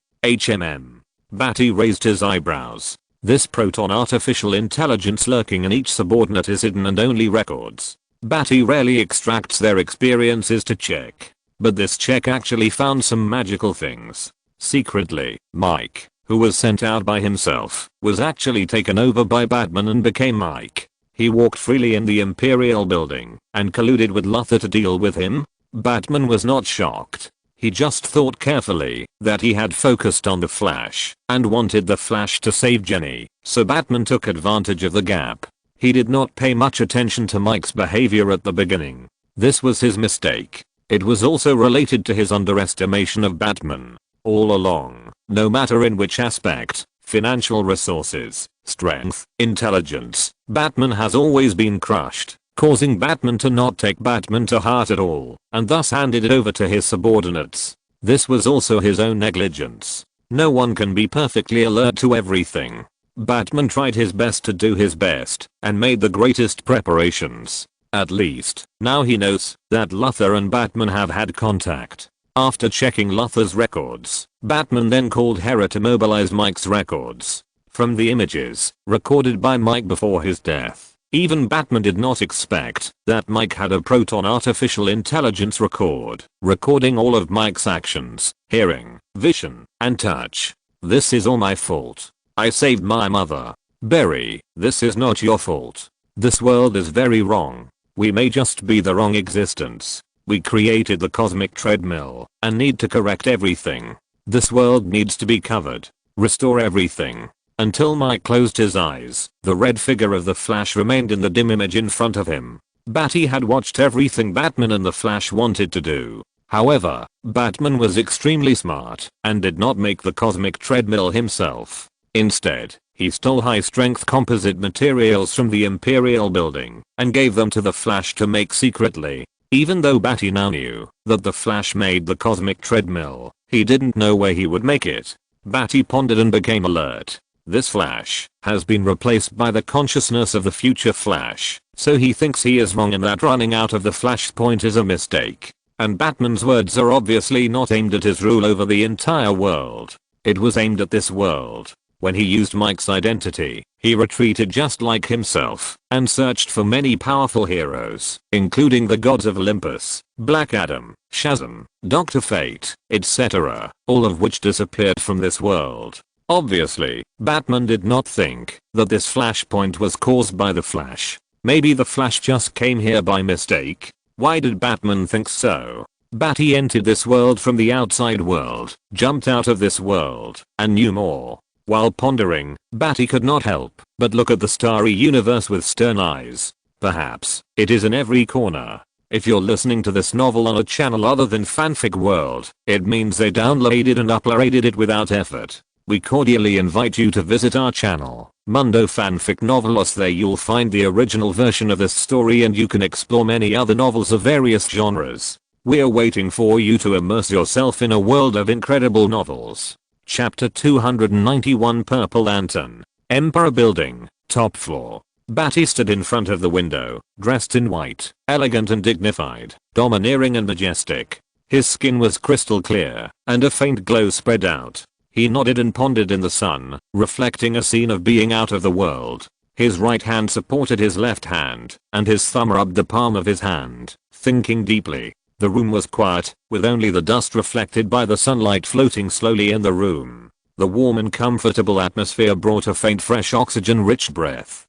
Badi raised his eyebrows. This proton artificial intelligence lurking in each subordinate is hidden and only records. Badi rarely extracts their experiences to check. But this check actually found some magical things. Secretly, Mike, who was sent out by himself, was actually taken over by Batman and became Mike. He walked freely in the Imperial building and colluded with Luthor to deal with him. Batman was not shocked. He just thought carefully that he had focused on the Flash and wanted the Flash to save Jenny, so Batman took advantage of the gap. He did not pay much attention to Mike's behavior at the beginning. This was his mistake. It was also related to his underestimation of Batman. All along, no matter in which aspect, financial resources, strength, intelligence, Batman has always been crushed, causing Batman to not take Batman to heart at all, and thus handed it over to his subordinates. This was also his own negligence. No one can be perfectly alert to everything. Batman tried his best to do his best, and made the greatest preparations. At least, now he knows that Luthor and Batman have had contact. After checking Luthor's records, Batman then called Hera to mobilize Mike's records. From the images recorded by Mike before his death, even Batman did not expect that Mike had a proton artificial intelligence recording all of Mike's actions, hearing, vision, and touch. This is all my fault. I saved my mother. Barry, this is not your fault. This world is very wrong. We may just be the wrong existence. We created the cosmic treadmill and need to correct everything. This world needs to be covered. Restore everything. Until Mike closed his eyes, the red figure of the Flash remained in the dim image in front of him. Badi had watched everything Batman and the Flash wanted to do. However, Batman was extremely smart and did not make the cosmic treadmill himself. Instead, he stole high-strength composite materials from the Imperial building and gave them to the Flash to make secretly. Even though Badi now knew that the Flash made the cosmic treadmill, he didn't know where he would make it. Badi pondered and became alert. This Flash has been replaced by the consciousness of the future Flash, so he thinks he is wrong and that running out of the Flashpoint is a mistake. And Batman's words are obviously not aimed at his rule over the entire world. It was aimed at this world. When he used Mike's identity, he retreated just like himself and searched for many powerful heroes, including the gods of Olympus, Black Adam, Shazam, Dr. Fate, etc., all of which disappeared from this world. Obviously, Batman did not think that this flashpoint was caused by the Flash. Maybe the Flash just came here by mistake. Why did Batman think so? Badi entered this world from the outside world, jumped out of this world, and knew more. While pondering, Badi could not help but look at the starry universe with stern eyes. Perhaps it is in every corner. If you're listening to this novel on a channel other than Fanfic World, it means they downloaded and uploaded it without effort. We cordially invite you to visit our channel, Mundo Fanfic Novelos. There you'll find the original version of this story and you can explore many other novels of various genres. We're waiting for you to immerse yourself in a world of incredible novels. Chapter 291 Purple Lantern. Emperor Building, top floor. Badi stood in front of the window, dressed in white, elegant and dignified, domineering and majestic. His skin was crystal clear, and a faint glow spread out. He nodded and pondered in the sun, reflecting a scene of being out of the world. His right hand supported his left hand, and his thumb rubbed the palm of his hand, thinking deeply. The room was quiet, with only the dust reflected by the sunlight floating slowly in the room. The warm and comfortable atmosphere brought a faint fresh oxygen-rich breath.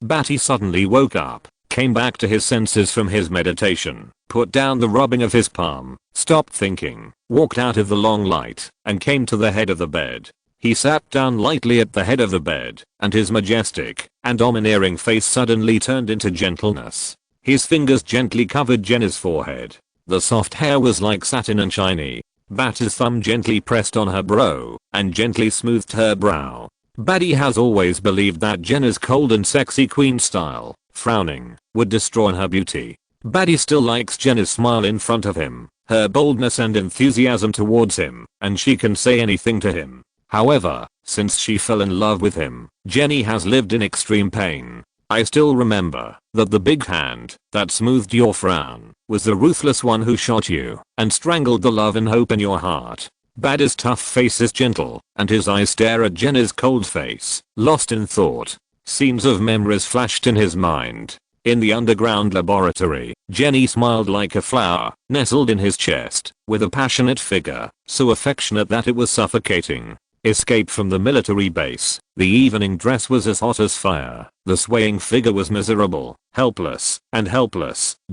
Badi suddenly woke up, came back to his senses from his meditation, put down the rubbing of his palm, stopped thinking, walked out of the long light, and came to the head of the bed. He sat down lightly at the head of the bed, and his majestic and domineering face suddenly turned into gentleness. His fingers gently covered Jenna's forehead. The soft hair was like satin and shiny. Badi's thumb gently pressed on her brow and gently smoothed her brow. Badi has always believed that Jenna's cold and sexy queen style, frowning, would destroy her beauty. Badi still likes Jenna's smile in front of him, her boldness and enthusiasm towards him, and she can say anything to him. However, since she fell in love with him, Jenny has lived in extreme pain. I still remember that the big hand that smoothed your frown was the ruthless one who shot you and strangled the love and hope in your heart. Badi's tough face is gentle, and his eyes stare at Jenna's cold face, lost in thought. Scenes of memories flashed in his mind. In the underground laboratory, Jenny smiled like a flower, nestled in his chest, with a passionate figure, so affectionate that it was suffocating. Escape from the military base. The evening dress was as hot as fire. The swaying figure was miserable, helpless,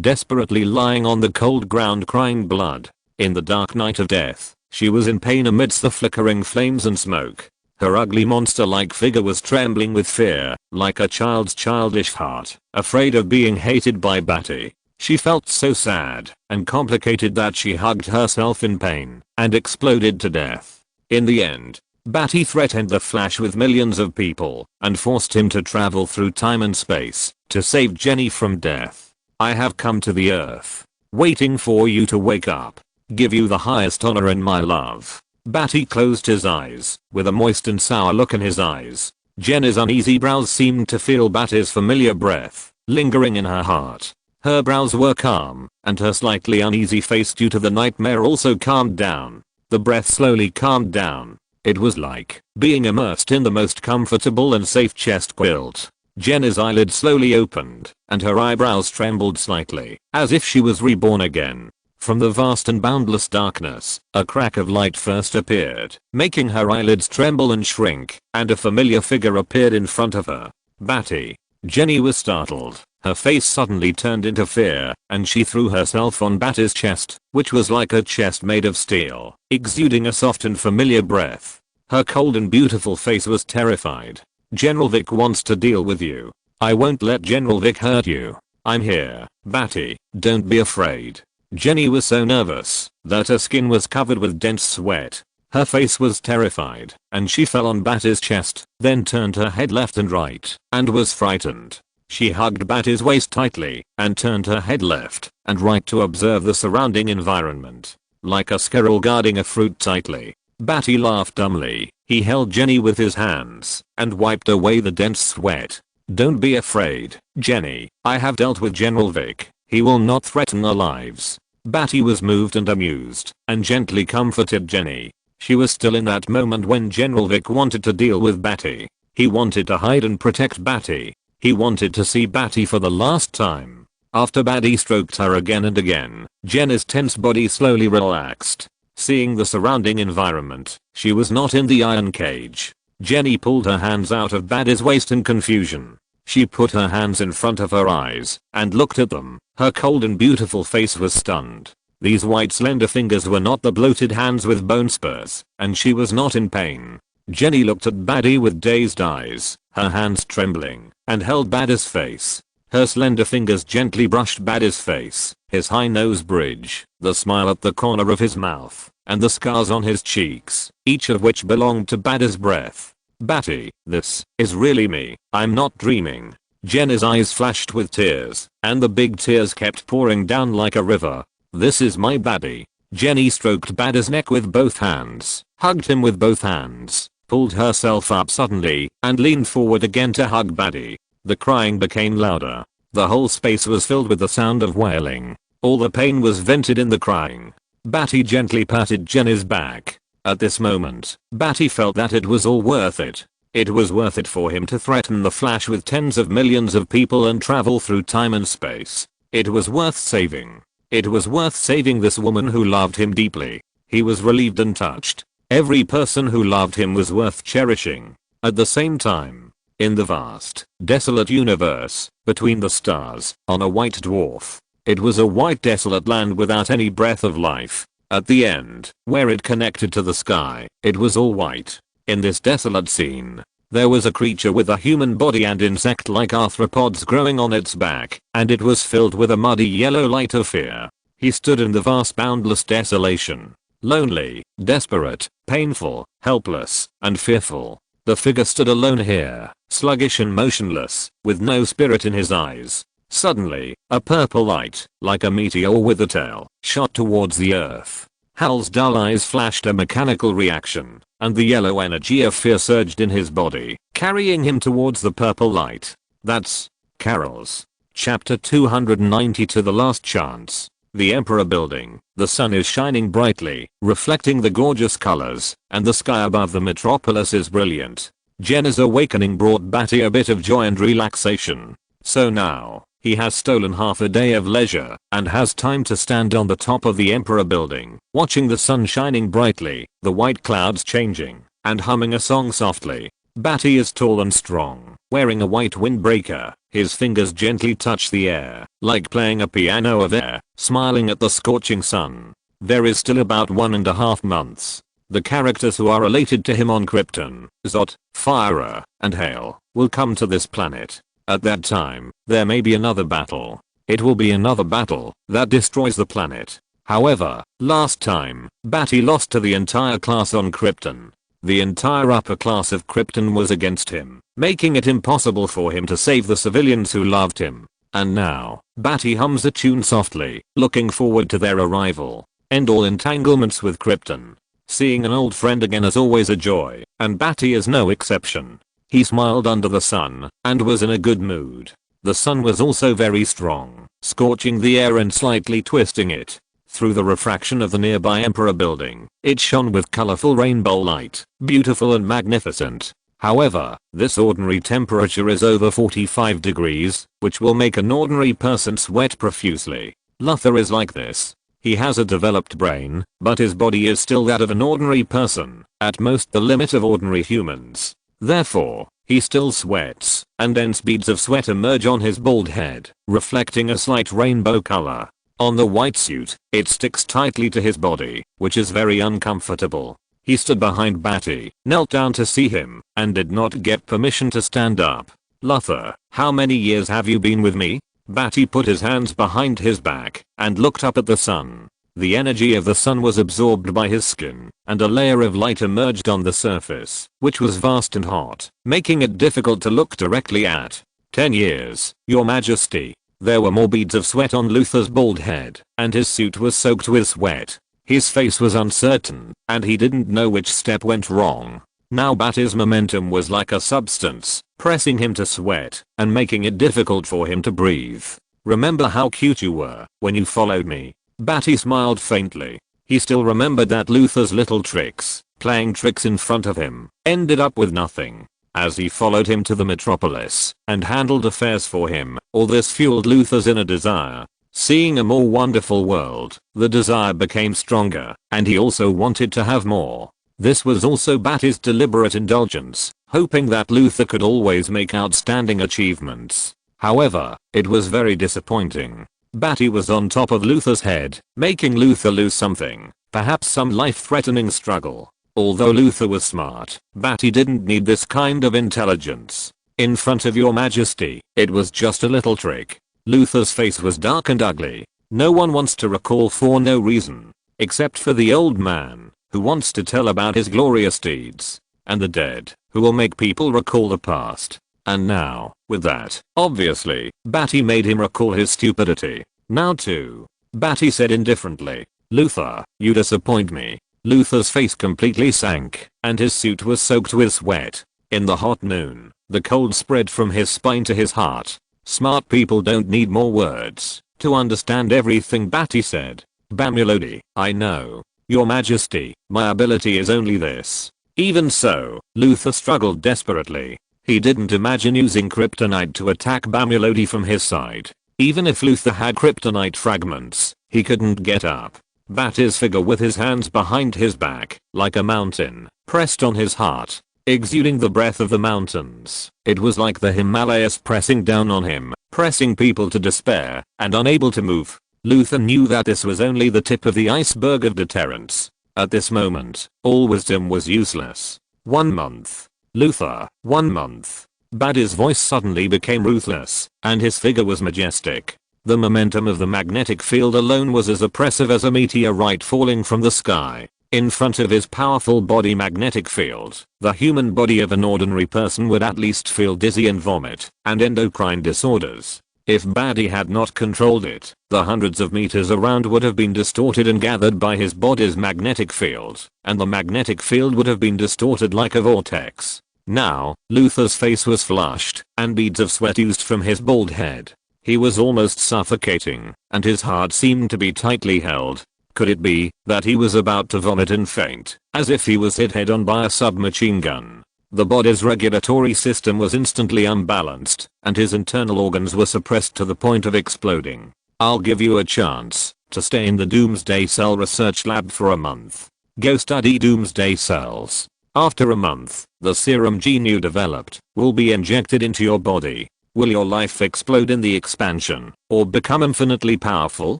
desperately lying on the cold ground crying blood. In the dark night of death, she was in pain amidst the flickering flames and smoke. Her ugly monster-like figure was trembling with fear, like a child's childish heart, afraid of being hated by Badi. She felt so sad and complicated that she hugged herself in pain and exploded to death. In the end, Badi threatened the Flash with millions of people and forced him to travel through time and space to save Jenny from death. I have come to the earth, waiting for you to wake up, give you the highest honor in my love. Badi closed his eyes, with a moist and sour look in his eyes. Jenny's uneasy brows seemed to feel Badi's familiar breath, lingering in her heart. Her brows were calm, and her slightly uneasy face due to the nightmare also calmed down. The breath slowly calmed down. It was like being immersed in the most comfortable and safe chest quilt. Jenna's eyelids slowly opened, and her eyebrows trembled slightly, as if she was reborn again. From the vast and boundless darkness, a crack of light first appeared, making her eyelids tremble and shrink, and a familiar figure appeared in front of her. Badi. Jenny was startled. Her face suddenly turned into fear, and she threw herself on Badi's chest, which was like a chest made of steel, exuding a soft and familiar breath. Her cold and beautiful face was terrified. General Vic wants to deal with you. I won't let General Vic hurt you. I'm here, Badi, don't be afraid. Jenny was so nervous that her skin was covered with dense sweat. Her face was terrified, and she fell on Badi's chest, then turned her head left and right, and was frightened. She hugged Badi's waist tightly, and turned her head left and right to observe the surrounding environment. Like a squirrel guarding a fruit tightly, Badi laughed dumbly. He held Jenny with his hands, and wiped away the dense sweat. Don't be afraid, Jenny, I have dealt with General Vic. He will not threaten our lives. Badi was moved and amused, and gently comforted Jenny. She was still in that moment when General Vic wanted to deal with Badi. He wanted to hide and protect Badi. He wanted to see Badi for the last time. After Badi stroked her again and again, Jenna's tense body slowly relaxed. Seeing the surrounding environment, she was not in the iron cage. Jenny pulled her hands out of Badi's waist in confusion. She put her hands in front of her eyes and looked at them. Her cold and beautiful face was stunned. These white slender fingers were not the bloated hands with bone spurs, and she was not in pain. Jenny looked at Badi with dazed eyes, her hands trembling, and held Badi's face. Her slender fingers gently brushed Badi's face, his high nose bridge, the smile at the corner of his mouth, and the scars on his cheeks, each of which belonged to Badi's breath. Badi, this is really me. I'm not dreaming. Jenna's eyes flashed with tears, and the big tears kept pouring down like a river. This is my Badi. Jenny stroked Badi's neck with both hands, hugged him with both hands, pulled herself up suddenly, and leaned forward again to hug Badi. The crying became louder. The whole space was filled with the sound of wailing. All the pain was vented in the crying. Badi gently patted Jenny's back. At this moment, Badi felt that it was all worth it. It was worth it for him to threaten the Flash with tens of millions of people and travel through time and space. It was worth saving. It was worth saving this woman who loved him deeply. He was relieved and touched. Every person who loved him was worth cherishing. At the same time, in the vast, desolate universe, between the stars, on a white dwarf, it was a white desolate land without any breath of life. At the end, where it connected to the sky, it was all white. In this desolate scene, there was a creature with a human body and insect-like arthropods growing on its back, and it was filled with a muddy yellow light of fear. He stood in the vast boundless desolation. Lonely, desperate, painful, helpless, and fearful. The figure stood alone here, sluggish and motionless, with no spirit in his eyes. Suddenly, a purple light, like a meteor with a tail, shot towards the earth. Hal's dull eyes flashed a mechanical reaction, and the yellow energy of fear surged in his body, carrying him towards the purple light. That's Carol's. Chapter 292 The Last Chance. The Emperor Building. The sun is shining brightly, reflecting the gorgeous colors, and the sky above the metropolis is brilliant. Jenna's awakening brought Badi a bit of joy and relaxation. So now, he has stolen half a day of leisure, and has time to stand on the top of the Emperor Building, watching the sun shining brightly, the white clouds changing, and humming a song softly. Badi is tall and strong, wearing a white windbreaker. His fingers gently touch the air, like playing a piano of air, smiling at the scorching sun. There is still about 1.5 months. The characters who are related to him on Krypton, Zod, Fire, and Hail, will come to this planet. At that time, there may be another battle. It will be another battle that destroys the planet. However, last time, Badi lost to the entire class on Krypton. The entire upper class of Krypton was against him, making it impossible for him to save the civilians who loved him. And now, Badi hums a tune softly, looking forward to their arrival. End all entanglements with Krypton. Seeing an old friend again is always a joy, and Badi is no exception. He smiled under the sun, and was in a good mood. The sun was also very strong, scorching the air and slightly twisting it. Through the refraction of the nearby Emperor Building, it shone with colorful rainbow light, beautiful and magnificent. However, this ordinary temperature is over 45 degrees, which will make an ordinary person sweat profusely. Luthor is like this. He has a developed brain, but his body is still that of an ordinary person, at most the limit of ordinary humans. Therefore, he still sweats, and dense beads of sweat emerge on his bald head, reflecting a slight rainbow color. On the white suit, it sticks tightly to his body, which is very uncomfortable. He stood behind Badi, knelt down to see him, and did not get permission to stand up. Luthor, how many years have you been with me? Badi put his hands behind his back, and looked up at the sun. The energy of the sun was absorbed by his skin, and a layer of light emerged on the surface, which was vast and hot, making it difficult to look directly at. 10 years, Your Majesty. There were more beads of sweat on Luthor's bald head, and his suit was soaked with sweat. His face was uncertain, and he didn't know which step went wrong. Now Badi's momentum was like a substance, pressing him to sweat, and making it difficult for him to breathe. Remember how cute you were when you followed me? Badi smiled faintly. He still remembered that Luther's little tricks, playing tricks in front of him, ended up with nothing. As he followed him to the metropolis and handled affairs for him, all this fueled Luther's inner desire. Seeing a more wonderful world, the desire became stronger, and he also wanted to have more. This was also Badi's deliberate indulgence, hoping that Luther could always make outstanding achievements. However, it was very disappointing. Badi was on top of Luther's head, making Luther lose something, perhaps some life-threatening struggle. Although Luther was smart, Badi didn't need this kind of intelligence. In front of your majesty, it was just a little trick. Luther's face was dark and ugly. No one wants to recall for no reason, except for the old man, who wants to tell about his glorious deeds, and the dead, who will make people recall the past. And now, with that, obviously, Badi made him recall his stupidity. Now too. Badi said indifferently, Luther, you disappoint me. Luther's face completely sank, and his suit was soaked with sweat. In the hot noon, the cold spread from his spine to his heart. Smart people don't need more words to understand everything Badi said. Bamulodi, I know. Your Majesty, my ability is only this. Even so, Luther struggled desperately. He didn't imagine using kryptonite to attack Bamulodi from his side. Even if Luther had kryptonite fragments, he couldn't get up. Badi's figure with his hands behind his back, like a mountain, pressed on his heart, exuding the breath of the mountains. It was like the Himalayas pressing down on him, pressing people to despair, and unable to move. Luther knew that this was only the tip of the iceberg of deterrence. At this moment, all wisdom was useless. 1 month. Luther, 1 month. Badi's voice suddenly became ruthless, and his figure was majestic. The momentum of the magnetic field alone was as oppressive as a meteorite falling from the sky. In front of his powerful body magnetic field, the human body of an ordinary person would at least feel dizzy and vomit, and endocrine disorders. If Badi had not controlled it, the hundreds of meters around would have been distorted and gathered by his body's magnetic field, and the magnetic field would have been distorted like a vortex. Now, Luther's face was flushed, and beads of sweat oozed from his bald head. He was almost suffocating, and his heart seemed to be tightly held. Could it be that he was about to vomit and faint, as if he was hit head-on by a submachine gun? The body's regulatory system was instantly unbalanced, and his internal organs were suppressed to the point of exploding. I'll give you a chance to stay in the Doomsday Cell research lab for a month. Go study Doomsday cells. After a month, the serum gene you developed will be injected into your body. Will your life explode in the expansion, or become infinitely powerful?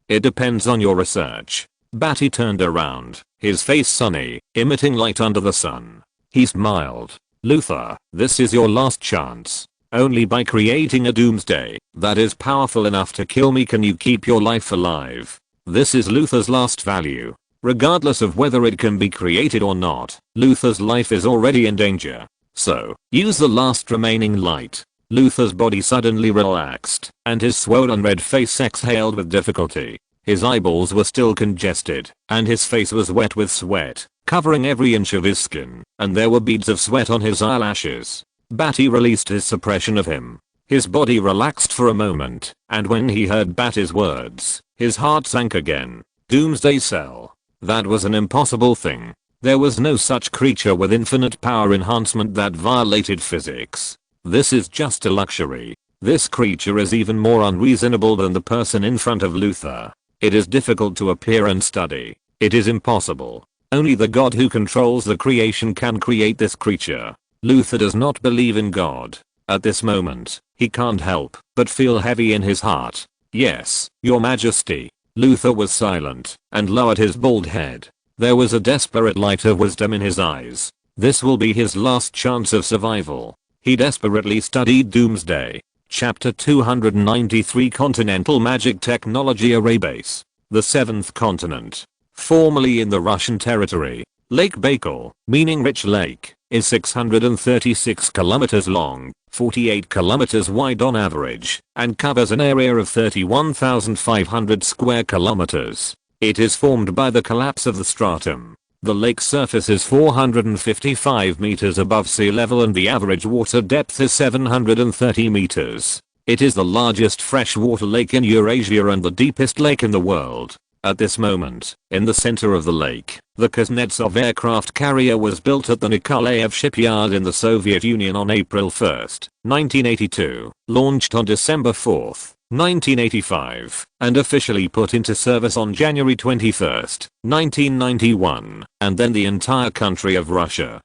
It depends on your research. Badi turned around, his face sunny, emitting light under the sun. He smiled. Luther, this is your last chance. Only by creating a doomsday that is powerful enough to kill me can you keep your life alive. This is Luther's last value. Regardless of whether it can be created or not, Luther's life is already in danger. So, use the last remaining light. Luther's body suddenly relaxed, and his swollen red face exhaled with difficulty. His eyeballs were still congested, and his face was wet with sweat, covering every inch of his skin, and there were beads of sweat on his eyelashes. Badi released his suppression of him. His body relaxed for a moment, and when he heard Badi's words, his heart sank again. Doomsday Cell. That was an impossible thing. There was no such creature with infinite power enhancement that violated physics. This is just a luxury. This creature is even more unreasonable than the person in front of Luther. It is difficult to appear and study. It is impossible. Only the God who controls the creation can create this creature. Luther does not believe in God. At this moment, he can't help but feel heavy in his heart. Yes, Your Majesty. Luther was silent and lowered his bald head. There was a desperate light of wisdom in his eyes. This will be his last chance of survival. He desperately studied Doomsday. Chapter 293 Continental Magic Technology Array Base. The 7th continent. Formerly in the Russian territory, Lake Baikal, meaning Rich Lake, is 636 kilometers long, 48 kilometers wide on average, and covers an area of 31,500 square kilometers. It is formed by the collapse of the stratum. The lake's surface is 455 meters above sea level and the average water depth is 730 meters. It is the largest freshwater lake in Eurasia and the deepest lake in the world. At this moment, in the center of the lake, the Kuznetsov aircraft carrier was built at the Nikolaev shipyard in the Soviet Union on April 1, 1982, launched on December 4, 1985, and officially put into service on January 21, 1991, and then the entire country of Russia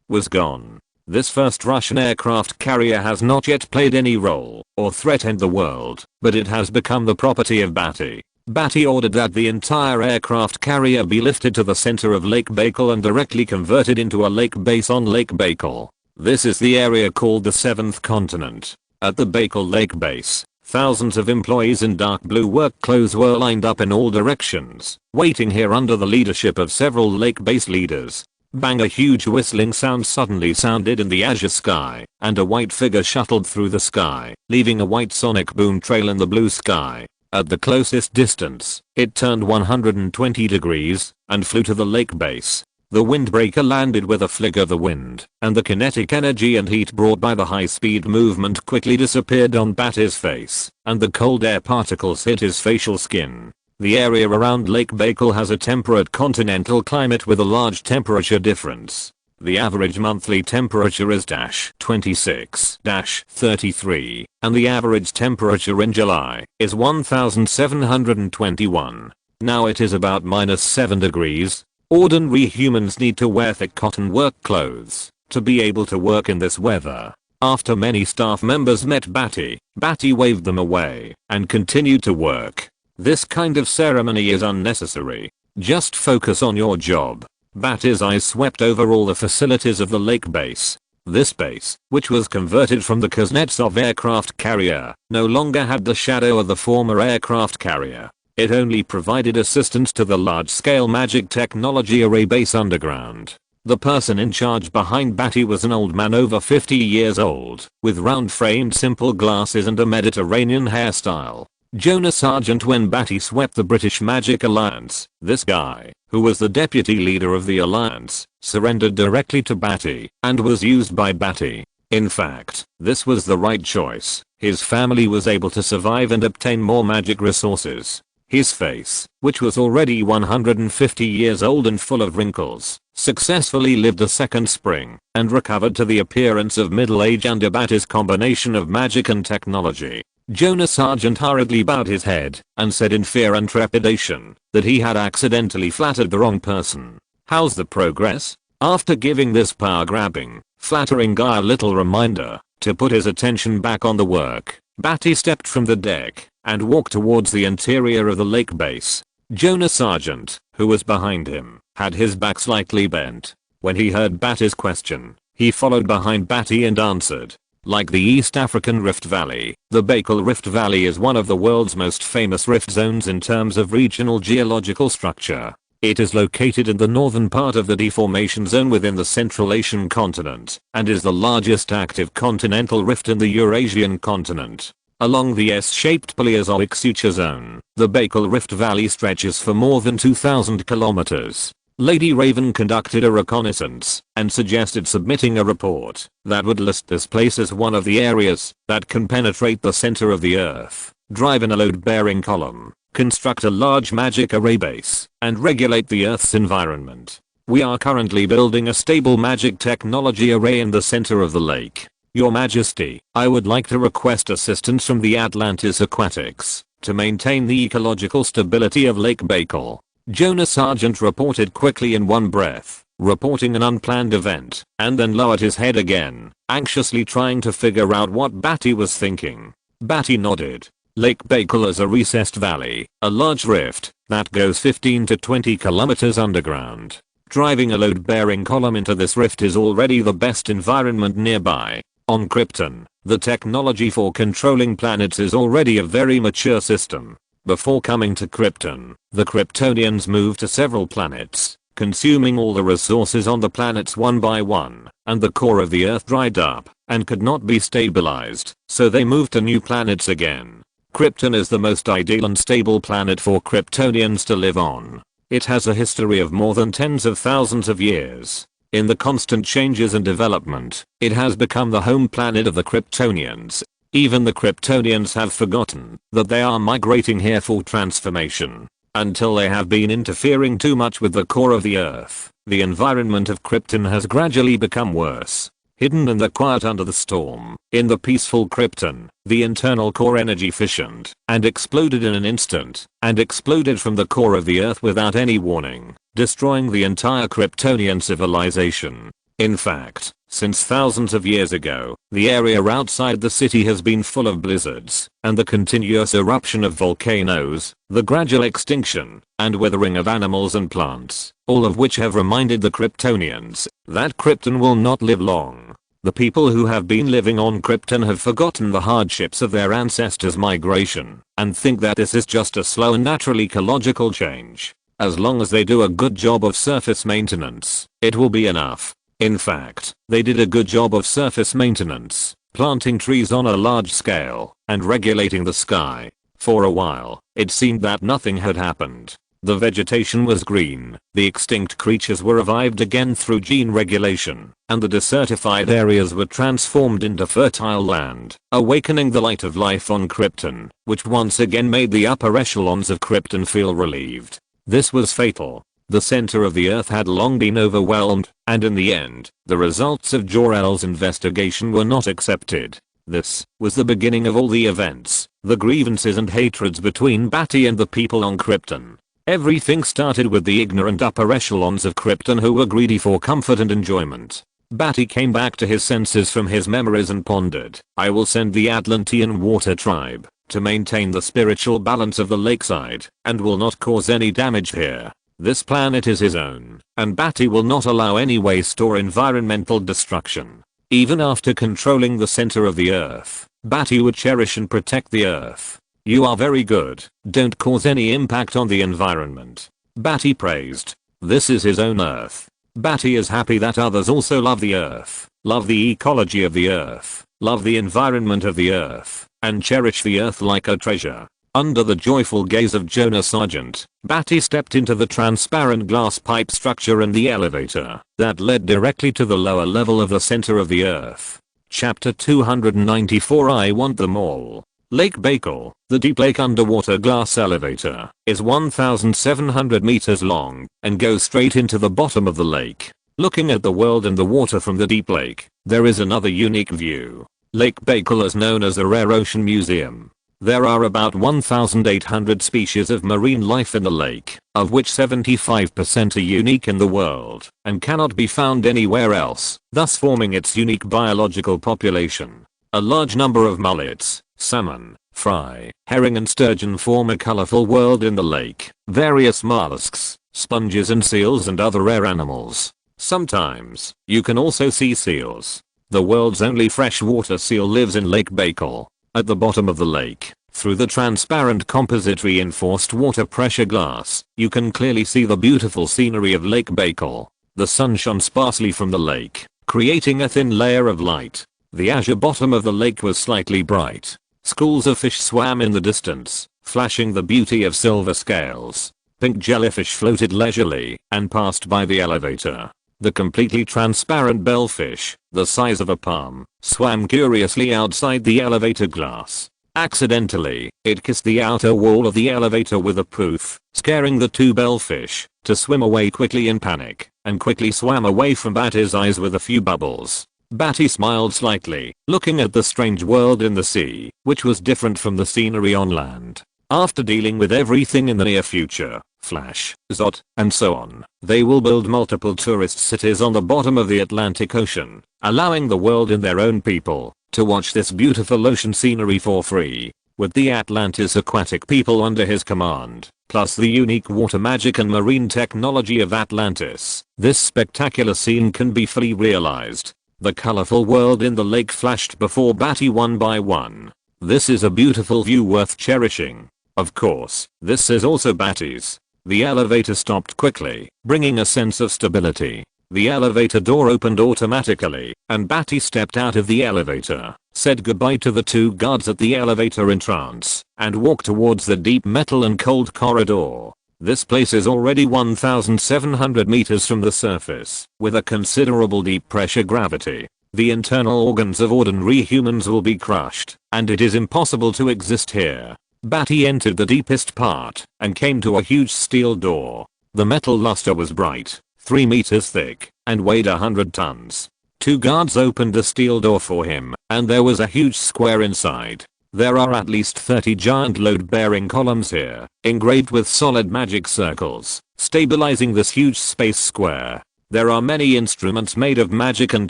was gone. This first Russian aircraft carrier has not yet played any role or threatened the world, but it has become the property of Badi. Badi ordered that the entire aircraft carrier be lifted to the center of Lake Baikal and directly converted into a lake base on Lake Baikal. This is the area called the Seventh Continent. At the Baikal Lake Base, thousands of employees in dark blue work clothes were lined up in all directions, waiting here under the leadership of several lake base leaders. Bang, a huge whistling sound suddenly sounded in the azure sky, and a white figure shuttled through the sky, leaving a white sonic boom trail in the blue sky. At the closest distance, it turned 120 degrees and flew to the lake base. The windbreaker landed with a flick of the wind, and the kinetic energy and heat brought by the high-speed movement quickly disappeared on Bati's face, and the cold air particles hit his facial skin. The area around Lake Baikal has a temperate continental climate with a large temperature difference. The average monthly temperature is -26-33, and the average temperature in July is 1721. Now it is about -7 degrees. Ordinary humans need to wear thick cotton work clothes to be able to work in this weather. After many staff members met Badi, Badi waved them away and continued to work. This kind of ceremony is unnecessary. Just focus on your job. Badi's eyes swept over all the facilities of the lake base. This base, which was converted from the Kuznetsov aircraft carrier, no longer had the shadow of the former aircraft carrier. It only provided assistance to the large-scale magic technology array base underground. The person in charge behind Badi was an old man over 50 years old, with round-framed simple glasses and a Mediterranean hairstyle. Jonah Sargent. When Badi swept the British Magic Alliance, this guy, who was the deputy leader of the alliance, surrendered directly to Badi and was used by Badi. In fact, this was the right choice. His family was able to survive and obtain more magic resources. His face, which was already 150 years old and full of wrinkles, successfully lived a second spring and recovered to the appearance of middle age under Badi's combination of magic and technology. Jonah Sargent hurriedly bowed his head and said in fear and trepidation that he had accidentally flattered the wrong person. How's the progress? After giving this power-grabbing, flattering guy a little reminder to put his attention back on the work, Badi stepped from the deck and walked towards the interior of the lake base. Jonah Sargent, who was behind him, had his back slightly bent. When he heard Badi's question, he followed behind Badi and answered. Like the East African Rift Valley, the Baikal Rift Valley is one of the world's most famous rift zones in terms of regional geological structure. It is located in the northern part of the deformation zone within the Central Asian continent, and is the largest active continental rift in the Eurasian continent. Along the S-shaped Paleozoic suture zone, the Baikal Rift Valley stretches for more than 2,000 kilometers. Lady Raven conducted a reconnaissance and suggested submitting a report that would list this place as one of the areas that can penetrate the center of the earth, drive in a load-bearing column, construct a large magic array base, and regulate the earth's environment. We are currently building a stable magic technology array in the center of the lake. Your Majesty, I would like to request assistance from the Atlantis Aquatics to maintain the ecological stability of Lake Baikal. Jonah Sargent reported quickly in one breath, reporting an unplanned event, and then lowered his head again, anxiously trying to figure out what Badi was thinking. Badi nodded. Lake Baikal is a recessed valley, a large rift that goes 15 to 20 kilometers underground. Driving a load-bearing column into this rift is already the best environment nearby. On Krypton, the technology for controlling planets is already a very mature system. Before coming to Krypton, the Kryptonians moved to several planets, consuming all the resources on the planets one by one, and the core of the Earth dried up and could not be stabilized, so they moved to new planets again. Krypton is the most ideal and stable planet for Kryptonians to live on. It has a history of more than tens of thousands of years. In the constant changes and development, it has become the home planet of the Kryptonians. Even the Kryptonians have forgotten that they are migrating here for transformation. until they have been interfering too much with the core of the Earth. The environment of Krypton has gradually become worse. Hidden in the quiet under the storm, in the peaceful Krypton, the internal core energy fissioned and exploded in an instant, and exploded from the core of the Earth without any warning, destroying the entire Kryptonian civilization. In fact, since thousands of years ago, the area outside the city has been full of blizzards, and the continuous eruption of volcanoes, the gradual extinction and withering of animals and plants, all of which have reminded the Kryptonians that Krypton will not live long. The people who have been living on Krypton have forgotten the hardships of their ancestors' migration, and think that this is just a slow and natural ecological change. As long as they do a good job of surface maintenance, it will be enough. In fact, they did a good job of surface maintenance, planting trees on a large scale, and regulating the sky. For a while, it seemed that nothing had happened. The vegetation was green, the extinct creatures were revived again through gene regulation, and the desertified areas were transformed into fertile land, awakening the light of life on Krypton, which once again made the upper echelons of Krypton feel relieved. This was fatal. The center of the Earth had long been overwhelmed, and in the end, the results of Jor-El's investigation were not accepted. This was the beginning of all the events, the grievances and hatreds between Badi and the people on Krypton. Everything started with the ignorant upper echelons of Krypton who were greedy for comfort and enjoyment. Badi came back to his senses from his memories and pondered, "I will send the Atlantean water tribe to maintain the spiritual balance of the lakeside, and will not cause any damage here. This planet is his own, and Badi will not allow any waste or environmental destruction." Even after controlling the center of the Earth, Badi would cherish and protect the Earth. "You are very good, don't cause any impact on the environment," Badi praised. This is his own Earth. Badi is happy that others also love the Earth, love the ecology of the Earth, love the environment of the Earth, and cherish the Earth like a treasure. Under the joyful gaze of Jonah Sargent, Badi stepped into the transparent glass pipe structure in the elevator that led directly to the lower level of the center of the Earth. Chapter 294 I want them all. Lake Baikal, the deep lake underwater glass elevator, is 1,700 meters long and goes straight into the bottom of the lake. Looking at the world and the water from the deep lake, there is another unique view. Lake Baikal is known as a rare ocean museum. There are about 1,800 species of marine life in the lake, of which 75% are unique in the world and cannot be found anywhere else, thus forming its unique biological population. A large number of mullets, salmon, fry, herring and sturgeon form a colorful world in the lake. Various mollusks, sponges and seals and other rare animals. Sometimes, you can also see seals. The world's only freshwater seal lives in Lake Baikal. At the bottom of the lake, through the transparent composite reinforced water pressure glass, you can clearly see the beautiful scenery of Lake Baikal. The sun shone sparsely from the lake, creating a thin layer of light. The azure bottom of the lake was slightly bright. Schools of fish swam in the distance, flashing the beauty of silver scales. Pink jellyfish floated leisurely and passed by the elevator. The completely transparent bellfish, the size of a palm, swam curiously outside the elevator glass. Accidentally, it kissed the outer wall of the elevator with a poof, scaring the two bellfish to swim away quickly in panic, and quickly swam away from Badi's eyes with a few bubbles. Badi smiled slightly, looking at the strange world in the sea, which was different from the scenery on land. After dealing with everything in the near future, Flash, Zod, and so on, they will build multiple tourist cities on the bottom of the Atlantic Ocean, allowing the world and their own people to watch this beautiful ocean scenery for free. With the Atlantis aquatic people under his command, plus the unique water magic and marine technology of Atlantis, this spectacular scene can be fully realized. The colorful world in the lake flashed before Badi one by one. This is a beautiful view worth cherishing. Of course, this is also Badi's. The elevator stopped quickly, bringing a sense of stability. The elevator door opened automatically, and Badi stepped out of the elevator, said goodbye to the two guards at the elevator in trance, and walked towards the deep metal and cold corridor. This place is already 1,700 meters from the surface, with a considerable deep pressure gravity. The internal organs of ordinary humans will be crushed, and it is impossible to exist here. Badi entered the deepest part and came to a huge steel door. The metal luster was bright, 3 meters thick, and weighed 100 tons. 2 guards opened the steel door for him, and there was a huge square inside. There are at least 30 giant load-bearing columns here, engraved with solid magic circles, stabilizing this huge space square. There are many instruments made of magic and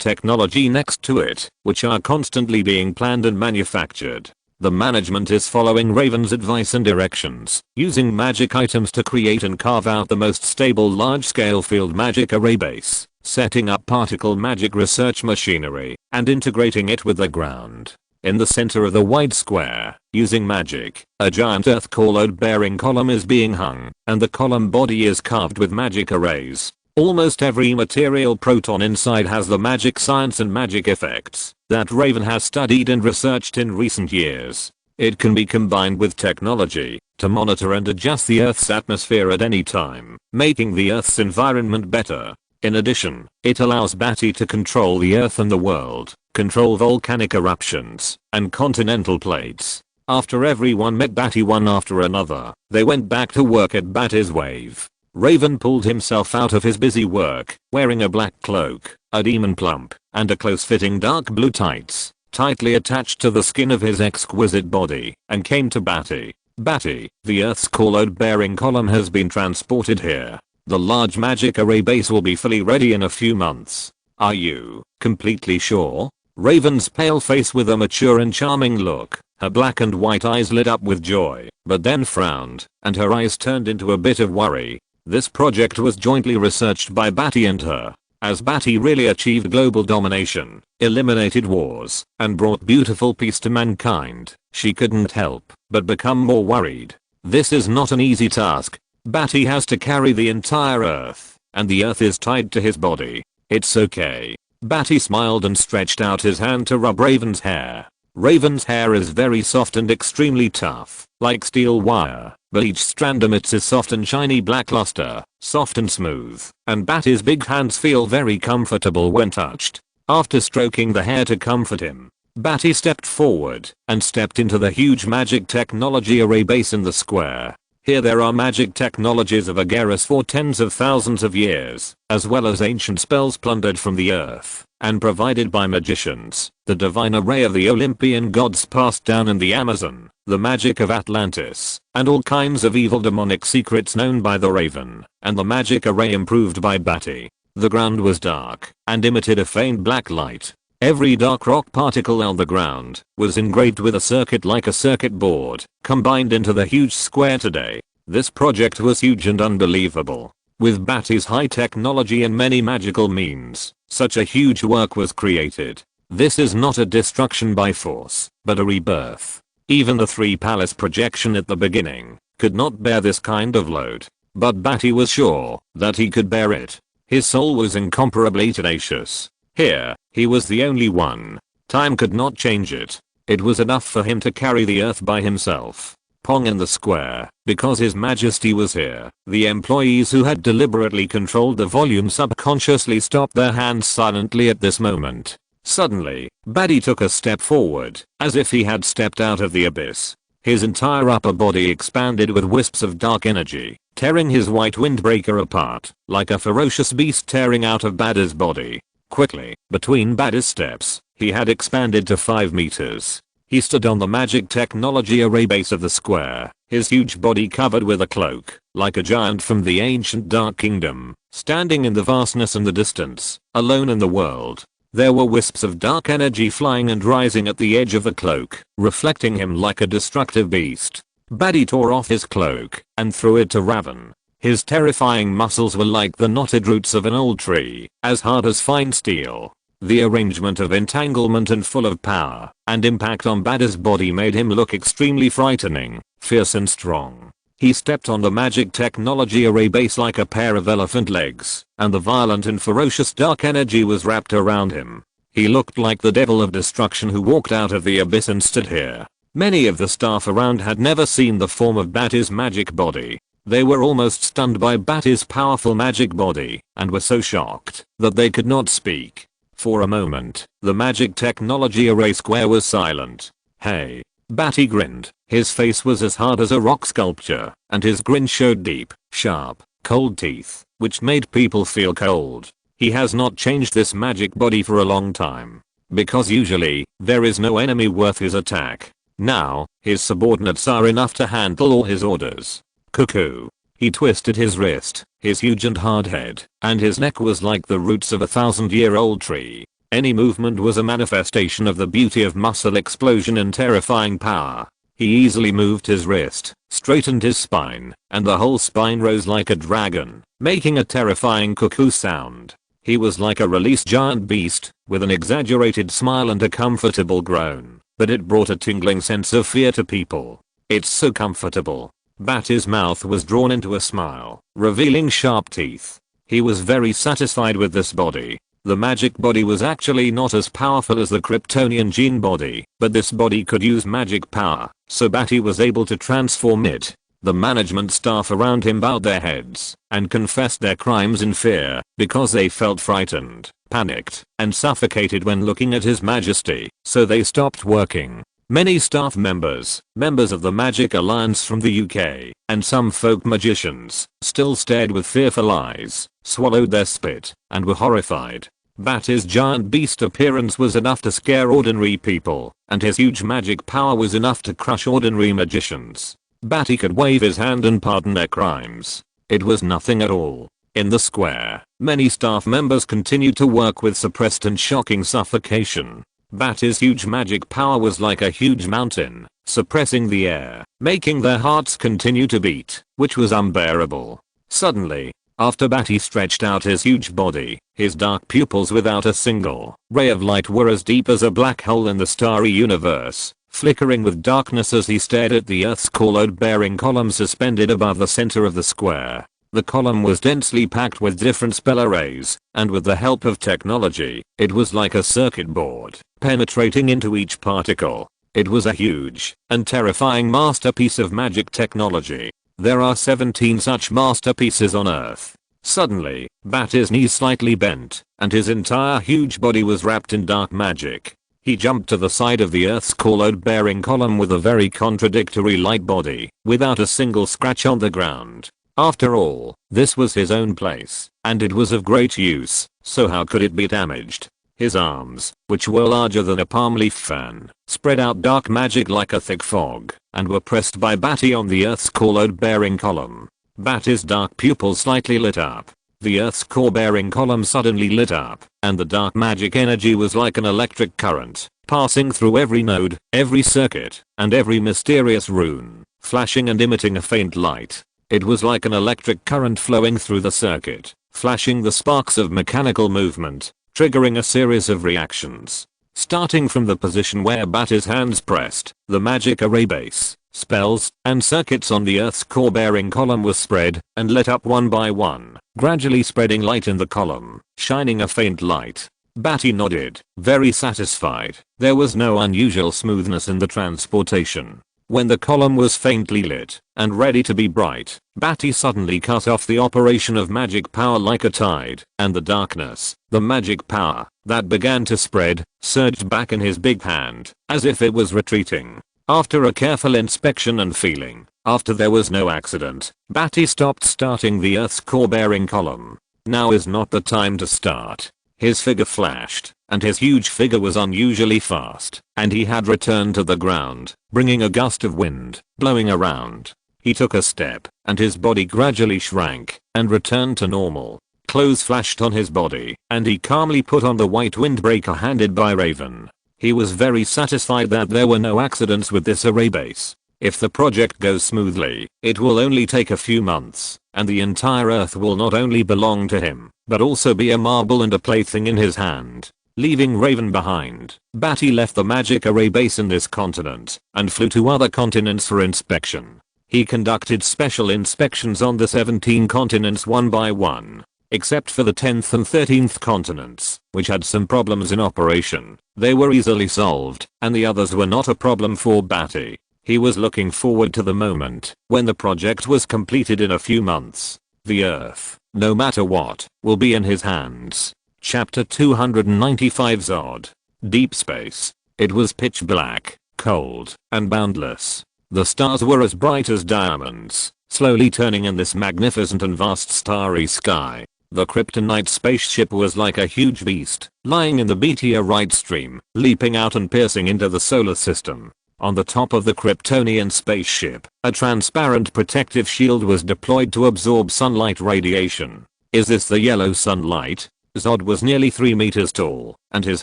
technology next to it, which are constantly being planned and manufactured. The management is following Raven's advice and directions, using magic items to create and carve out the most stable large-scale field magic array base, setting up particle magic research machinery, and integrating it with the ground. In the center of the wide square, using magic, a giant earth core load-bearing column is being hung, and the column body is carved with magic arrays. Almost every material proton inside has the magic science and magic effects that Raven has studied and researched in recent years. It can be combined with technology to monitor and adjust the Earth's atmosphere at any time, making the Earth's environment better. In addition, it allows Badi to control the Earth and the world, control volcanic eruptions, and continental plates. After everyone met Badi one after another, they went back to work at Badi's wave. Raven pulled himself out of his busy work, wearing a black cloak, a demon plump, and a close-fitting dark blue tights, tightly attached to the skin of his exquisite body, and came to Badi. Badi, the Earth's core load-bearing column has been transported here. The large magic array base will be fully ready in a few months. Are you completely sure? Raven's pale face with a mature and charming look, her black and white eyes lit up with joy, but then frowned, and her eyes turned into a bit of worry. This project was jointly researched by Badi and her. As Badi really achieved global domination, eliminated wars, and brought beautiful peace to mankind, she couldn't help but become more worried. This is not an easy task. Badi has to carry the entire Earth, and the Earth is tied to his body. It's okay. Badi smiled and stretched out his hand to rub Raven's hair. Raven's hair is very soft and extremely tough, like steel wire, but each strand emits a soft and shiny black luster, soft and smooth, and Badi's big hands feel very comfortable when touched. After stroking the hair to comfort him, Badi stepped forward and stepped into the huge magic technology array base in the square. Here there are magic technologies of Agarus for tens of thousands of years, as well as ancient spells plundered from the earth and provided by magicians, the divine array of the Olympian gods passed down in the Amazon, the magic of Atlantis, and all kinds of evil demonic secrets known by the Raven, and the magic array improved by Badi. The ground was dark and emitted a faint black light. Every dark rock particle on the ground was engraved with a circuit like a circuit board, combined into the huge square today. This project was huge and unbelievable. With Badi's high technology and many magical means, such a huge work was created. This is not a destruction by force, but a rebirth. Even the 3-palace projection at the beginning could not bear this kind of load. But Badi was sure that he could bear it. His soul was incomparably tenacious. Here, he was the only one. Time could not change it. It was enough for him to carry the earth by himself. Pong in the square, because His Majesty was here. The employees who had deliberately controlled the volume subconsciously stopped their hands silently at this moment. Suddenly, Badi took a step forward, as if he had stepped out of the abyss. His entire upper body expanded with wisps of dark energy, tearing his white windbreaker apart, like a ferocious beast tearing out of Badi's body. Quickly, between Badi's steps, he had expanded to 5 meters. He stood on the magic technology array base of the square, his huge body covered with a cloak, like a giant from the ancient Dark Kingdom, standing in the vastness and the distance, alone in the world. There were wisps of dark energy flying and rising at the edge of the cloak, reflecting him like a destructive beast. Badi tore off his cloak and threw it to Raven. His terrifying muscles were like the knotted roots of an old tree, as hard as fine steel. The arrangement of entanglement and full of power and impact on Badi's body made him look extremely frightening, fierce and strong. He stepped on the magic technology array base like a pair of elephant legs, and the violent and ferocious dark energy was wrapped around him. He looked like the devil of destruction who walked out of the abyss and stood here. Many of the staff around had never seen the form of Badi's magic body. They were almost stunned by Badi's powerful magic body, and were so shocked that they could not speak. For a moment, the magic technology array square was silent. Hey. Badi grinned. His face was as hard as a rock sculpture, and his grin showed deep, sharp, cold teeth, which made people feel cold. He has not changed this magic body for a long time, because usually, there is no enemy worth his attack. Now, his subordinates are enough to handle all his orders. Cuckoo. He twisted his wrist, his huge and hard head, and his neck was like the roots of a 1,000-year-old tree. Any movement was a manifestation of the beauty of muscle explosion and terrifying power. He easily moved his wrist, straightened his spine, and the whole spine rose like a dragon, making a terrifying cuckoo sound. He was like a released giant beast, with an exaggerated smile and a comfortable groan, but it brought a tingling sense of fear to people. It's so comfortable. Badi's mouth was drawn into a smile, revealing sharp teeth. He was very satisfied with this body. The magic body was actually not as powerful as the Kryptonian gene body, but this body could use magic power, so Badi was able to transform it. The management staff around him bowed their heads and confessed their crimes in fear because they felt frightened, panicked, and suffocated when looking at His Majesty, so they stopped working. Many staff members of the Magic Alliance from the UK, and some folk magicians, still stared with fearful eyes, swallowed their spit, and were horrified. Badi's giant beast appearance was enough to scare ordinary people, and his huge magic power was enough to crush ordinary magicians. Badi could wave his hand and pardon their crimes. It was nothing at all. In the square, many staff members continued to work with suppressed and shocking suffocation. Badi's huge magic power was like a huge mountain, suppressing the air, making their hearts continue to beat, which was unbearable. Suddenly, after Badi stretched out his huge body, his dark pupils without a single ray of light were as deep as a black hole in the starry universe, flickering with darkness as he stared at the Earth's core load-bearing column suspended above the center of the square. The column was densely packed with different spell arrays, and with the help of technology, it was like a circuit board, penetrating into each particle. It was a huge and terrifying masterpiece of magic technology. There are 17 such masterpieces on Earth. Suddenly, Badi's knees slightly bent, and his entire huge body was wrapped in dark magic. He jumped to the side of the Earth's core load-bearing column with a very contradictory light body, without a single scratch on the ground. After all, this was his own place, and it was of great use, so how could it be damaged? His arms, which were larger than a palm leaf fan, spread out dark magic like a thick fog, and were pressed by Badi on the Earth's core load-bearing column. Badi's dark pupils slightly lit up. The Earth's core-bearing column suddenly lit up, and the dark magic energy was like an electric current, passing through every node, every circuit, and every mysterious rune, flashing and emitting a faint light. It was like an electric current flowing through the circuit, flashing the sparks of mechanical movement, triggering a series of reactions. Starting from the position where Badi's hands pressed, the magic array base, spells, and circuits on the Earth's core-bearing column was spread and lit up one by one, gradually spreading light in the column, shining a faint light. Badi nodded, very satisfied. There was no unusual smoothness in the transportation. When the column was faintly lit and ready to be bright, Badi suddenly cut off the operation of magic power like a tide, and the darkness, the magic power, that began to spread, surged back in his big hand, as if it was retreating. After a careful inspection and feeling, after there was no accident, Badi stopped starting the Earth's core-bearing column. Now is not the time to start. His figure flashed, and his huge figure was unusually fast, and he had returned to the ground, bringing a gust of wind, blowing around. He took a step, and his body gradually shrank, and returned to normal. Clothes flashed on his body, and he calmly put on the white windbreaker handed by Raven. He was very satisfied that there were no accidents with this array base. If the project goes smoothly, it will only take a few months, and the entire Earth will not only belong to him, but also be a marble and a plaything in his hand. Leaving Raven behind, Badi left the magic array base in this continent, and flew to other continents for inspection. He conducted special inspections on the 17 continents one by one. Except for the 10th and 13th continents, which had some problems in operation. They were easily solved, and the others were not a problem for Badi. He was looking forward to the moment when the project was completed in a few months. The Earth, no matter what, will be in his hands. Chapter 295 Zod. Deep space. It was pitch black, cold, and boundless. The stars were as bright as diamonds, slowly turning in this magnificent and vast starry sky. The Kryptonite spaceship was like a huge beast, lying in the meteorite stream, leaping out and piercing into the solar system. On the top of the Kryptonian spaceship, a transparent protective shield was deployed to absorb sunlight radiation. Is this the yellow sunlight? Zod was nearly 3 meters tall, and his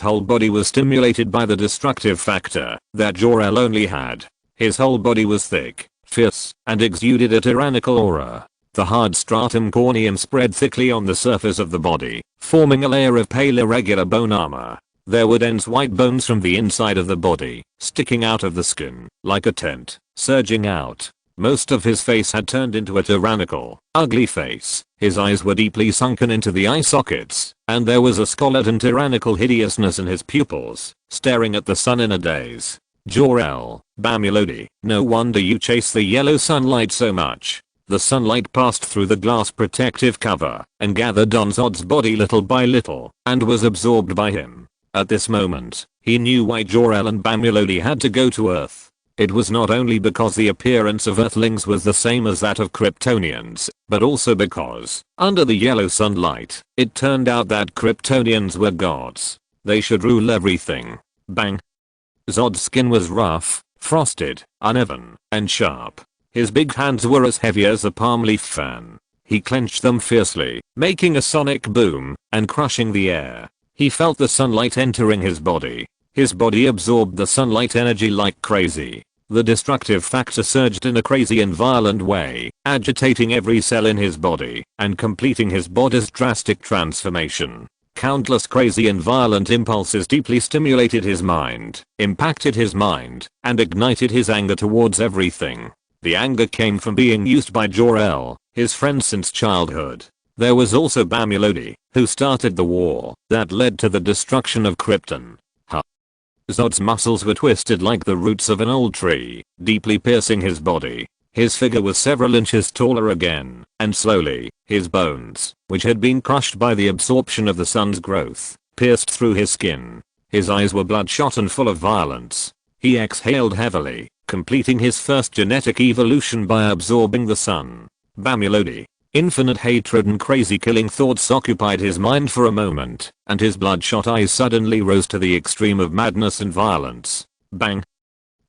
whole body was stimulated by the destructive factor that Jor-El only had. His whole body was thick, fierce, and exuded a tyrannical aura. The hard stratum corneum spread thickly on the surface of the body, forming a layer of pale irregular bone armor. There were dense white bones from the inside of the body, sticking out of the skin, like a tent, surging out. Most of his face had turned into a tyrannical, ugly face. His eyes were deeply sunken into the eye sockets, and there was a scarlet and tyrannical hideousness in his pupils, staring at the sun in a daze. Jor-El, Bamulodi, no wonder you chase the yellow sunlight so much. The sunlight passed through the glass protective cover and gathered on Zod's body little by little and was absorbed by him. At this moment, he knew why Jor-El and Bamulodi had to go to Earth. It was not only because the appearance of Earthlings was the same as that of Kryptonians, but also because, under the yellow sunlight, it turned out that Kryptonians were gods. They should rule everything. Bang. Zod's skin was rough, frosted, uneven, and sharp. His big hands were as heavy as a palm leaf fan. He clenched them fiercely, making a sonic boom and crushing the air. He felt the sunlight entering his body. His body absorbed the sunlight energy like crazy. The destructive factor surged in a crazy and violent way, agitating every cell in his body and completing his body's drastic transformation. Countless crazy and violent impulses deeply stimulated his mind, impacted his mind, and ignited his anger towards everything. The anger came from being used by Jor-El, his friend since childhood. There was also Bamulodi, who started the war that led to the destruction of Krypton. Zod's muscles were twisted like the roots of an old tree, deeply piercing his body. His figure was several inches taller again, and slowly, his bones, which had been crushed by the absorption of the sun's growth, pierced through his skin. His eyes were bloodshot and full of violence. He exhaled heavily, completing his first genetic evolution by absorbing the sun. Bamulodi. Infinite hatred and crazy killing thoughts occupied his mind for a moment, and his bloodshot eyes suddenly rose to the extreme of madness and violence. Bang.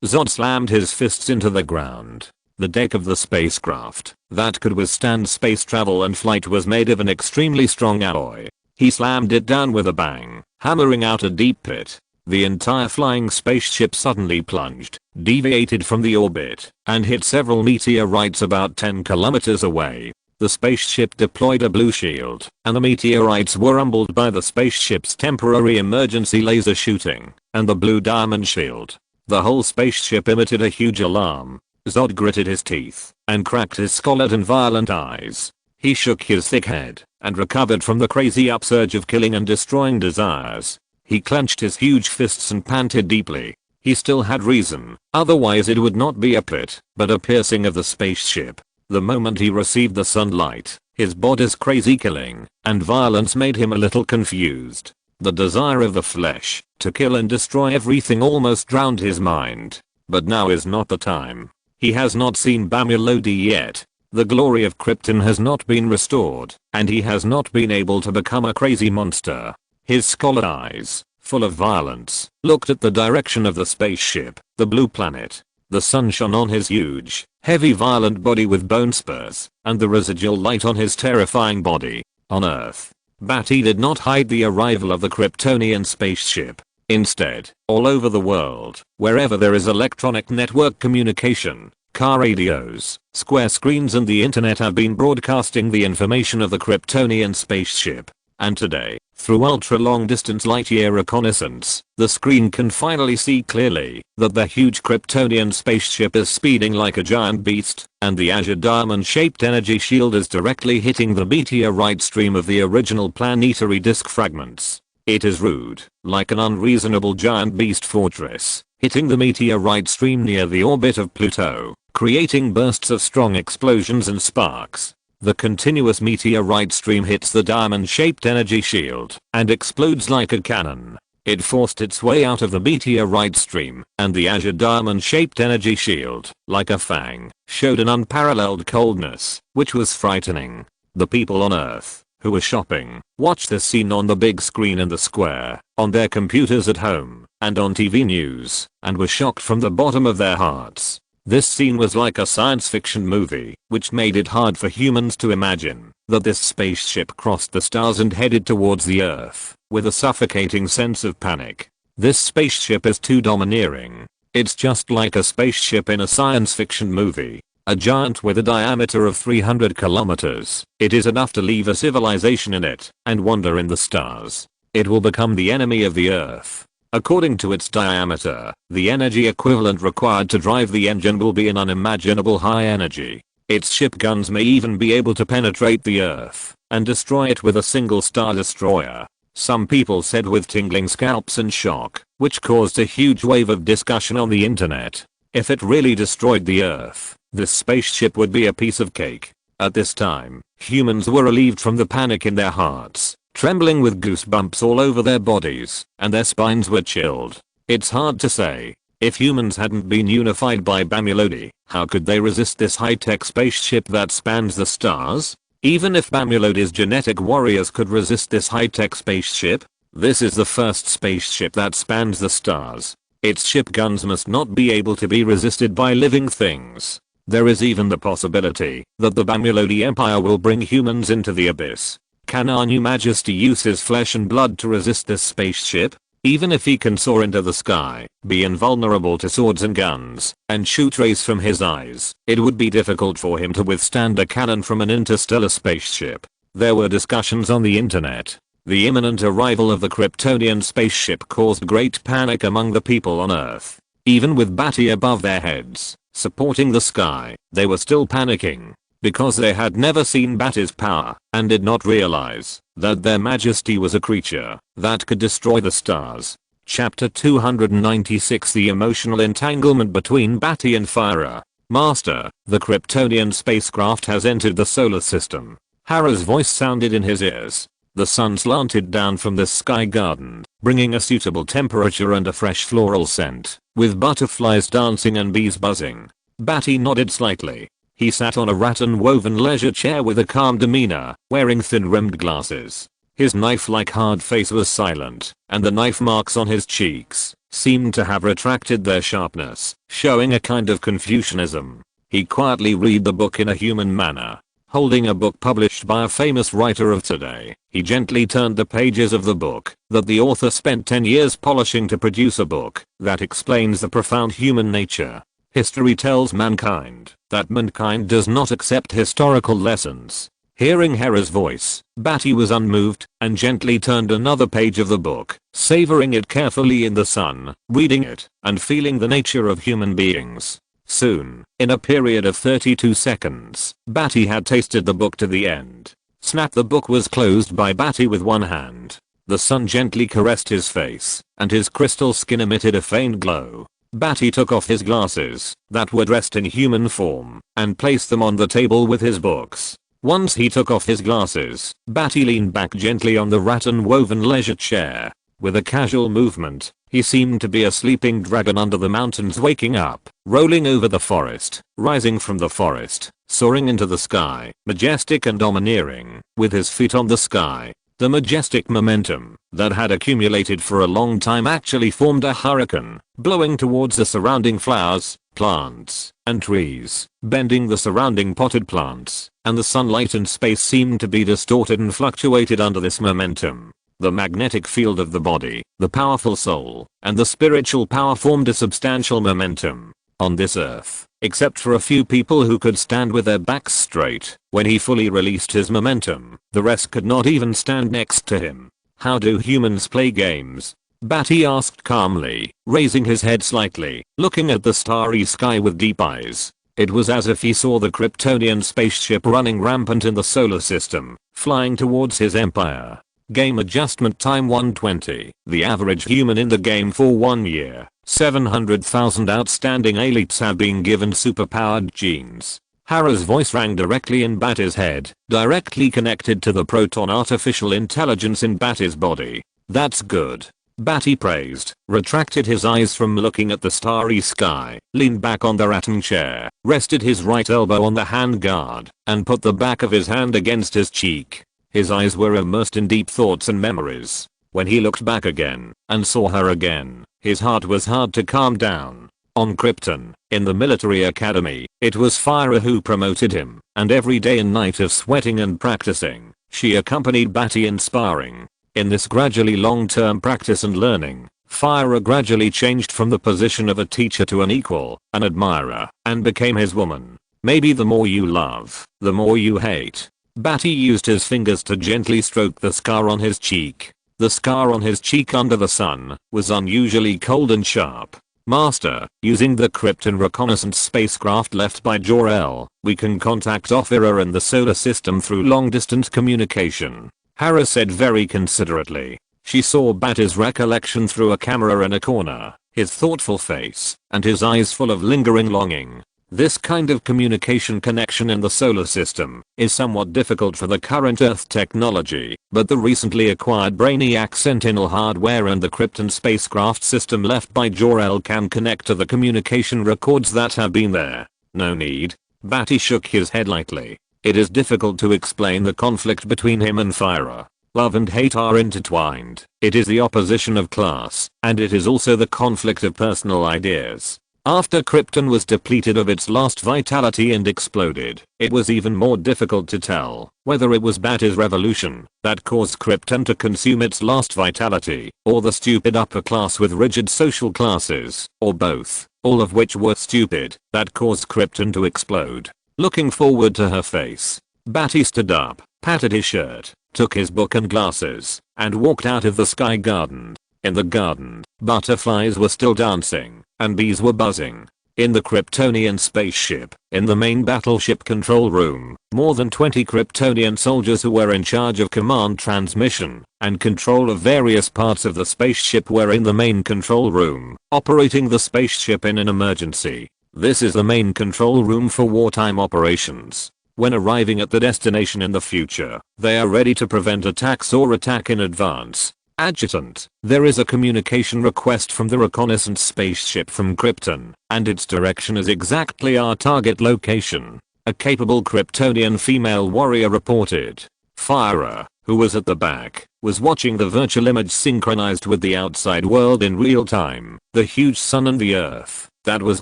Zod slammed his fists into the ground. The deck of the spacecraft that could withstand space travel and flight was made of an extremely strong alloy. He slammed it down with a bang, hammering out a deep pit. The entire flying spaceship suddenly plunged, deviated from the orbit, and hit several meteorites about 10 kilometers away. The spaceship deployed a blue shield, and the meteorites were rumbled by the spaceship's temporary emergency laser shooting, and the blue diamond shield. The whole spaceship emitted a huge alarm. Zod gritted his teeth, and cracked his scarlet and violent eyes. He shook his thick head, and recovered from the crazy upsurge of killing and destroying desires. He clenched his huge fists and panted deeply. He still had reason, otherwise it would not be a pit, but a piercing of the spaceship. The moment he received the sunlight, his body's crazy killing and violence made him a little confused. The desire of the flesh to kill and destroy everything almost drowned his mind. But now is not the time. He has not seen Bamulodi yet. The glory of Krypton has not been restored, and he has not been able to become a crazy monster. His scarlet eyes, full of violence, looked at the direction of the spaceship, the blue planet. The sun shone on his huge, heavy violent body with bone spurs, and the residual light on his terrifying body. On Earth, Badi did not hide the arrival of the Kryptonian spaceship. Instead, all over the world, wherever there is electronic network communication, car radios, square screens and the internet have been broadcasting the information of the Kryptonian spaceship. And today, through ultra-long distance light-year reconnaissance, the screen can finally see clearly that the huge Kryptonian spaceship is speeding like a giant beast, and the azure diamond-shaped energy shield is directly hitting the meteorite stream of the original planetary disk fragments. It is rude, like an unreasonable giant beast fortress, hitting the meteorite stream near the orbit of Pluto, creating bursts of strong explosions and sparks. The continuous meteorite stream hits the diamond-shaped energy shield and explodes like a cannon. It forced its way out of the meteorite stream, and the azure diamond-shaped energy shield, like a fang, showed an unparalleled coldness, which was frightening. The people on Earth, who were shopping, watched this scene on the big screen in the square, on their computers at home, and on TV news, and were shocked from the bottom of their hearts. This scene was like a science fiction movie, which made it hard for humans to imagine that this spaceship crossed the stars and headed towards the Earth, with a suffocating sense of panic. This spaceship is too domineering. It's just like a spaceship in a science fiction movie. A giant with a diameter of 300 kilometers. It is enough to leave a civilization in it and wander in the stars. It will become the enemy of the Earth. According to its diameter, the energy equivalent required to drive the engine will be an unimaginable high energy. Its ship guns may even be able to penetrate the Earth and destroy it with a single star destroyer. Some people said with tingling scalps and shock, which caused a huge wave of discussion on the internet. If it really destroyed the Earth, this spaceship would be a piece of cake. At this time, humans were relieved from the panic in their hearts, trembling with goosebumps all over their bodies, and their spines were chilled. It's hard to say. If humans hadn't been unified by Bamulodi, how could they resist this high-tech spaceship that spans the stars? Even if Bamulodi's genetic warriors could resist this high-tech spaceship, this is the first spaceship that spans the stars. Its ship guns must not be able to be resisted by living things. There is even the possibility that the Bamulodi Empire will bring humans into the abyss. Can our new majesty use his flesh and blood to resist this spaceship? Even if he can soar into the sky, be invulnerable to swords and guns, and shoot rays from his eyes, it would be difficult for him to withstand a cannon from an interstellar spaceship. There were discussions on the internet. The imminent arrival of the Kryptonian spaceship caused great panic among the people on Earth. Even with Badi above their heads, supporting the sky, they were still panicking, because they had never seen Badi's power, and did not realize that their majesty was a creature that could destroy the stars. Chapter 296 The emotional entanglement between Badi and Fyra. Master, the Kryptonian spacecraft has entered the solar system. Hera's voice sounded in his ears. The sun slanted down from the sky garden, bringing a suitable temperature and a fresh floral scent, with butterflies dancing and bees buzzing. Badi nodded slightly. He sat on a rattan-woven leisure chair with a calm demeanor, wearing thin-rimmed glasses. His knife-like hard face was silent, and the knife marks on his cheeks seemed to have retracted their sharpness, showing a kind of Confucianism. He quietly read the book in a human manner. Holding a book published by a famous writer of today, he gently turned the pages of the book that the author spent 10 years polishing to produce a book that explains the profound human nature. History tells mankind that mankind does not accept historical lessons. Hearing Hera's voice, Badi was unmoved and gently turned another page of the book, savoring it carefully in the sun, reading it and feeling the nature of human beings. Soon, in a period of 32 seconds, Badi had tasted the book to the end. Snap! The book was closed by Badi with one hand. The sun gently caressed his face, and his crystal skin emitted a faint glow. Badi took off his glasses, that were dressed in human form, and placed them on the table with his books. Once he took off his glasses, Badi leaned back gently on the rattan-woven leisure chair. With a casual movement, he seemed to be a sleeping dragon under the mountains waking up, rolling over the forest, rising from the forest, soaring into the sky, majestic and domineering, with his feet on the sky. The majestic momentum that had accumulated for a long time actually formed a hurricane, blowing towards the surrounding flowers, plants, and trees, bending the surrounding potted plants, and the sunlight and space seemed to be distorted and fluctuated under this momentum. The magnetic field of the body, the powerful soul, and the spiritual power formed a substantial momentum. On this earth, except for a few people who could stand with their backs straight, when he fully released his momentum, the rest could not even stand next to him. How do humans play games? Badi asked calmly, raising his head slightly, looking at the starry sky with deep eyes. It was as if he saw the Kryptonian spaceship running rampant in the solar system, flying towards his empire. Game adjustment time 120. The average human in the game for 1 year. 700,000 outstanding elites have been given superpowered genes. Hera's voice rang directly in Badi's head, directly connected to the proton artificial intelligence in Badi's body. That's good. Badi praised, retracted his eyes from looking at the starry sky, leaned back on the rattan chair, rested his right elbow on the handguard, and put the back of his hand against his cheek. His eyes were immersed in deep thoughts and memories. When he looked back again, and saw her again, his heart was hard to calm down. On Krypton, in the military academy, it was Fyra who promoted him, and every day and night of sweating and practicing, she accompanied Badi in sparring. In this gradually long-term practice and learning, Fyra gradually changed from the position of a teacher to an equal, an admirer, and became his woman. Maybe the more you love, the more you hate. Badi used his fingers to gently stroke the scar on his cheek. The scar on his cheek under the sun was unusually cold and sharp. Master, using the Krypton reconnaissance spacecraft left by Jor-El, we can contact Ophira in the solar system through long-distance communication. Hera said very considerately. She saw Badi's recollection through a camera in a corner, his thoughtful face, and his eyes full of lingering longing. This kind of communication connection in the solar system is somewhat difficult for the current Earth technology, but the recently acquired Brainiac Sentinel hardware and the Krypton spacecraft system left by Jor-El can connect to the communication records that have been there. No need. Badi shook his head lightly. It is difficult to explain the conflict between him and Fyra. Love and hate are intertwined. It is the opposition of class, and it is also the conflict of personal ideas. After Krypton was depleted of its last vitality and exploded, it was even more difficult to tell whether it was Badi's revolution that caused Krypton to consume its last vitality, or the stupid upper class with rigid social classes, or both, all of which were stupid, that caused Krypton to explode. Looking forward to her face, Badi stood up, patted his shirt, took his book and glasses, and walked out of the sky garden. In the garden, butterflies were still dancing, and bees were buzzing. In the Kryptonian spaceship, in the main battleship control room, more than 20 Kryptonian soldiers who were in charge of command transmission and control of various parts of the spaceship were in the main control room, operating the spaceship in an emergency. This is the main control room for wartime operations. When arriving at the destination in the future, they are ready to prevent attacks or attack in advance. Adjutant, there is a communication request from the reconnaissance spaceship from Krypton, and its direction is exactly our target location. A capable Kryptonian female warrior reported. Fyra, who was at the back, was watching the virtual image synchronized with the outside world in real time, the huge sun and the earth, that was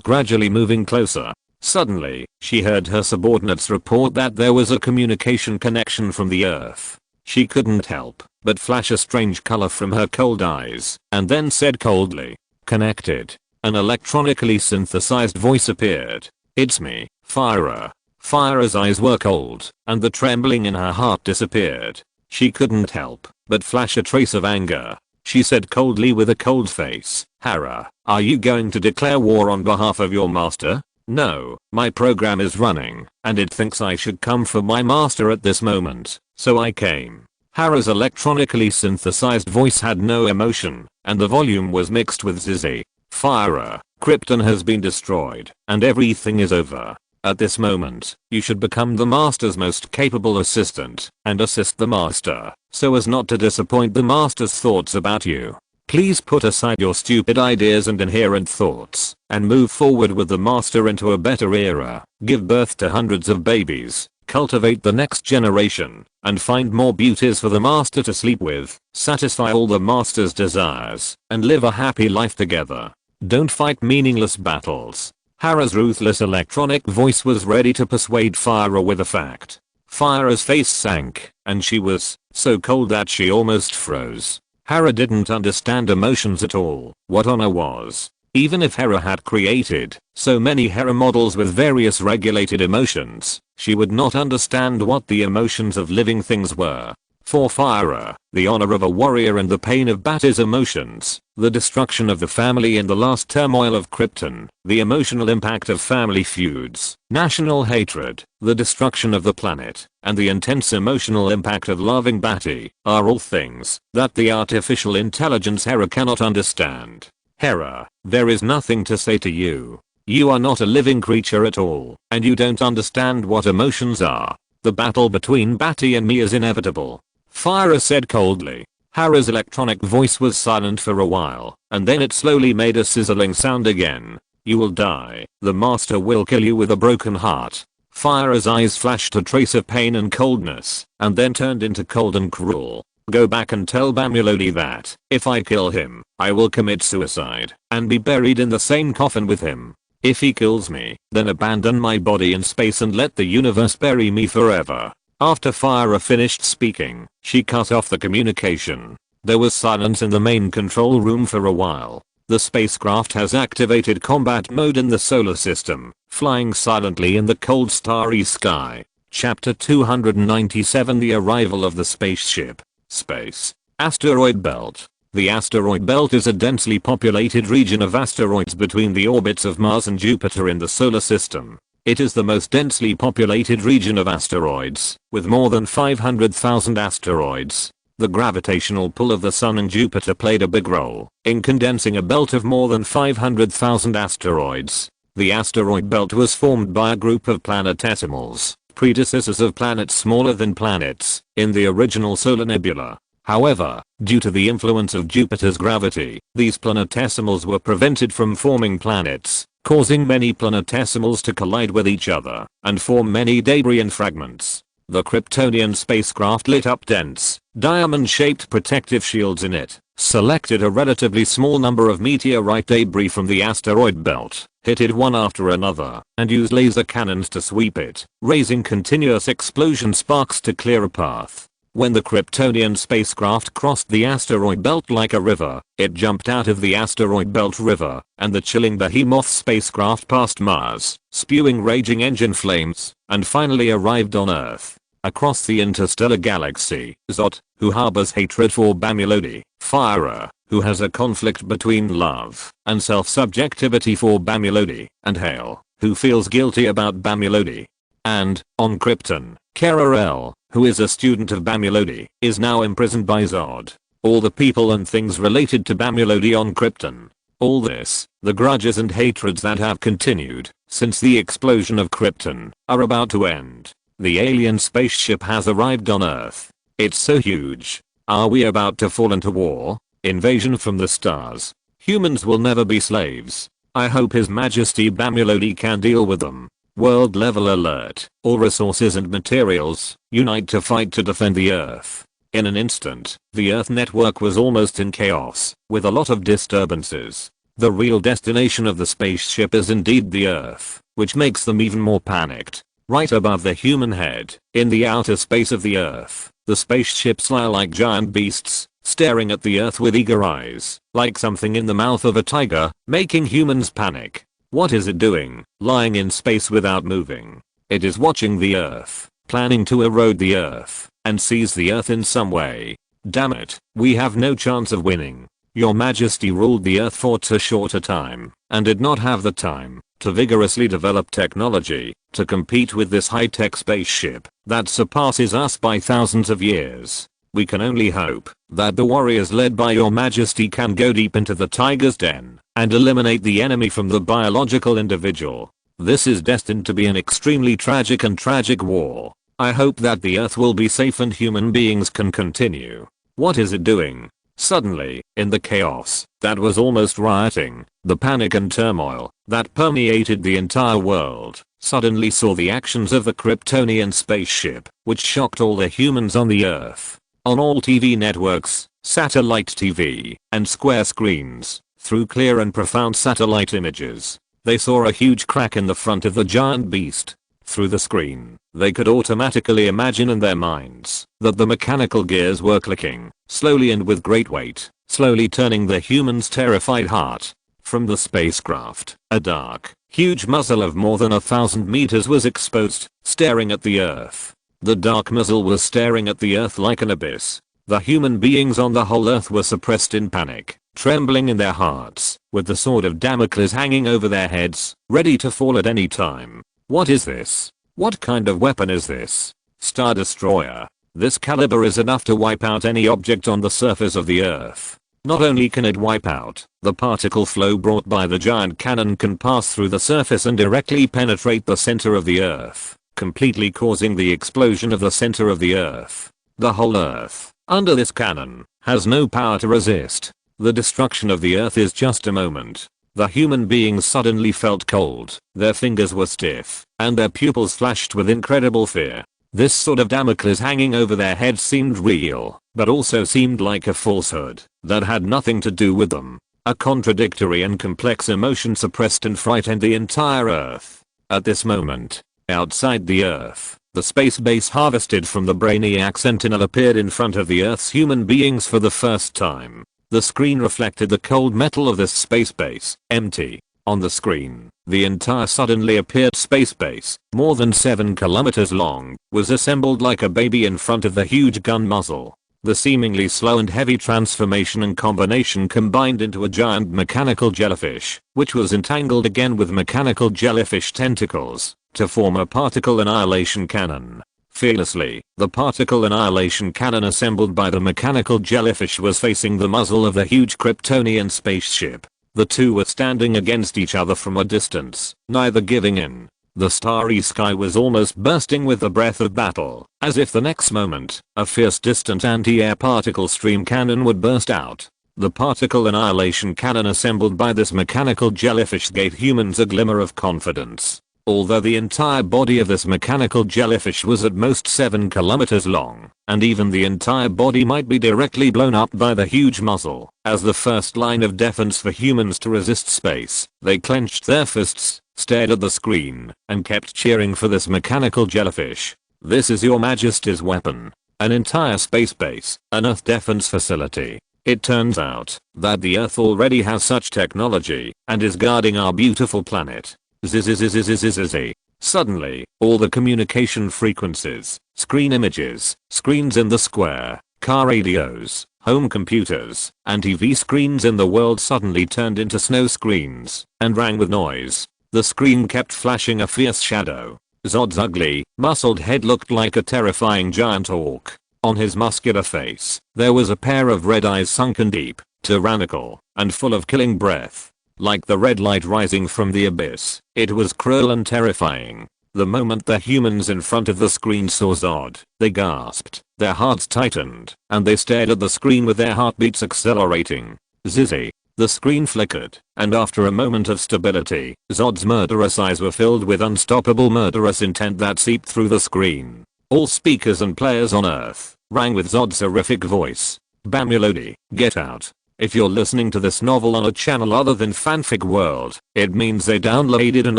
gradually moving closer. Suddenly, she heard her subordinates report that there was a communication connection from the earth. She couldn't help but flash a strange color from her cold eyes, and then said coldly, "Connected." An electronically synthesized voice appeared. "It's me, Fyra." Fyra's eyes were cold, and the trembling in her heart disappeared. She couldn't help but flash a trace of anger. She said coldly with a cold face, "Hera, are you going to declare war on behalf of your master?" "No, my program is running, and it thinks I should come for my master at this moment, so I came." Hera's electronically synthesized voice had no emotion, and the volume was mixed with dizzy. "Fyra, Krypton has been destroyed, and everything is over. At this moment, you should become the master's most capable assistant, and assist the master, so as not to disappoint the master's thoughts about you. Please put aside your stupid ideas and inherent thoughts, and move forward with the master into a better era. Give birth to hundreds of babies, cultivate the next generation, and find more beauties for the master to sleep with, satisfy all the master's desires, and live a happy life together. Don't fight meaningless battles." Hera's ruthless electronic voice was ready to persuade Fyra with a fact. Fyra's face sank, and she was so cold that she almost froze. Hera didn't understand emotions at all. What honor was. Even if Hera had created so many Hera models with various regulated emotions, she would not understand what the emotions of living things were. For Fyra, the honor of a warrior and the pain of Badi's emotions, the destruction of the family in the last turmoil of Krypton, the emotional impact of family feuds, national hatred, the destruction of the planet, and the intense emotional impact of loving Badi, are all things that the artificial intelligence Hera cannot understand. Hera, there is nothing to say to you. You are not a living creature at all, and you don't understand what emotions are. The battle between Badi and me is inevitable." Fyra said coldly. Hara's electronic voice was silent for a while, and then it slowly made a sizzling sound again. You will die. The master will kill you with a broken heart. Fire's eyes flashed a trace of pain and coldness, and then turned into cold and cruel. Go back and tell Bamulodi that, if I kill him, I will commit suicide, and be buried in the same coffin with him. If he kills me, then abandon my body in space and let the universe bury me forever. After Fyra finished speaking, she cut off the communication. There was silence in the main control room for a while. The spacecraft has activated combat mode in the solar system, flying silently in the cold starry sky. Chapter 297 The Arrival of the Spaceship. Space. Asteroid Belt. The asteroid belt is a densely populated region of asteroids between the orbits of Mars and Jupiter in the solar system. It is the most densely populated region of asteroids, with more than 500,000 asteroids. The gravitational pull of the Sun and Jupiter played a big role in condensing a belt of more than 500,000 asteroids. The asteroid belt was formed by a group of planetesimals, predecessors of planets smaller than planets, in the original solar nebula. However, due to the influence of Jupiter's gravity, these planetesimals were prevented from forming planets, causing many planetesimals to collide with each other and form many debris and fragments. The Kryptonian spacecraft lit up dense, diamond-shaped protective shields in it, selected a relatively small number of meteorite debris from the asteroid belt, hit it one after another, and used laser cannons to sweep it, raising continuous explosion sparks to clear a path. When the Kryptonian spacecraft crossed the asteroid belt like a river, it jumped out of the asteroid belt river, and the chilling Behemoth spacecraft passed Mars, spewing raging engine flames, and finally arrived on Earth. Across the interstellar galaxy, Zod, who harbors hatred for Bamulodi, Fyra, who has a conflict between love and self-subjectivity for Bamulodi, and Hale, who feels guilty about Bamulodi. And, on Krypton, Kara-El, who is a student of Bamulodi, is now imprisoned by Zod. All the people and things related to Bamulodi on Krypton. All this, the grudges and hatreds that have continued since the explosion of Krypton, are about to end. The alien spaceship has arrived on Earth. It's so huge. Are we about to fall into war? Invasion from the stars. Humans will never be slaves. I hope His Majesty Bamulodi can deal with them. World level alert. All resources and materials, unite to fight to defend the Earth. In an instant, the Earth network was almost in chaos, with a lot of disturbances. The real destination of the spaceship is indeed the Earth, which makes them even more panicked. Right above the human head, in the outer space of the Earth, the spaceships lie like giant beasts, staring at the Earth with eager eyes, like something in the mouth of a tiger, making humans panic. What is it doing, lying in space without moving? It is watching the Earth, planning to erode the Earth, and seize the Earth in some way. Damn it, we have no chance of winning. Your Majesty ruled the Earth for too short a time, and did not have the time to vigorously develop technology to compete with this high-tech spaceship that surpasses us by thousands of years. We can only hope that the warriors led by your Majesty can go deep into the tiger's den and eliminate the enemy from the biological individual. This is destined to be an extremely tragic war. I hope that the Earth will be safe and human beings can continue. What is it doing? Suddenly, in the chaos that was almost rioting, the panic and turmoil that permeated the entire world, suddenly saw the actions of the Kryptonian spaceship, which shocked all the humans on the Earth. On all TV networks, satellite TV, and square screens, through clear and profound satellite images, they saw a huge crack in the front of the giant beast. Through the screen, they could automatically imagine in their minds that the mechanical gears were clicking, slowly and with great weight, slowly turning the human's terrified heart. From the spacecraft, a dark, huge muzzle of more than 1,000 meters was exposed, staring at the Earth. The dark muzzle was staring at the Earth like an abyss. The human beings on the whole Earth were suppressed in panic, trembling in their hearts, with the sword of Damocles hanging over their heads, ready to fall at any time. What is this? What kind of weapon is this? Star Destroyer. This caliber is enough to wipe out any object on the surface of the Earth. Not only can it wipe out, the particle flow brought by the giant cannon can pass through the surface and directly penetrate the center of the Earth, completely causing the explosion of the center of the Earth. The whole Earth, under this cannon, has no power to resist. The destruction of the earth is just a moment. The human beings suddenly felt cold, their fingers were stiff, and their pupils flashed with incredible fear. This sword of Damocles hanging over their heads seemed real, but also seemed like a falsehood that had nothing to do with them. A contradictory and complex emotion suppressed and frightened the entire earth. At this moment, outside the earth, the space base harvested from the Brainiac Sentinel appeared in front of the earth's human beings for the first time. The screen reflected the cold metal of this space base, empty. On the screen, the entire suddenly appeared space base, more than 7 kilometers long, was assembled like a baby in front of the huge gun muzzle. The seemingly slow and heavy transformation and combination combined into a giant mechanical jellyfish, which was entangled again with mechanical jellyfish tentacles, to form a particle annihilation cannon. Fearlessly, the particle annihilation cannon assembled by the mechanical jellyfish was facing the muzzle of the huge Kryptonian spaceship. The two were standing against each other from a distance, neither giving in. The starry sky was almost bursting with the breath of battle, as if the next moment, a fierce distant anti-air particle stream cannon would burst out. The particle annihilation cannon assembled by this mechanical jellyfish gave humans a glimmer of confidence. Although the entire body of this mechanical jellyfish was at most 7 kilometers long, and even the entire body might be directly blown up by the huge muzzle, as the first line of defense for humans to resist space, they clenched their fists, stared at the screen, and kept cheering for this mechanical jellyfish. This is your Majesty's weapon. An entire space base, an Earth defense facility. It turns out that the Earth already has such technology, and is guarding our beautiful planet. Zzzzzzzzzzzz. Suddenly, all the communication frequencies, screen images, screens in the square, car radios, home computers, and TV screens in the world suddenly turned into snow screens, and rang with noise. The screen kept flashing a fierce shadow. Zod's ugly, muscled head looked like a terrifying giant orc. On his muscular face, there was a pair of red eyes sunken deep, tyrannical, and full of killing breath. Like the red light rising from the abyss, it was cruel and terrifying. The moment the humans in front of the screen saw Zod, they gasped, their hearts tightened, and they stared at the screen with their heartbeats accelerating. Zizzy. The screen flickered, and after a moment of stability, Zod's murderous eyes were filled with unstoppable murderous intent that seeped through the screen. All speakers and players on Earth rang with Zod's horrific voice. Bamulodi, get out. If you're listening to this novel on a channel other than Fanfic World, it means they downloaded and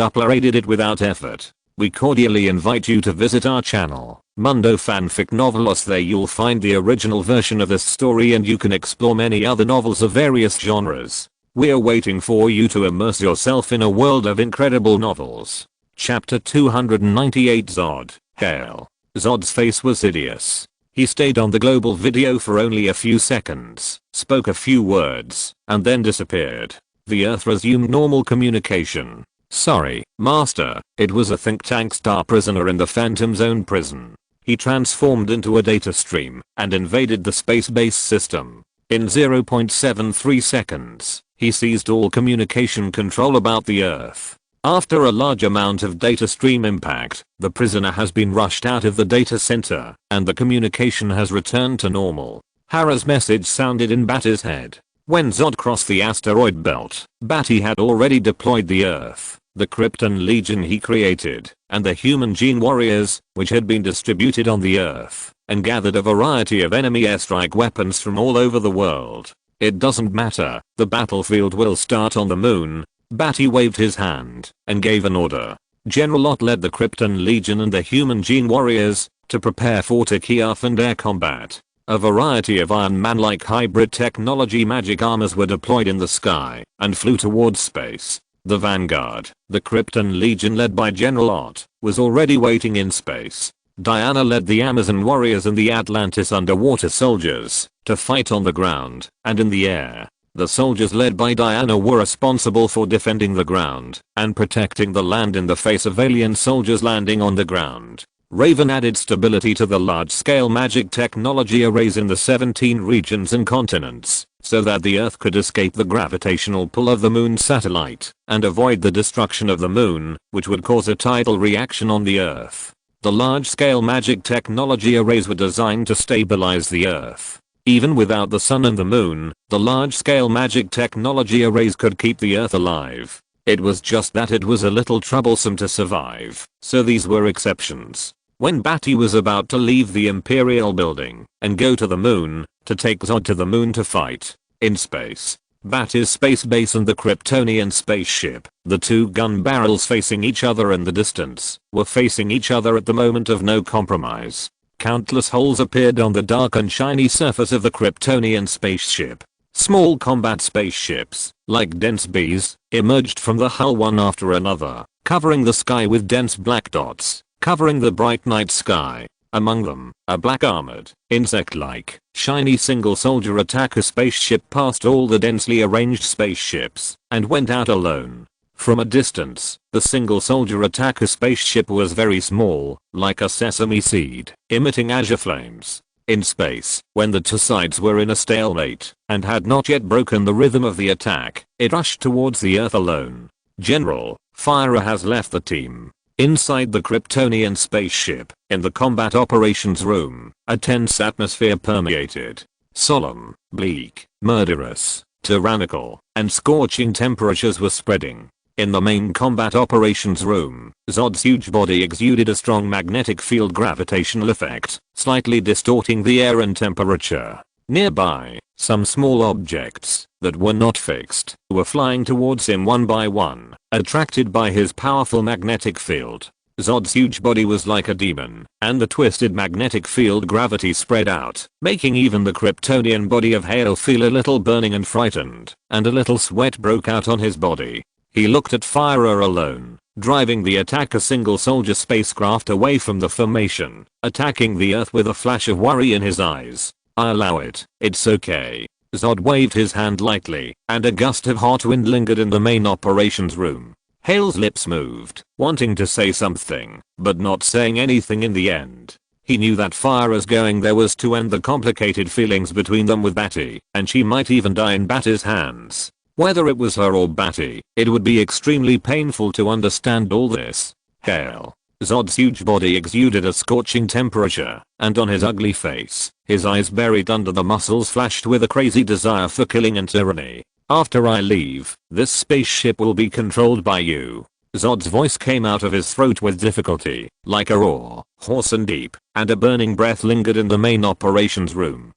uploaded it without effort. We cordially invite you to visit our channel, Mundo Fanfic Novelos. There you'll find the original version of this story and you can explore many other novels of various genres. We're waiting for you to immerse yourself in a world of incredible novels. Chapter 298 Zod, Hail. Zod's face was hideous. He stayed on the global video for only a few seconds, spoke a few words, and then disappeared. The Earth resumed normal communication. Sorry, Master, it was a think tank star prisoner in the Phantom Zone prison. He transformed into a data stream and invaded the space base system. In 0.73 seconds, he seized all communication control about the Earth. After a large amount of data stream impact, the prisoner has been rushed out of the data center, and the communication has returned to normal. Hera's message sounded in Bati's head. When Zod crossed the asteroid belt, Badi had already deployed the Earth, the Krypton Legion he created, and the human gene warriors, which had been distributed on the Earth, and gathered a variety of enemy airstrike weapons from all over the world. It doesn't matter, the battlefield will start on the moon. Badi waved his hand and gave an order. General Ott led the Krypton Legion and the human gene warriors to prepare for Takeoff and air combat. A variety of Iron Man-like hybrid technology magic armors were deployed in the sky and flew towards space. The vanguard, the Krypton Legion led by General Ott, was already waiting in space. Diana led the Amazon warriors and the Atlantis underwater soldiers to fight on the ground and in the air. The soldiers led by Diana were responsible for defending the ground and protecting the land in the face of alien soldiers landing on the ground. Raven added stability to the large-scale magic technology arrays in the 17 regions and continents, so that the Earth could escape the gravitational pull of the moon satellite and avoid the destruction of the moon, which would cause a tidal reaction on the Earth. The large-scale magic technology arrays were designed to stabilize the Earth Even without the sun and the moon, the large-scale magic technology arrays could keep the Earth alive. It was just that it was a little troublesome to survive, so these were exceptions. When Badi was about to leave the Imperial building and go to the moon, to take Zod to the moon to fight in space, Badi's space base and the Kryptonian spaceship, the two gun barrels facing each other in the distance, were facing each other at the moment of no compromise. Countless holes appeared on the dark and shiny surface of the Kryptonian spaceship. Small combat spaceships, like dense bees, emerged from the hull one after another, covering the sky with dense black dots, covering the bright night sky. Among them, a black armored, insect-like, shiny single soldier attacker spaceship passed all the densely arranged spaceships and went out alone. From a distance, the single soldier attacker spaceship was very small, like a sesame seed, emitting azure flames. In space, when the two sides were in a stalemate and had not yet broken the rhythm of the attack, it rushed towards the Earth alone. General, Fyra has left the team. Inside the Kryptonian spaceship, in the combat operations room, a tense atmosphere permeated. Solemn, bleak, murderous, tyrannical, and scorching temperatures were spreading. In the main combat operations room, Zod's huge body exuded a strong magnetic field gravitational effect, slightly distorting the air and temperature. Nearby, some small objects that were not fixed were flying towards him one by one, attracted by his powerful magnetic field. Zod's huge body was like a demon, and the twisted magnetic field gravity spread out, making even the Kryptonian body of Hale feel a little burning and frightened, and a little sweat broke out on his body. He looked at Fyra alone, driving the attacker single soldier spacecraft away from the formation, attacking the Earth with a flash of worry in his eyes. I allow it, it's okay. Zod waved his hand lightly, and a gust of hot wind lingered in the main operations room. Hale's lips moved, wanting to say something, but not saying anything in the end. He knew that Fyra's going there was to end the complicated feelings between them with Badi, and she might even die in Badi's hands. Whether it was her or Badi, it would be extremely painful to understand all this. Hale. Zod's huge body exuded a scorching temperature, and on his ugly face, his eyes buried under the muscles flashed with a crazy desire for killing and tyranny. After I leave, this spaceship will be controlled by you. Zod's voice came out of his throat with difficulty, like a roar, hoarse and deep, and a burning breath lingered in the main operations room.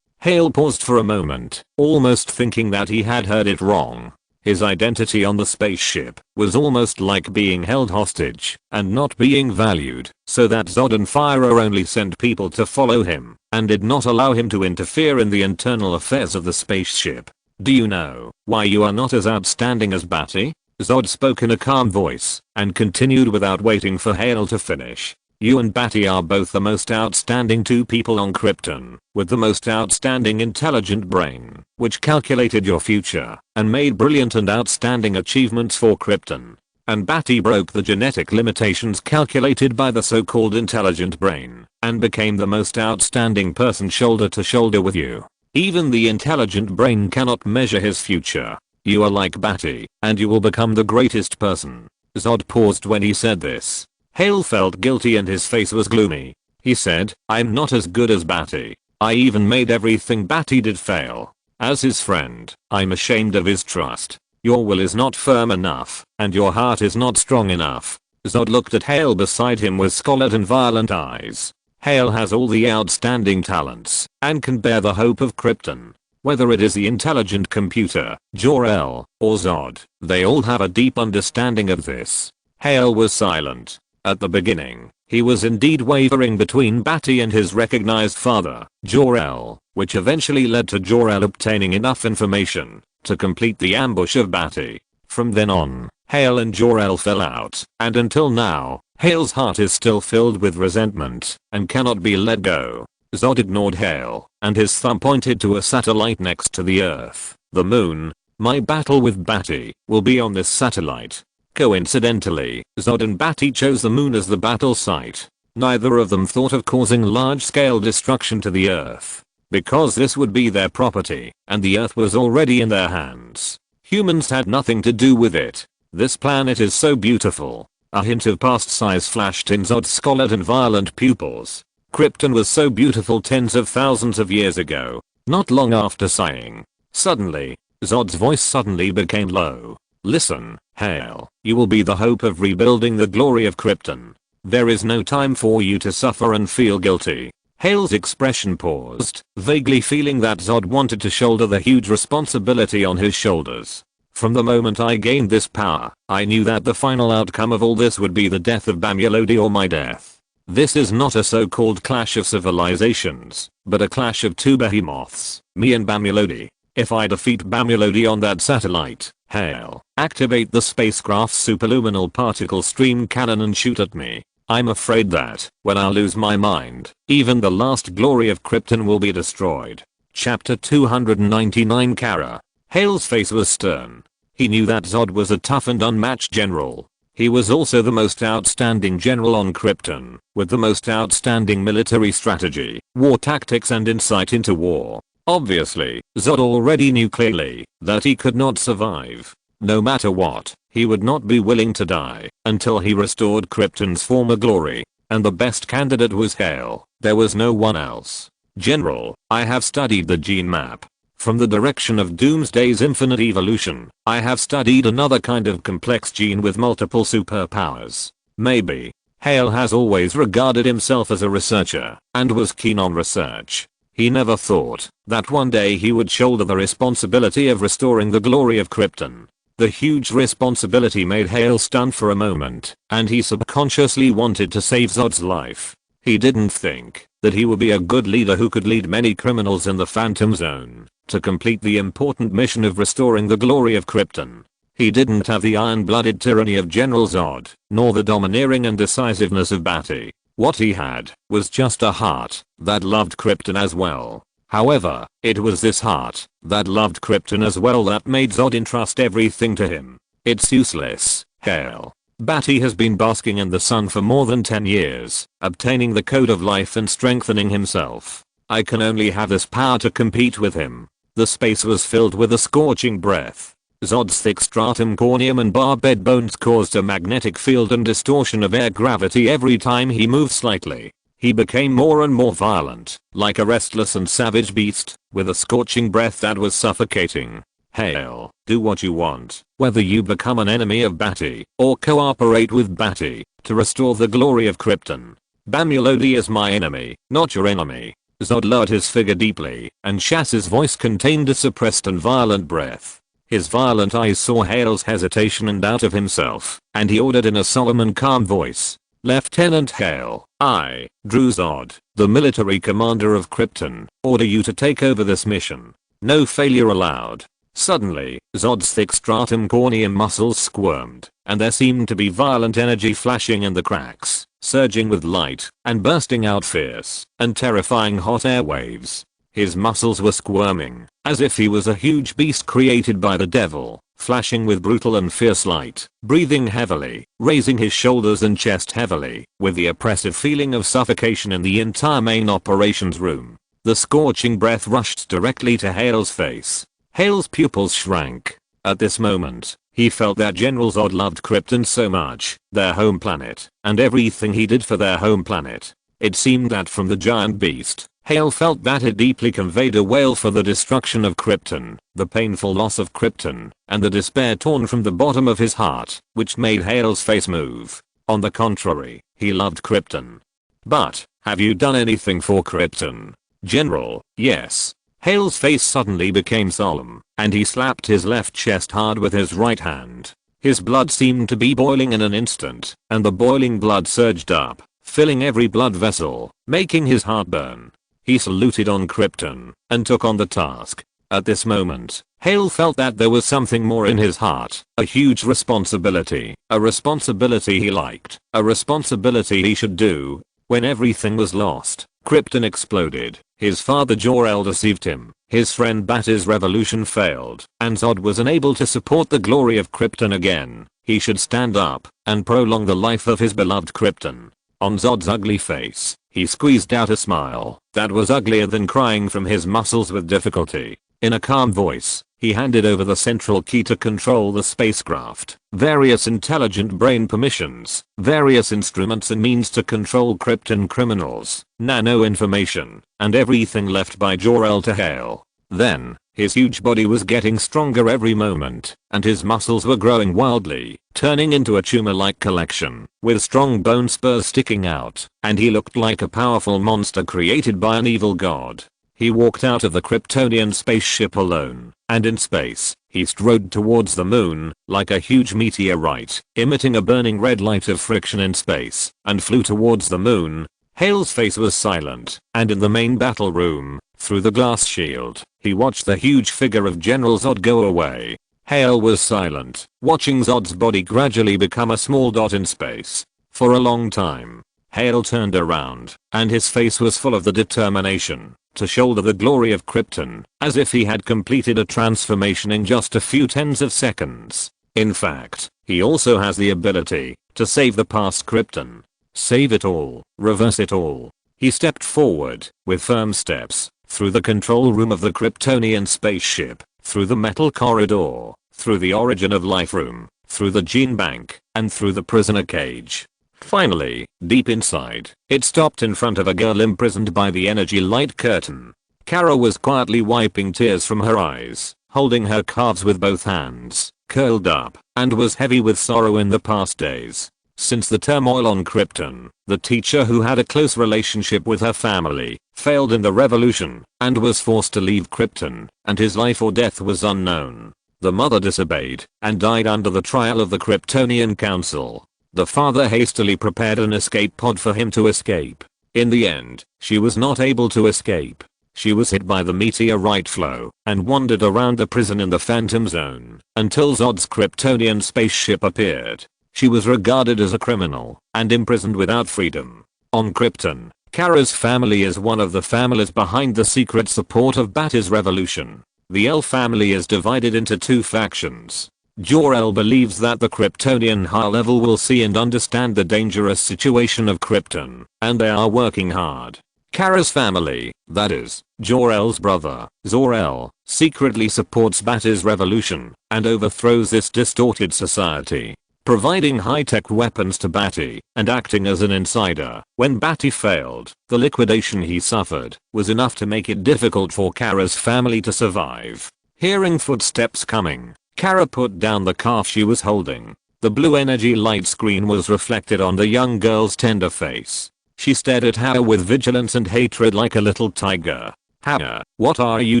Hale paused for a moment, almost thinking that he had heard it wrong. His identity on the spaceship was almost like being held hostage and not being valued, so that Zod and Fyra only sent people to follow him and did not allow him to interfere in the internal affairs of the spaceship. Do you know why you are not as outstanding as Badi? Zod spoke in a calm voice and continued without waiting for Hale to finish. You and Badi are both the most outstanding two people on Krypton, with the most outstanding intelligent brain, which calculated your future and made brilliant and outstanding achievements for Krypton. And Badi broke the genetic limitations calculated by the so-called intelligent brain and became the most outstanding person shoulder to shoulder with you. Even the intelligent brain cannot measure his future. You are like Badi, and you will become the greatest person. Zod paused when he said this. Hale felt guilty and his face was gloomy. He said, I'm not as good as Badi. I even made everything Badi did fail. As his friend, I'm ashamed of his trust. Your will is not firm enough, and your heart is not strong enough. Zod looked at Hale beside him with scarlet and violent eyes. Hale has all the outstanding talents, and can bear the hope of Krypton. Whether it is the intelligent computer, Jor-El, or Zod, they all have a deep understanding of this. Hale was silent. At the beginning, he was indeed wavering between Badi and his recognized father, Jor-El, which eventually led to Jor-El obtaining enough information to complete the ambush of Badi. From then on, Hale and Jor-El fell out, and until now, Hale's heart is still filled with resentment and cannot be let go. Zod ignored Hale, and his thumb pointed to a satellite next to the Earth. The moon. My battle with Badi will be on this satellite. Coincidentally, Zod and Badi chose the moon as the battle site. Neither of them thought of causing large-scale destruction to the Earth, because this would be their property, and the Earth was already in their hands. Humans had nothing to do with it. This planet is so beautiful. A hint of past size flashed in Zod's scarlet and violent pupils. Krypton was so beautiful tens of thousands of years ago. Not long after sighing, suddenly, Zod's voice suddenly became low. "Listen, Hale, you will be the hope of rebuilding the glory of Krypton. There is no time for you to suffer and feel guilty." Hale's expression paused, vaguely feeling that Zod wanted to shoulder the huge responsibility on his shoulders. "From the moment I gained this power, I knew that the final outcome of all this would be the death of Bamulodi or my death. This is not a so-called clash of civilizations, but a clash of two behemoths, me and Bamulodi. If I defeat Bamulodi on that satellite, Hale, activate the spacecraft's superluminal particle stream cannon and shoot at me. I'm afraid that, when I lose my mind, even the last glory of Krypton will be destroyed." Chapter 299 Kara. Hale's face was stern. He knew that Zod was a tough and unmatched general. He was also the most outstanding general on Krypton, with the most outstanding military strategy, war tactics and insight into war. Obviously, Zod already knew clearly that he could not survive. No matter what, he would not be willing to die until he restored Krypton's former glory, and the best candidate was Hale. There was no one else. "General, I have studied the gene map. From the direction of Doomsday's infinite evolution, I have studied another kind of complex gene with multiple superpowers. Maybe." Hale has always regarded himself as a researcher and was keen on research. He never thought that one day he would shoulder the responsibility of restoring the glory of Krypton. The huge responsibility made Hale stunned for a moment, and he subconsciously wanted to save Zod's life. He didn't think that he would be a good leader who could lead many criminals in the Phantom Zone to complete the important mission of restoring the glory of Krypton. He didn't have the iron-blooded tyranny of General Zod, nor the domineering and decisiveness of Badi. What he had was just a heart that loved Krypton as well. However, it was this heart that loved Krypton as well that made Zod entrust everything to him. "It's useless, Hale. Badi has been basking in the sun for more than 10 years, obtaining the code of life and strengthening himself. I can only have this power to compete with him." The space was filled with a scorching breath. Zod's thick stratum corneum and barbed bones caused a magnetic field and distortion of air gravity every time he moved slightly. He became more and more violent, like a restless and savage beast, with a scorching breath that was suffocating. "Hale, do what you want, whether you become an enemy of Badi or cooperate with Badi to restore the glory of Krypton. Bamulodi is my enemy, not your enemy." Zod lowered his figure deeply, and Shas's voice contained a suppressed and violent breath. His violent eyes saw Hale's hesitation and doubt of himself, and he ordered in a solemn and calm voice, "Lieutenant Hale, I, Drew Zod, the military commander of Krypton, order you to take over this mission. No failure allowed." Suddenly, Zod's thick stratum corneum muscles squirmed, and there seemed to be violent energy flashing in the cracks, surging with light, and bursting out fierce and terrifying hot air waves. His muscles were squirming, as if he was a huge beast created by the devil, flashing with brutal and fierce light, breathing heavily, raising his shoulders and chest heavily, with the oppressive feeling of suffocation in the entire main operations room. The scorching breath rushed directly to Hale's face. Hale's pupils shrank. At this moment, he felt that General Zod loved Krypton so much, their home planet, and everything he did for their home planet. It seemed that from the giant beast, Hale felt that it deeply conveyed a wail for the destruction of Krypton, the painful loss of Krypton, and the despair torn from the bottom of his heart, which made Hale's face move. On the contrary, he loved Krypton. "But, have you done anything for Krypton?" "General, yes." Hale's face suddenly became solemn, and he slapped his left chest hard with his right hand. His blood seemed to be boiling in an instant, and the boiling blood surged up, filling every blood vessel, making his heart burn. He saluted on Krypton, and took on the task. At this moment, Hale felt that there was something more in his heart, a huge responsibility, a responsibility he liked, a responsibility he should do. When everything was lost, Krypton exploded. His father Jor-El deceived him, his friend Bati's revolution failed, and Zod was unable to support the glory of Krypton again. He should stand up and prolong the life of his beloved Krypton. On Zod's ugly face, he squeezed out a smile that was uglier than crying from his muscles with difficulty. In a calm voice, He handed over the central key to control the spacecraft, various intelligent brain permissions, various instruments and means to control Krypton criminals, nano information, and everything left by Jor-El to Hale. Then, his huge body was getting stronger every moment, and his muscles were growing wildly, turning into a tumor-like collection, with strong bone spurs sticking out, and he looked like a powerful monster created by an evil god. He walked out of the Kryptonian spaceship alone, and in space, he strode towards the moon, like a huge meteorite, emitting a burning red light of friction in space, and flew towards the moon. Hale's face was silent, and in the main battle room, through the glass shield, he watched the huge figure of General Zod go away. Hale was silent, watching Zod's body gradually become a small dot in space. For a long time, Hale turned around, and his face was full of the determination to shoulder the glory of Krypton, as if he had completed a transformation in just a few tens of seconds. In fact, he also has the ability to save the past Krypton. Save it all, reverse it all. He stepped forward, with firm steps, through the control room of the Kryptonian spaceship, through the metal corridor, through the origin of life room, through the gene bank, and through the prisoner cage. Finally, deep inside, it stopped in front of a girl imprisoned by the energy light curtain. Kara was quietly wiping tears from her eyes, holding her calves with both hands, curled up, and was heavy with sorrow in the past days. Since the turmoil on Krypton, the teacher who had a close relationship with her family, failed in the revolution, and was forced to leave Krypton, and his life or death was unknown. The mother disobeyed, and died under the trial of the Kryptonian Council. The father hastily prepared an escape pod for him to escape. In the end, she was not able to escape. She was hit by the meteorite flow, and wandered around the prison in the Phantom Zone, until Zod's Kryptonian spaceship appeared. She was regarded as a criminal, and imprisoned without freedom. On Krypton, Kara's family is one of the families behind the secret support of Badi's revolution. The El family is divided into two factions. Jor-El believes that the Kryptonian high level will see and understand the dangerous situation of Krypton, and they are working hard. Kara's family, that is, Jor-El's brother, Zor-El, secretly supports Badi's revolution, and overthrows this distorted society, providing high-tech weapons to Badi, and acting as an insider. When Badi failed, the liquidation he suffered was enough to make it difficult for Kara's family to survive. Hearing footsteps coming, Kara put down the calf she was holding. The blue energy light screen was reflected on the young girl's tender face. She stared at her with vigilance and hatred like a little tiger. "Hannah, what are you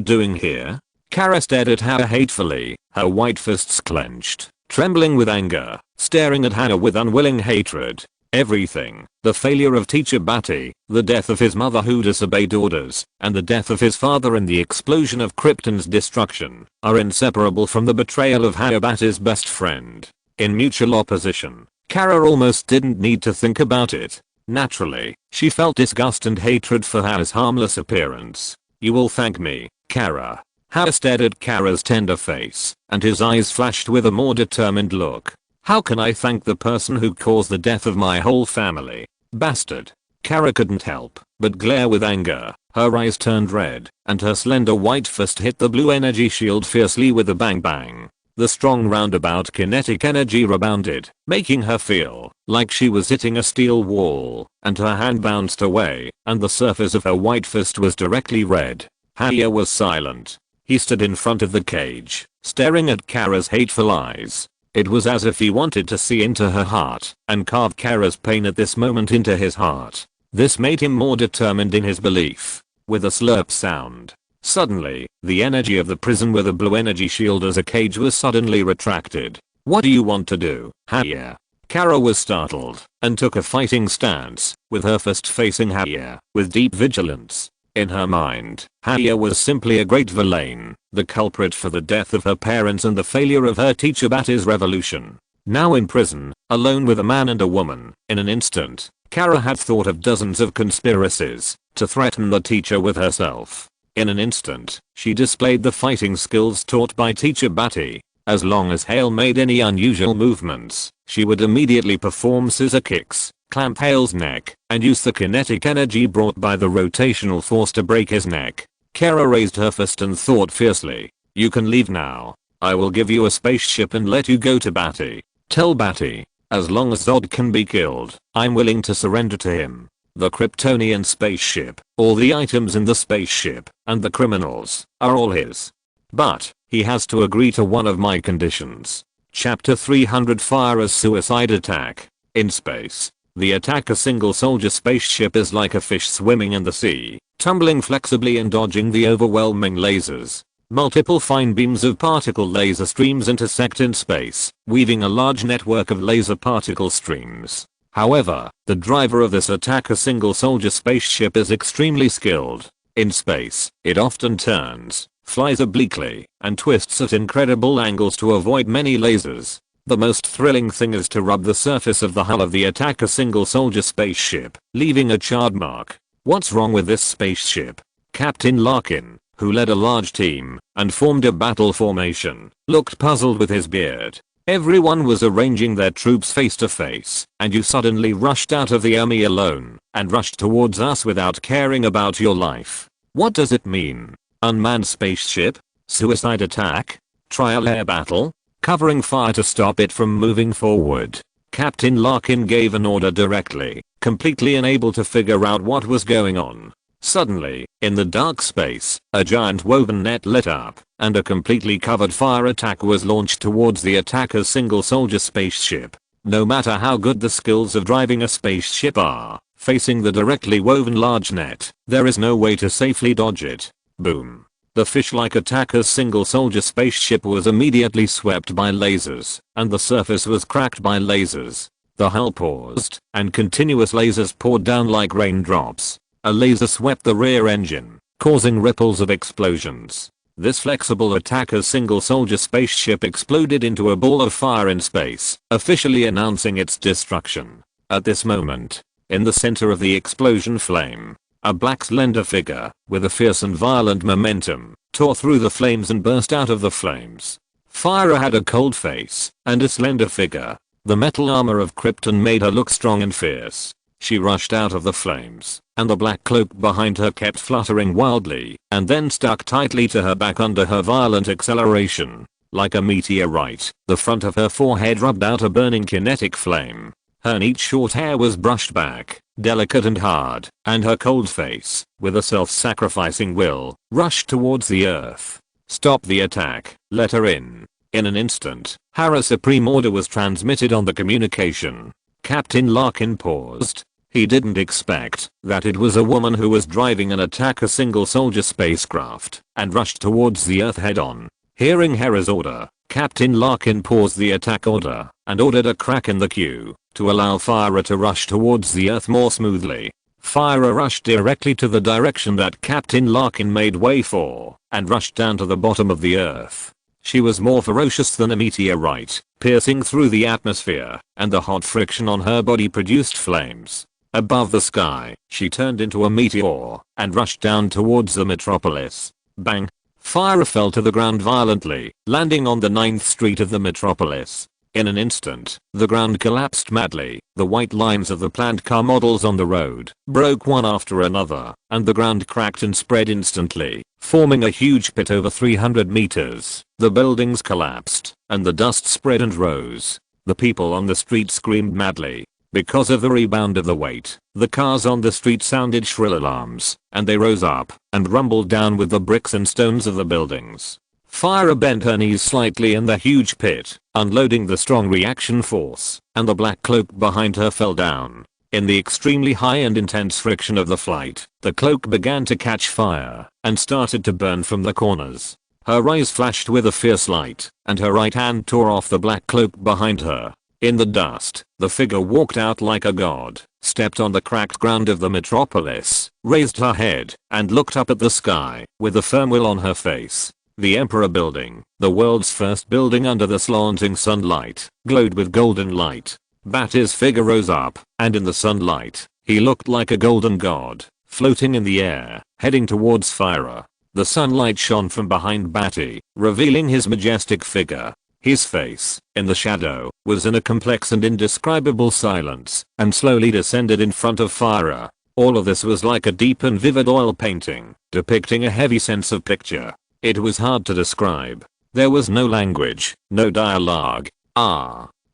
doing here?" Kara stared at her hatefully, her white fists clenched, trembling with anger, staring at Hannah with unwilling hatred. Everything, the failure of teacher Badi, the death of his mother who disobeyed orders, and the death of his father in the explosion of Krypton's destruction, are inseparable from the betrayal of Hannah, Badi's best friend. In mutual opposition, Kara almost didn't need to think about it. Naturally, she felt disgust and hatred for Hannah's harmless appearance. "You will thank me, Kara." Hannah stared at Kara's tender face, and his eyes flashed with a more determined look. "How can I thank the person who caused the death of my whole family? Bastard." Kara couldn't help but glare with anger. Her eyes turned red, and her slender white fist hit the blue energy shield fiercely with a bang bang. The strong roundabout kinetic energy rebounded, making her feel like she was hitting a steel wall, and her hand bounced away, and the surface of her white fist was directly red. Haya was silent. He stood in front of the cage, staring at Kara's hateful eyes. It was as if he wanted to see into her heart and carve Kara's pain at this moment into his heart. This made him more determined in his belief. With a slurp sound, suddenly, the energy of the prison with a blue energy shield as a cage was suddenly retracted. "What do you want to do, Haya?" Kara was startled and took a fighting stance, with her fist facing Haya, with deep vigilance. In her mind, Haya was simply a great villain, the culprit for the death of her parents and the failure of her teacher Badi's revolution. Now in prison, alone with a man and a woman, in an instant, Kara had thought of dozens of conspiracies to threaten the teacher with herself. In an instant, she displayed the fighting skills taught by teacher Badi. As long as Hale made any unusual movements, she would immediately perform scissor kicks, clamp Hale's neck, and use the kinetic energy brought by the rotational force to break his neck. Kara raised her fist and thought fiercely. You can leave now. I will give you a spaceship and let you go to Badi. Tell Badi, as long as Zod can be killed, I'm willing to surrender to him. The Kryptonian spaceship, all the items in the spaceship, and the criminals, are all his. But, he has to agree to one of my conditions. Chapter 300 Fire a Suicide Attack. In space, the attacker single soldier spaceship is like a fish swimming in the sea, tumbling flexibly and dodging the overwhelming lasers. Multiple fine beams of particle laser streams intersect in space, weaving a large network of laser particle streams. However, the driver of this attacker single soldier spaceship is extremely skilled. In space, it often turns, flies obliquely, and twists at incredible angles to avoid many lasers. The most thrilling thing is to rub the surface of the hull of the attacker single soldier spaceship, leaving a charred mark. What's wrong with this spaceship? Captain Larkin, who led a large team and formed a battle formation, looked puzzled with his beard. Everyone was arranging their troops face to face, and you suddenly rushed out of the army alone and rushed towards us without caring about your life. What does it mean? Unmanned spaceship? Suicide attack? Trial air battle? Covering fire to stop it from moving forward. Captain Larkin gave an order directly, completely unable to figure out what was going on. Suddenly, in the dark space, a giant woven net lit up, and a completely covered fire attack was launched towards the attacker's single soldier spaceship. No matter how good the skills of driving a spaceship are, facing the directly woven large net, there is no way to safely dodge it. Boom. The fish-like attacker's single soldier spaceship was immediately swept by lasers, and the surface was cracked by lasers. The hull paused, and continuous lasers poured down like raindrops. A laser swept the rear engine, causing ripples of explosions. This flexible attacker's single soldier spaceship exploded into a ball of fire in space, officially announcing its destruction. At this moment, in the center of the explosion flame, a black slender figure, with a fierce and violent momentum, tore through the flames and burst out of the flames. Fire had a cold face, and a slender figure. The metal armor of Krypton made her look strong and fierce. She rushed out of the flames, and the black cloak behind her kept fluttering wildly, and then stuck tightly to her back under her violent acceleration. Like a meteorite, the front of her forehead rubbed out a burning kinetic flame. Her neat short hair was brushed back, delicate and hard, and her cold face, with a self-sacrificing will, rushed towards the earth. Stop the attack, let her in. In an instant, Hera's supreme order was transmitted on the communication. Captain Larkin paused. He didn't expect that it was a woman who was driving an attacker single soldier spacecraft and rushed towards the earth head-on. Hearing Hera's order, Captain Larkin paused the attack order and ordered a crack in the queue to allow Fire to rush towards the earth more smoothly. Fire rushed directly to the direction that Captain Larkin made way for and rushed down to the bottom of the earth. She was more ferocious than a meteorite, piercing through the atmosphere, and the hot friction on her body produced flames. Above the sky, she turned into a meteor and rushed down towards the metropolis. Bang! Fire fell to the ground violently, landing on the 9th street of the metropolis. In an instant, the ground collapsed madly. The white lines of the planned car models on the road broke one after another, and the ground cracked and spread instantly, forming a huge pit over 300 meters. The buildings collapsed, and the dust spread and rose. The people on the street screamed madly. Because of the rebound of the weight, the cars on the street sounded shrill alarms, and they rose up and rumbled down with the bricks and stones of the buildings. Fire bent her knees slightly in the huge pit, unloading the strong reaction force, and the black cloak behind her fell down. In the extremely high and intense friction of the flight, the cloak began to catch fire and started to burn from the corners. Her eyes flashed with a fierce light, and her right hand tore off the black cloak behind her. In the dust, the figure walked out like a god, stepped on the cracked ground of the metropolis, raised her head, and looked up at the sky, with a firm will on her face. The Emperor Building, the world's first building under the slanting sunlight, glowed with golden light. Badi's figure rose up, and in the sunlight, he looked like a golden god, floating in the air, heading towards Fire. The sunlight shone from behind Badi, revealing his majestic figure. His face, in the shadow, was in a complex and indescribable silence, and slowly descended in front of Fire. All of this was like a deep and vivid oil painting, depicting a heavy sense of picture. It was hard to describe. There was no language, no dialogue.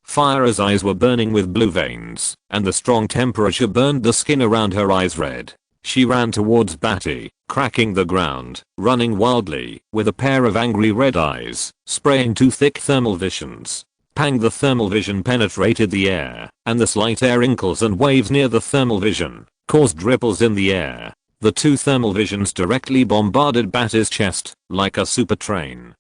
Fire's eyes were burning with blue veins, and the strong temperature burned the skin around her eyes red. She ran towards Badi, cracking the ground, running wildly, with a pair of angry red eyes, spraying two thick thermal visions. Pang! The thermal vision penetrated the air, and the slight air inkles and waves near the thermal vision caused ripples in the air. The two thermal visions directly bombarded Badi's chest, like a super train,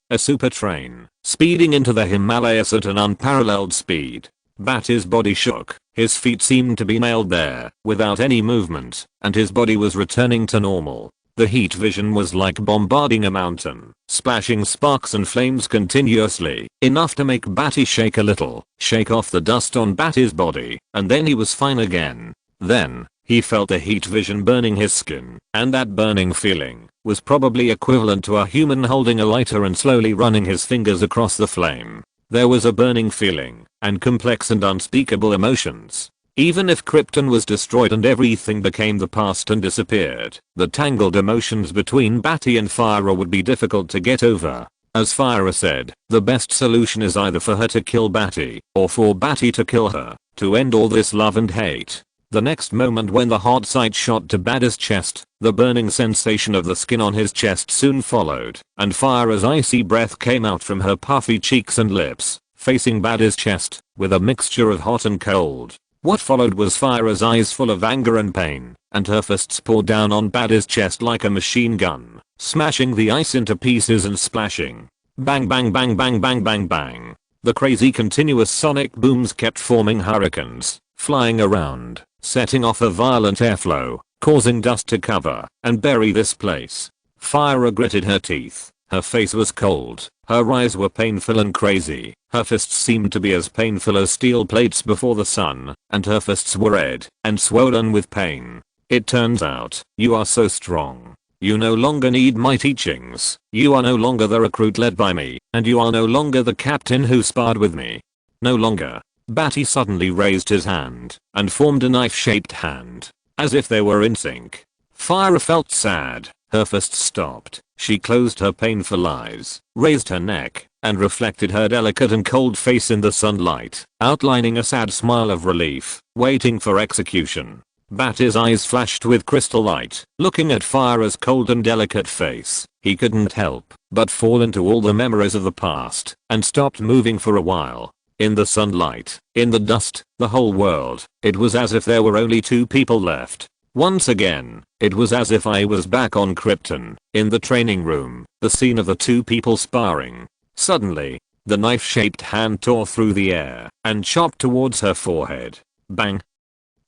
speeding into the Himalayas at an unparalleled speed. Badi's body shook, his feet seemed to be nailed there, without any movement, and his body was returning to normal. The heat vision was like bombarding a mountain, splashing sparks and flames continuously, enough to make Badi shake a little, shake off the dust on Badi's body, and then he was fine again. Then, he felt the heat vision burning his skin, and that burning feeling was probably equivalent to a human holding a lighter and slowly running his fingers across the flame. There was a burning feeling, and complex and unspeakable emotions. Even if Krypton was destroyed and everything became the past and disappeared, the tangled emotions between Badi and Fire would be difficult to get over. As Fire said, the best solution is either for her to kill Badi, or for Badi to kill her, to end all this love and hate. The next moment when the hot sight shot to Badi's chest, the burning sensation of the skin on his chest soon followed, and Fire's icy breath came out from her puffy cheeks and lips, facing Badi's chest, with a mixture of hot and cold. What followed was Fire's eyes full of anger and pain, and her fists poured down on Badi's chest like a machine gun, smashing the ice into pieces and splashing. Bang bang bang bang bang bang bang. The crazy continuous sonic booms kept forming hurricanes, flying around, setting off a violent airflow, causing dust to cover and bury this place. Fire gritted her teeth. Her face was cold, her eyes were painful and crazy, her fists seemed to be as painful as steel plates before the sun, and her fists were red and swollen with pain. It turns out, you are so strong. You no longer need my teachings, you are no longer the recruit led by me, and you are no longer the captain who sparred with me. No longer. Badi suddenly raised his hand, and formed a knife-shaped hand, as if they were in sync. Fire felt sad, her fists stopped. She closed her painful eyes, raised her neck, and reflected her delicate and cold face in the sunlight, outlining a sad smile of relief, waiting for execution. Badi's eyes flashed with crystal light, looking at Fire's cold and delicate face. He couldn't help but fall into all the memories of the past, and stopped moving for a while. In the sunlight, in the dust, the whole world, it was as if there were only two people left. Once again, it was as if I was back on Krypton, in the training room, the scene of the two people sparring. Suddenly, the knife-shaped hand tore through the air and chopped towards her forehead. Bang!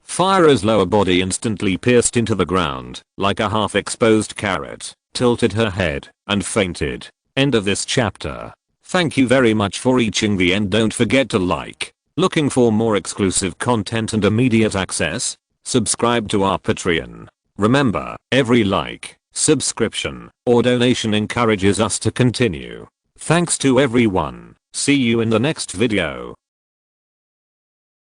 Fire's lower body instantly pierced into the ground, like a half-exposed carrot, tilted her head, and fainted. End of this chapter. Thank you very much for reaching the end. Don't forget to like. Looking for more exclusive content and immediate access? Subscribe to our Patreon. Remember, every like, subscription, or donation encourages us to continue. Thanks to everyone. See you in the next video.